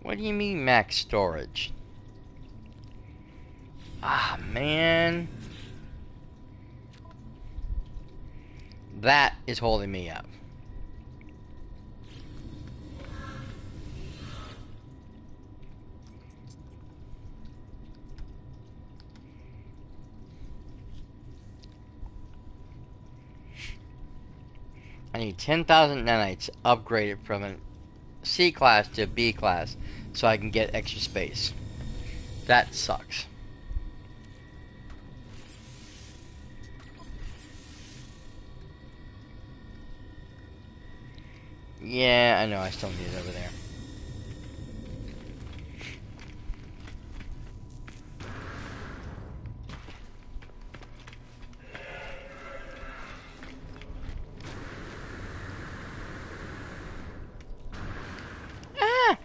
What do you mean max storage? Ah, man. That is holding me up. I need 10,000 nanites upgraded from a C class to B class so I can get extra space. That sucks. Yeah, I know, I still need it over there. Ah!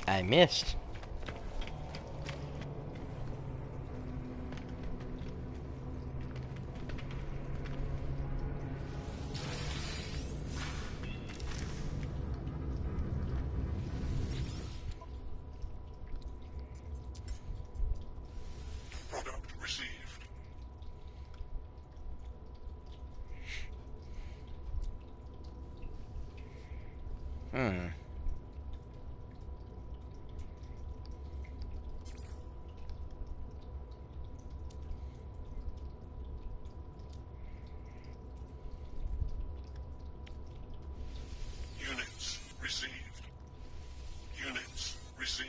I missed. Product received. Hmm. Units received. Units received.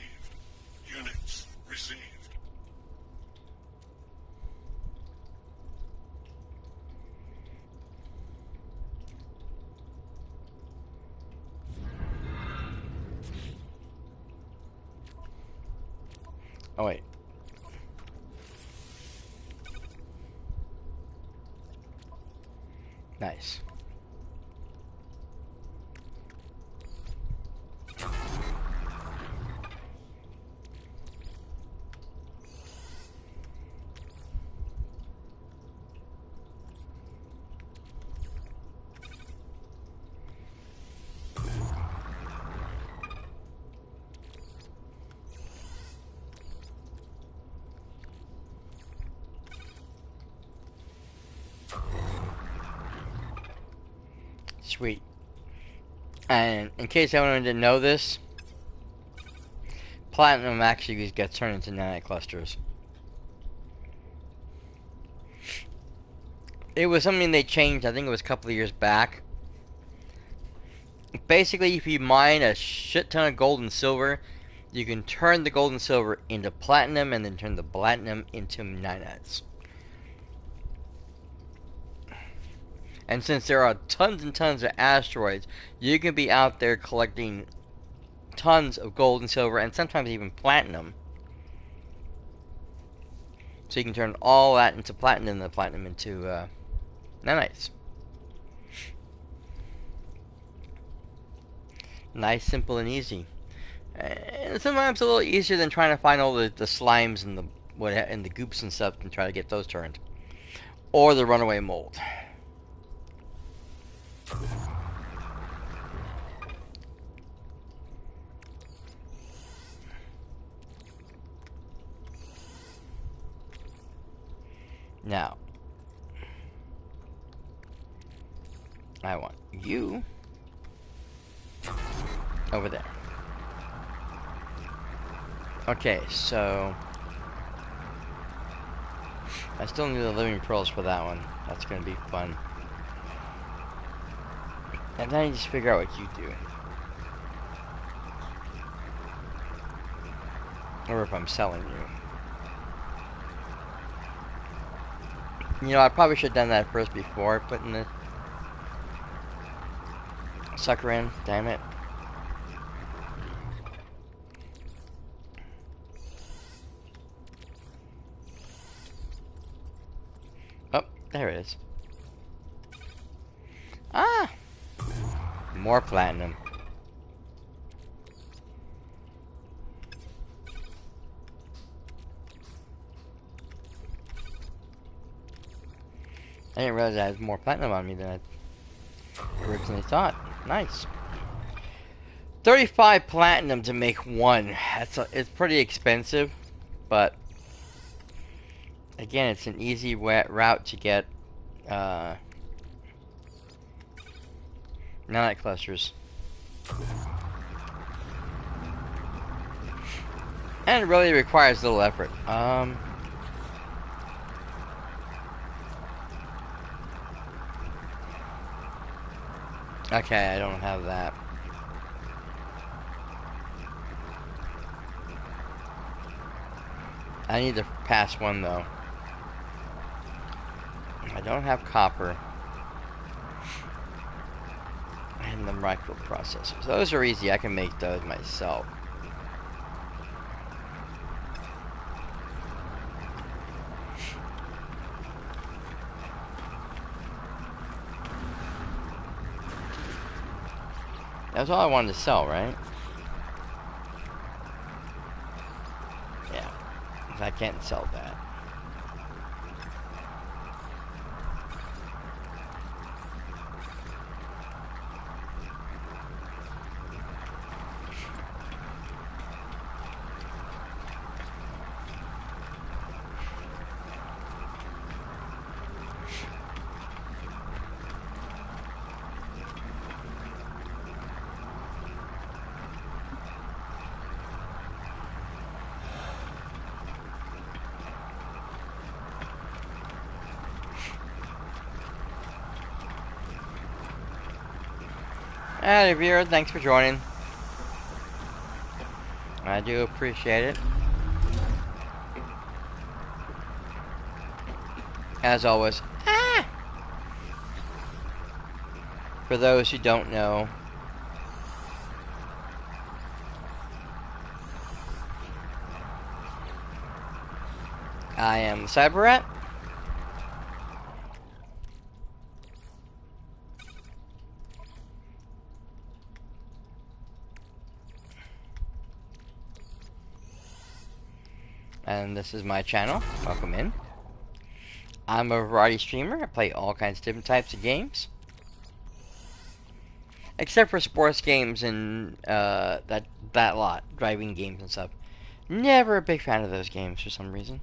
Units received. Oh, wait. Nice. Sweet. And in case anyone didn't know this, platinum actually gets turned into nanite clusters. It was something they changed, I think it was a couple of years back. Basically, if you mine a shit ton of gold and silver, you can turn the gold and silver into platinum and then turn the platinum into nanites. And since there are tons and tons of asteroids, you can be out there collecting tons of gold and silver and sometimes even platinum. So you can turn all that into platinum and the platinum into nanites. Nice, simple, and easy. And sometimes a little easier than trying to find all the slimes and the goops and stuff and try to get those turned. Or the runaway mold. Now, I want you over there. Okay, so I still need the living pearls for that one. That's gonna be fun. And then I just figure out what you do. Or if I'm selling you. You know, I probably should have done that first before putting the sucker in. Damn it. Oh, there it is. Ah! More platinum. I didn't realize I had more platinum on me than I originally thought. Nice. 35 platinum to make one. It's pretty expensive, but again, it's an easy route to get nanite clusters. And it really requires little effort. Okay, I don't have that. I need to pass one though. I don't have copper. And the microprocessors. Those are easy. I can make those myself. That's all I wanted to sell, right? Yeah. I can't sell that. Hey, viewer, thanks for joining. I do appreciate it. As always. Ah! For those who don't know, I am the cyperrat. And this is my channel. Welcome in. I'm a variety streamer. I play all kinds of different types of games. Except for sports games and that lot. Driving games and stuff. Never a big fan of those games for some reason.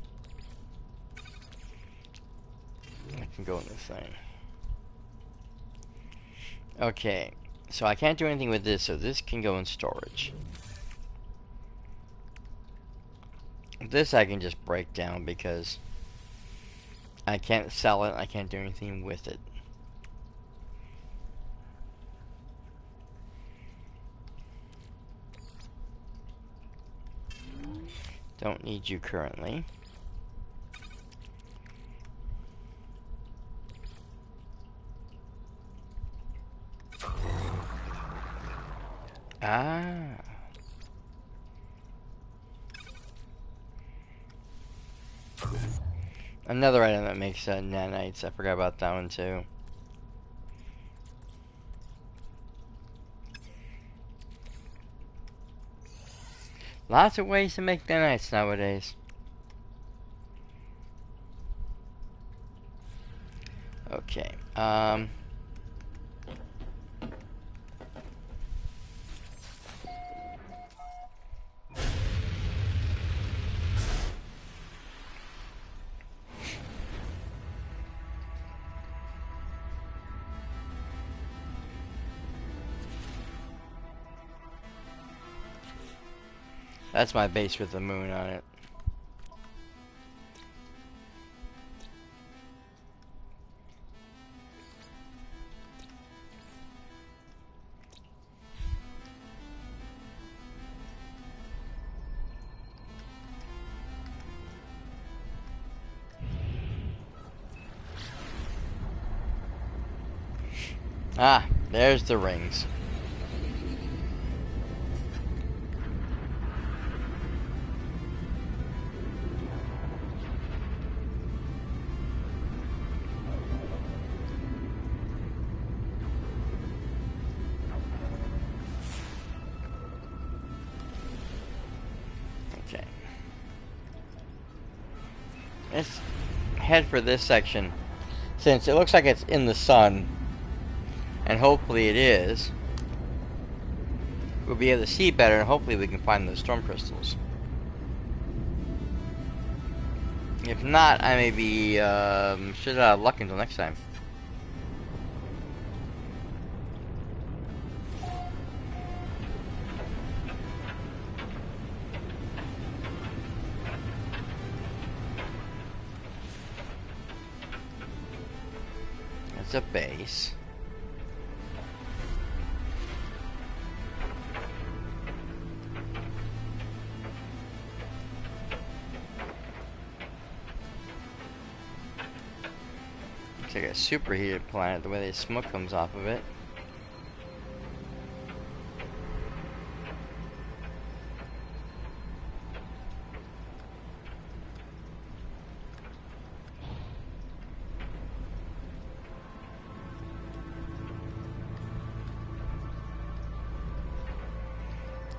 I can go in this thing. Okay, so I can't do anything with this, so this can go in storage. This I can just break down because I can't sell it, I can't do anything with it. Don't need you currently. Ah. Another item that makes nanites. I forgot about that one too. Lots of ways to make nanites nowadays. Okay. That's my base with the moon on it. Ah, there's the rings. Okay. Let's head for this section. Since it looks like it's in the sun, and hopefully it is, we'll be able to see better, and hopefully we can find those storm crystals. If not, I may be shit out of luck until next time. It's a base. Looks like a superheated planet, the way the smoke comes off of it.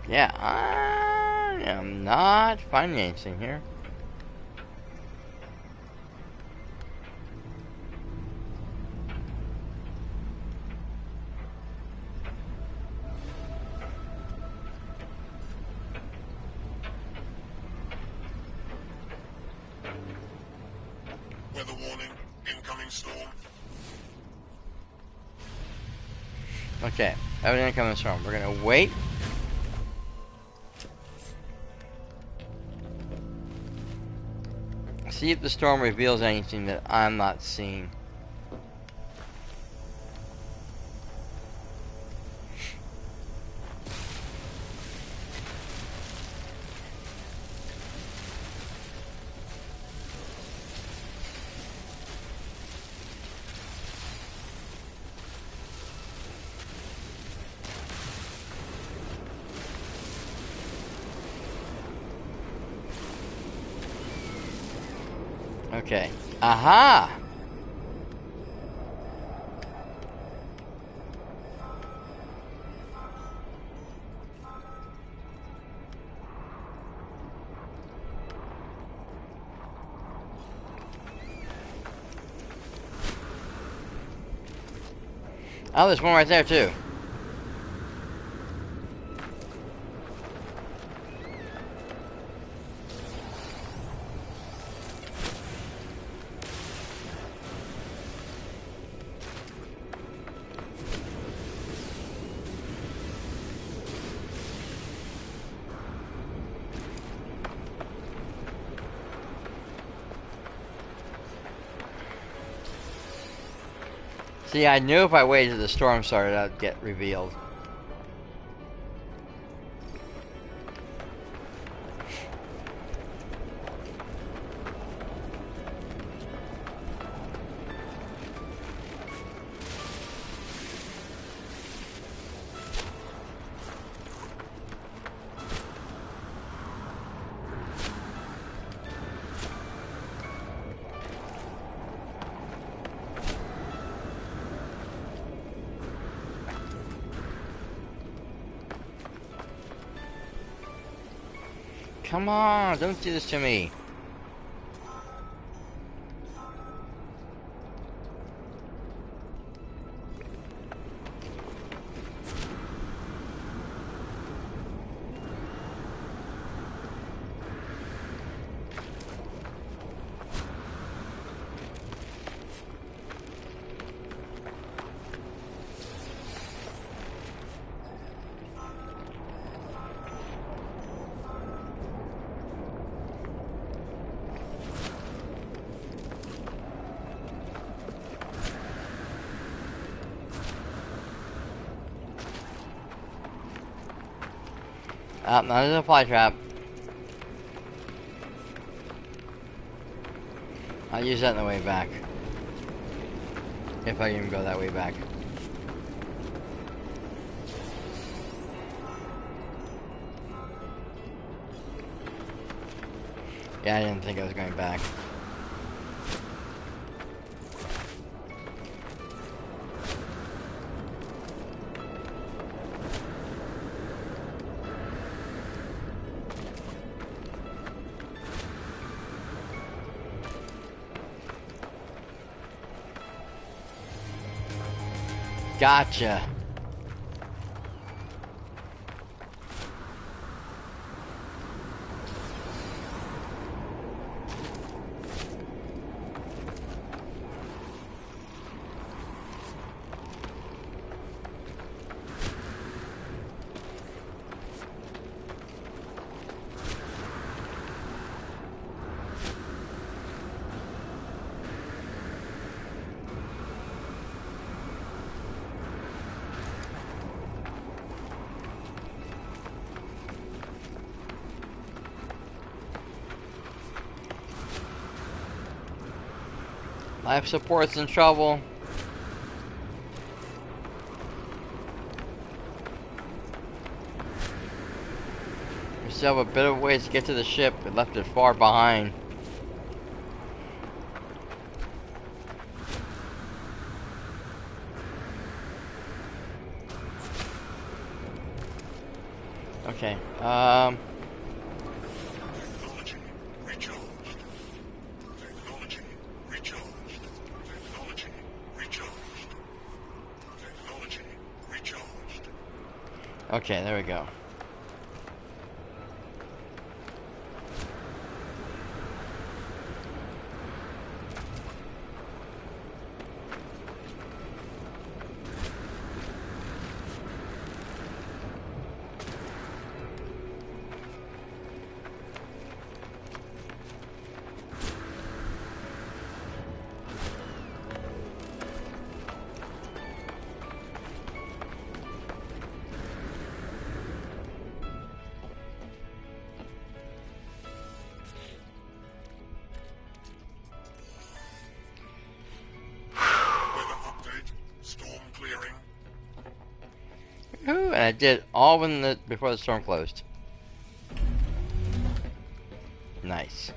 Yeah, I am not finding anything here. Weather warning. Incoming storm. Okay, everything coming storm. We're gonna wait. See if the storm reveals anything that I'm not seeing. Okay. Aha! Oh, there's one right there too. See, I knew if I waited till the storm started, I'd get revealed. Come on, don't do this to me. Now there's a fly trap. I'll use that on the way back. If I even go that way back. Yeah, I didn't think I was going back. Gotcha. Life support's in trouble. We still have a bit of ways to get to the ship. We left it far behind. Okay, Technology recharged. Technology recharged. Technology recharged. Technology recharged. okay, there we go. Weather update. Storm clearing. Ooh, and I did all before the storm closed. Nice.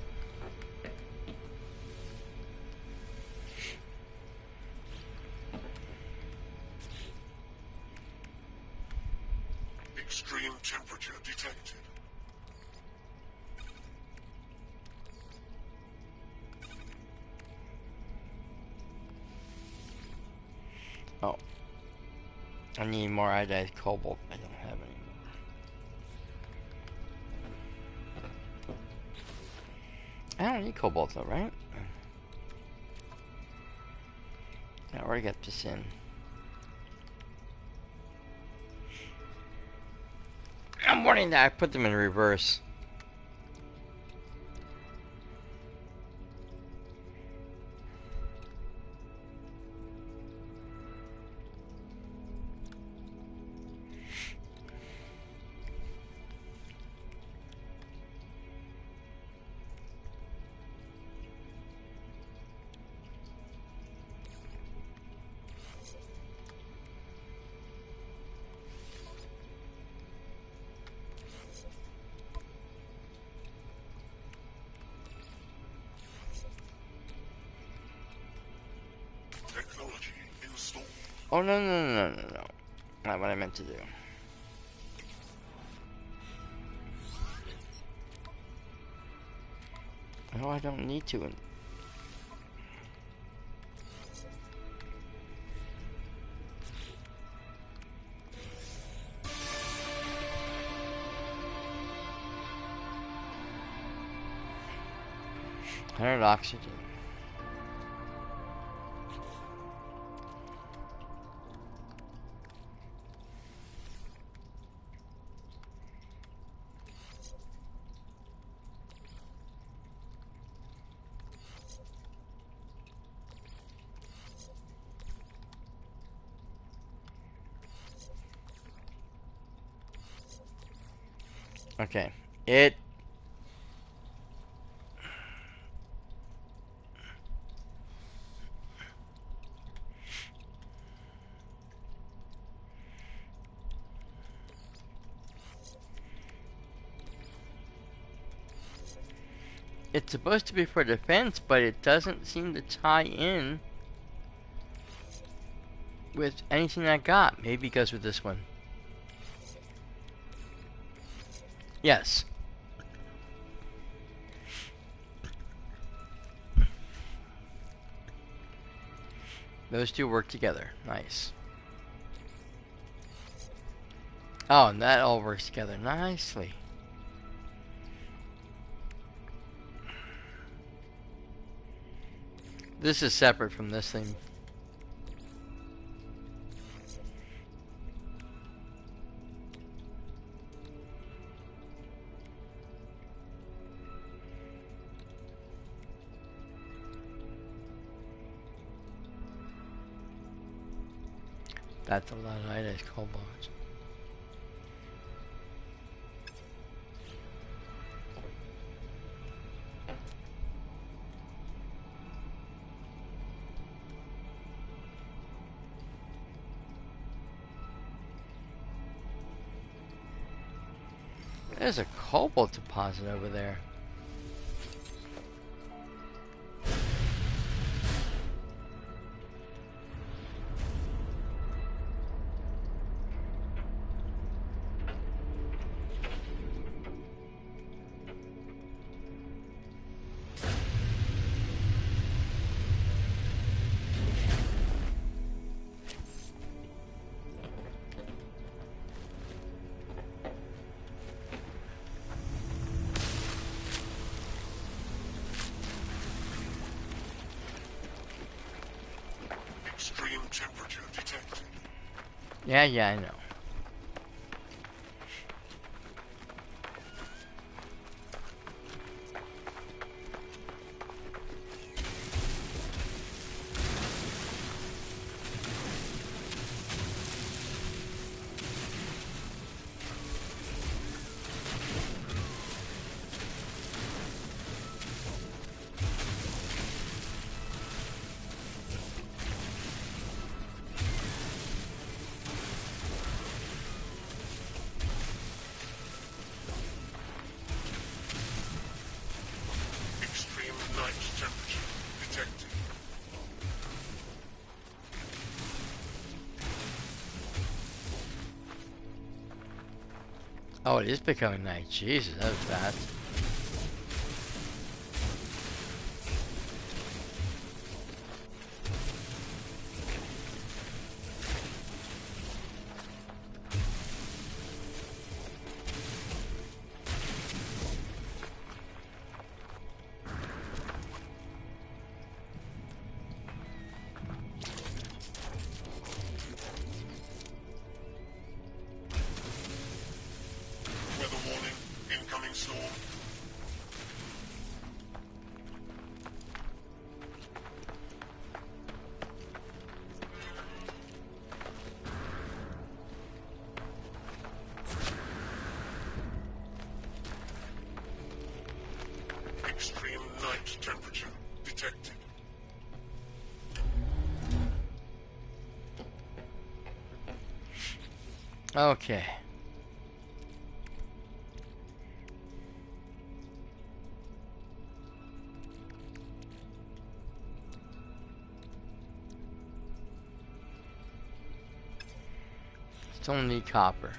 Extreme temperature detected. Oh. I need more iodized cobalt. I don't have any more. I don't need cobalt though, right? I already got this in. I'm warning that I put them in reverse. Oh, no, no, no, no, no, no. Not what I meant to do. No, I don't need to. Hundred oxygen. Okay. It's supposed to be for defense, but it doesn't seem to tie in with anything I got. Maybe it goes with this one. Yes. Those two work together. Nice. Oh, and that all works together nicely. This is separate from this thing. That's a lot of iodized cobalt. There's a cobalt deposit over there. Extreme temperature detected. Yeah, I know. Extreme night temperature detected. Oh, it is becoming night. Jesus, that was fast. Weather warning. Incoming storm. Extreme night temperature detected. Okay. It's only copper.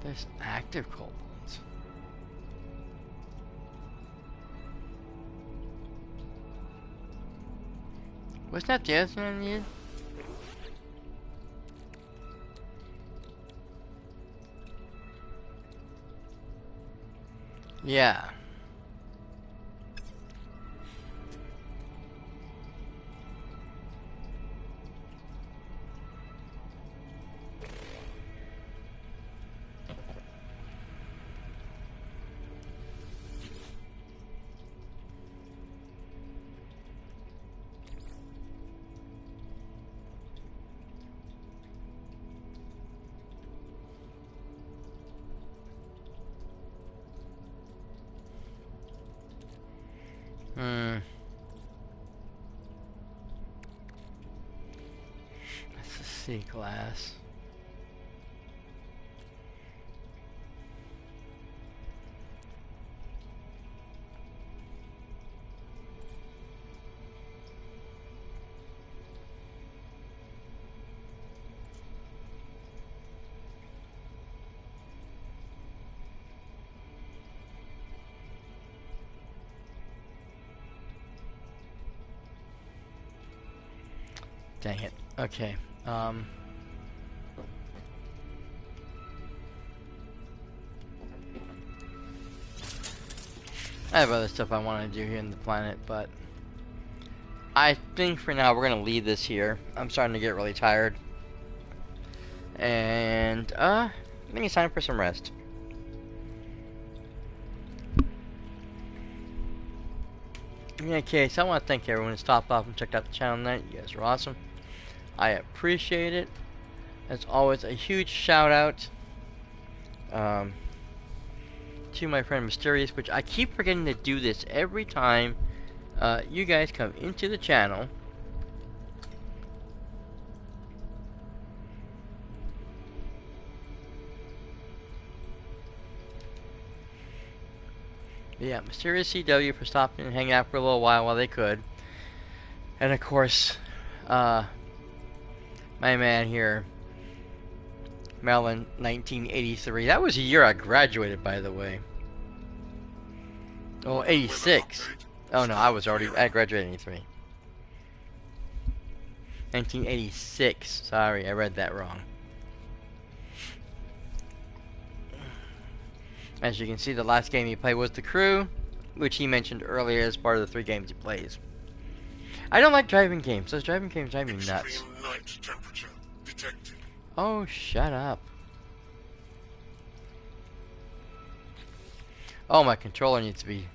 There's active kobolds. Wasn't that the other thing I needed? Yeah. That's the C class. Dang it. Okay. I have other stuff I want to do here in the planet, but I think for now we're gonna leave this here. I'm starting to get really tired, and I think it's time for some rest. In any case, I want to thank everyone who stopped off and checked out the channel tonight. You guys are awesome. I appreciate it. As always, a huge shout out to my friend Mysterious, which I keep forgetting to do this every time you guys come into the channel. Yeah, Mysterious CW for stopping and hanging out for a little while they could. And of course, my man here, Melon 1983. That was the year I graduated, by the way. Oh, 86. Oh no, I graduated in 83. 1986. Sorry, I read that wrong. As you can see, the last game he played was The Crew, which he mentioned earlier as part of the 3 games he plays. I don't like driving games. Those driving games drive me nuts. Extreme night temperature detected. Oh, shut up. Oh, my controller needs to be...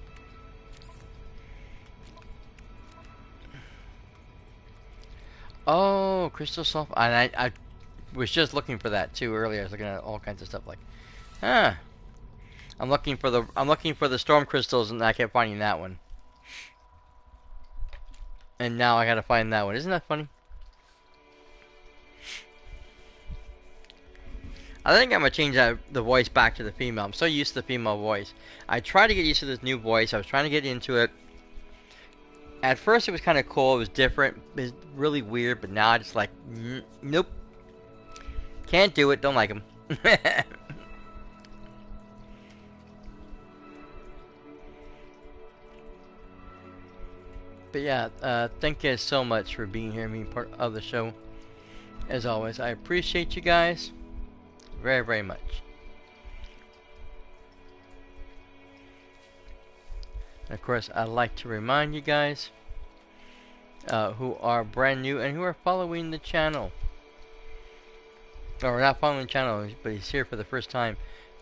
Oh, crystal sulfur. And I was just looking for that too earlier. I was looking at all kinds of stuff like, huh. I'm looking for the storm crystals and I kept finding that one. And now I gotta find that one. Isn't that funny? I think I'm gonna change the voice back to the female. I'm so used to the female voice. I tried to get used to this new voice. I was trying to get into it. At first it was kind of cool. It was different. It was really weird. But now I just like, nope. Can't do it. Don't like him. But yeah, thank you guys so much for being here and being part of the show. As always, I appreciate you guys very, very much. And of course, I'd like to remind you guys who are brand new and who are following the channel, or not following the channel, but he's here for the first time,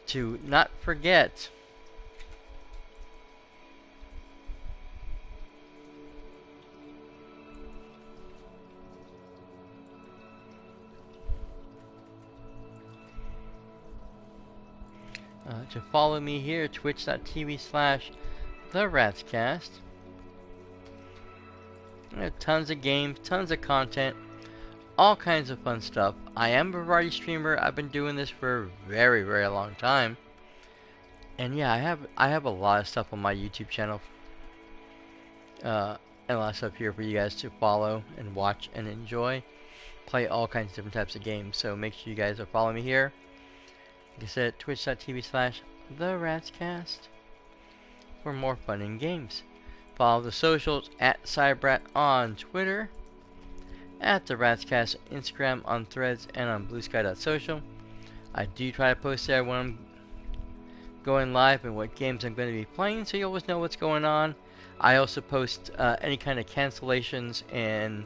to not forget to follow me here, twitch.tv/TheRatsCast. I have tons of games, tons of content, all kinds of fun stuff. I am a variety streamer. I've been doing this for a very, very long time. And yeah, I have a lot of stuff on my YouTube channel. and a lot of stuff here for you guys to follow and watch and enjoy. Play all kinds of different types of games, so make sure you guys are following me here. Like I said, twitch.tv/TheRatsCast for more fun and games. Follow the socials at cyperrat on Twitter, at the Ratscast Instagram, on Threads, and on BlueSky.social. I do try to post there when I'm going live and what games I'm going to be playing, so you always know what's going on. I also post any kind of cancellations and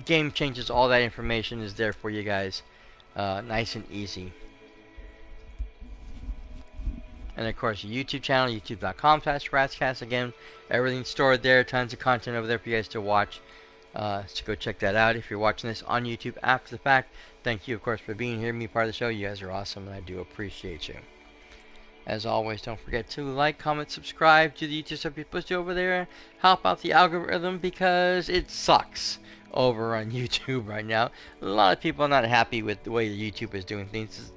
game changes. All that information is there for you guys, nice and easy. And of course, YouTube channel, youtube.com/Ratscast. Again, everything's stored there. Tons of content over there for you guys to watch. So go check that out. If you're watching this on YouTube after the fact, thank you, of course, for being here, being part of the show. You guys are awesome, and I do appreciate you. As always, don't forget to like, comment, subscribe to the YouTube stuff you posted over there. Help out the algorithm because it sucks over on YouTube right now. A lot of people are not happy with the way the YouTube is doing things.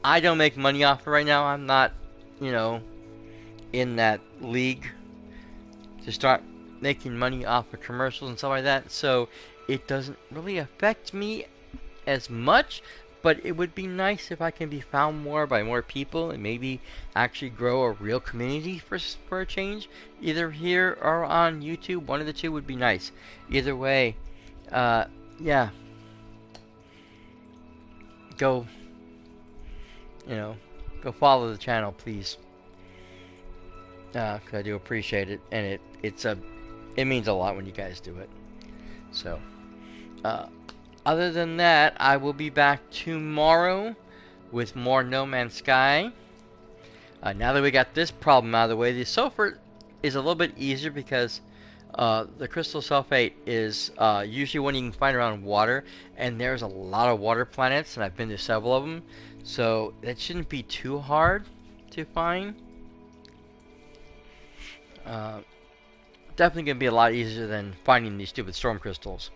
I don't make money off it right now. I'm not, in that league to start making money off of commercials and stuff like that. So it doesn't really affect me as much. But it would be nice if I can be found more by more people and maybe actually grow a real community for a change. Either here or on YouTube. One of the two would be nice. Either way, yeah. Go follow the channel, please. 'Cause I do appreciate it. And it means a lot when you guys do it. So, other than that, I will be back tomorrow with more No Man's Sky. Now that we got this problem out of the way, the sulfur is a little bit easier because the crystal sulfate is usually one you can find around water, and there's a lot of water planets, and I've been to several of them, so that shouldn't be too hard to find. Definitely going to be a lot easier than finding these stupid storm crystals.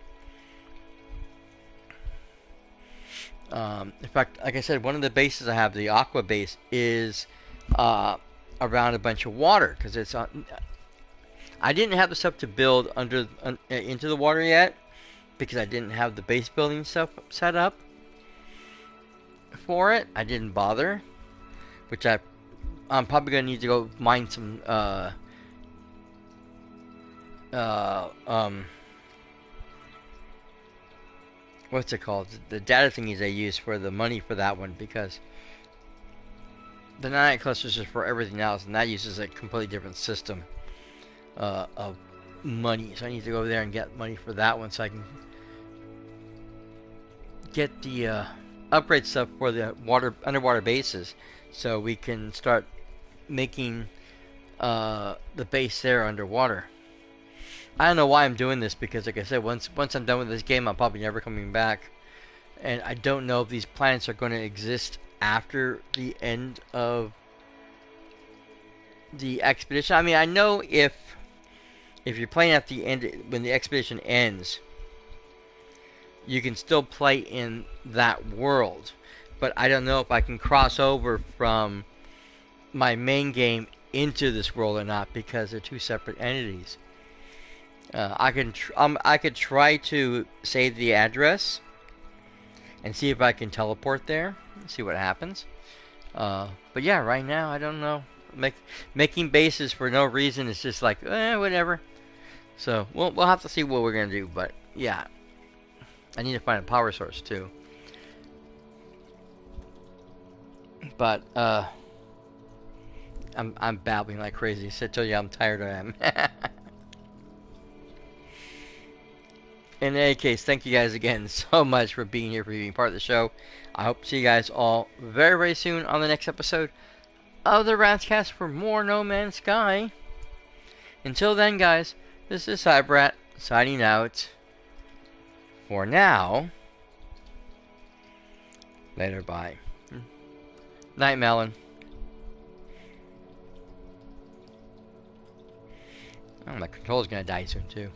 In fact, like I said, one of the bases I have, the aqua base, is around a bunch of water because it's on. I didn't have the stuff to build into the water yet because I didn't have the base building stuff set up for it. I didn't bother, which I'm probably gonna need to go mine some what's it called? The data thingies they use for the money for that one, because the nanite cluster is just for everything else, and that uses a completely different system of money. So I need to go over there and get money for that one, so I can get the upgrade stuff for the underwater bases, so we can start making the base there underwater. I don't know why I'm doing this, because like I said, once I'm done with this game, I'm probably never coming back. And I don't know if these planets are going to exist after the end of the expedition. I mean, I know if you're playing at the end, when the expedition ends, you can still play in that world. But I don't know if I can cross over from my main game into this world or not, because they're two separate entities. I could try to save the address and see if I can teleport there and see what happens. But yeah, right now I don't know. Making bases for no reason is just like whatever. So we'll have to see what we're gonna do. But yeah, I need to find a power source too. But I'm babbling like crazy. So I tell you how tired I am. In any case, thank you guys again so much for being here, for being part of the show. I hope to see you guys all very, very soon on the next episode of the Ratscast for more No Man's Sky. Until then, guys, this is cyperrat signing out. For now, later, bye. Night, Melon. Oh, my controller's gonna die soon, too.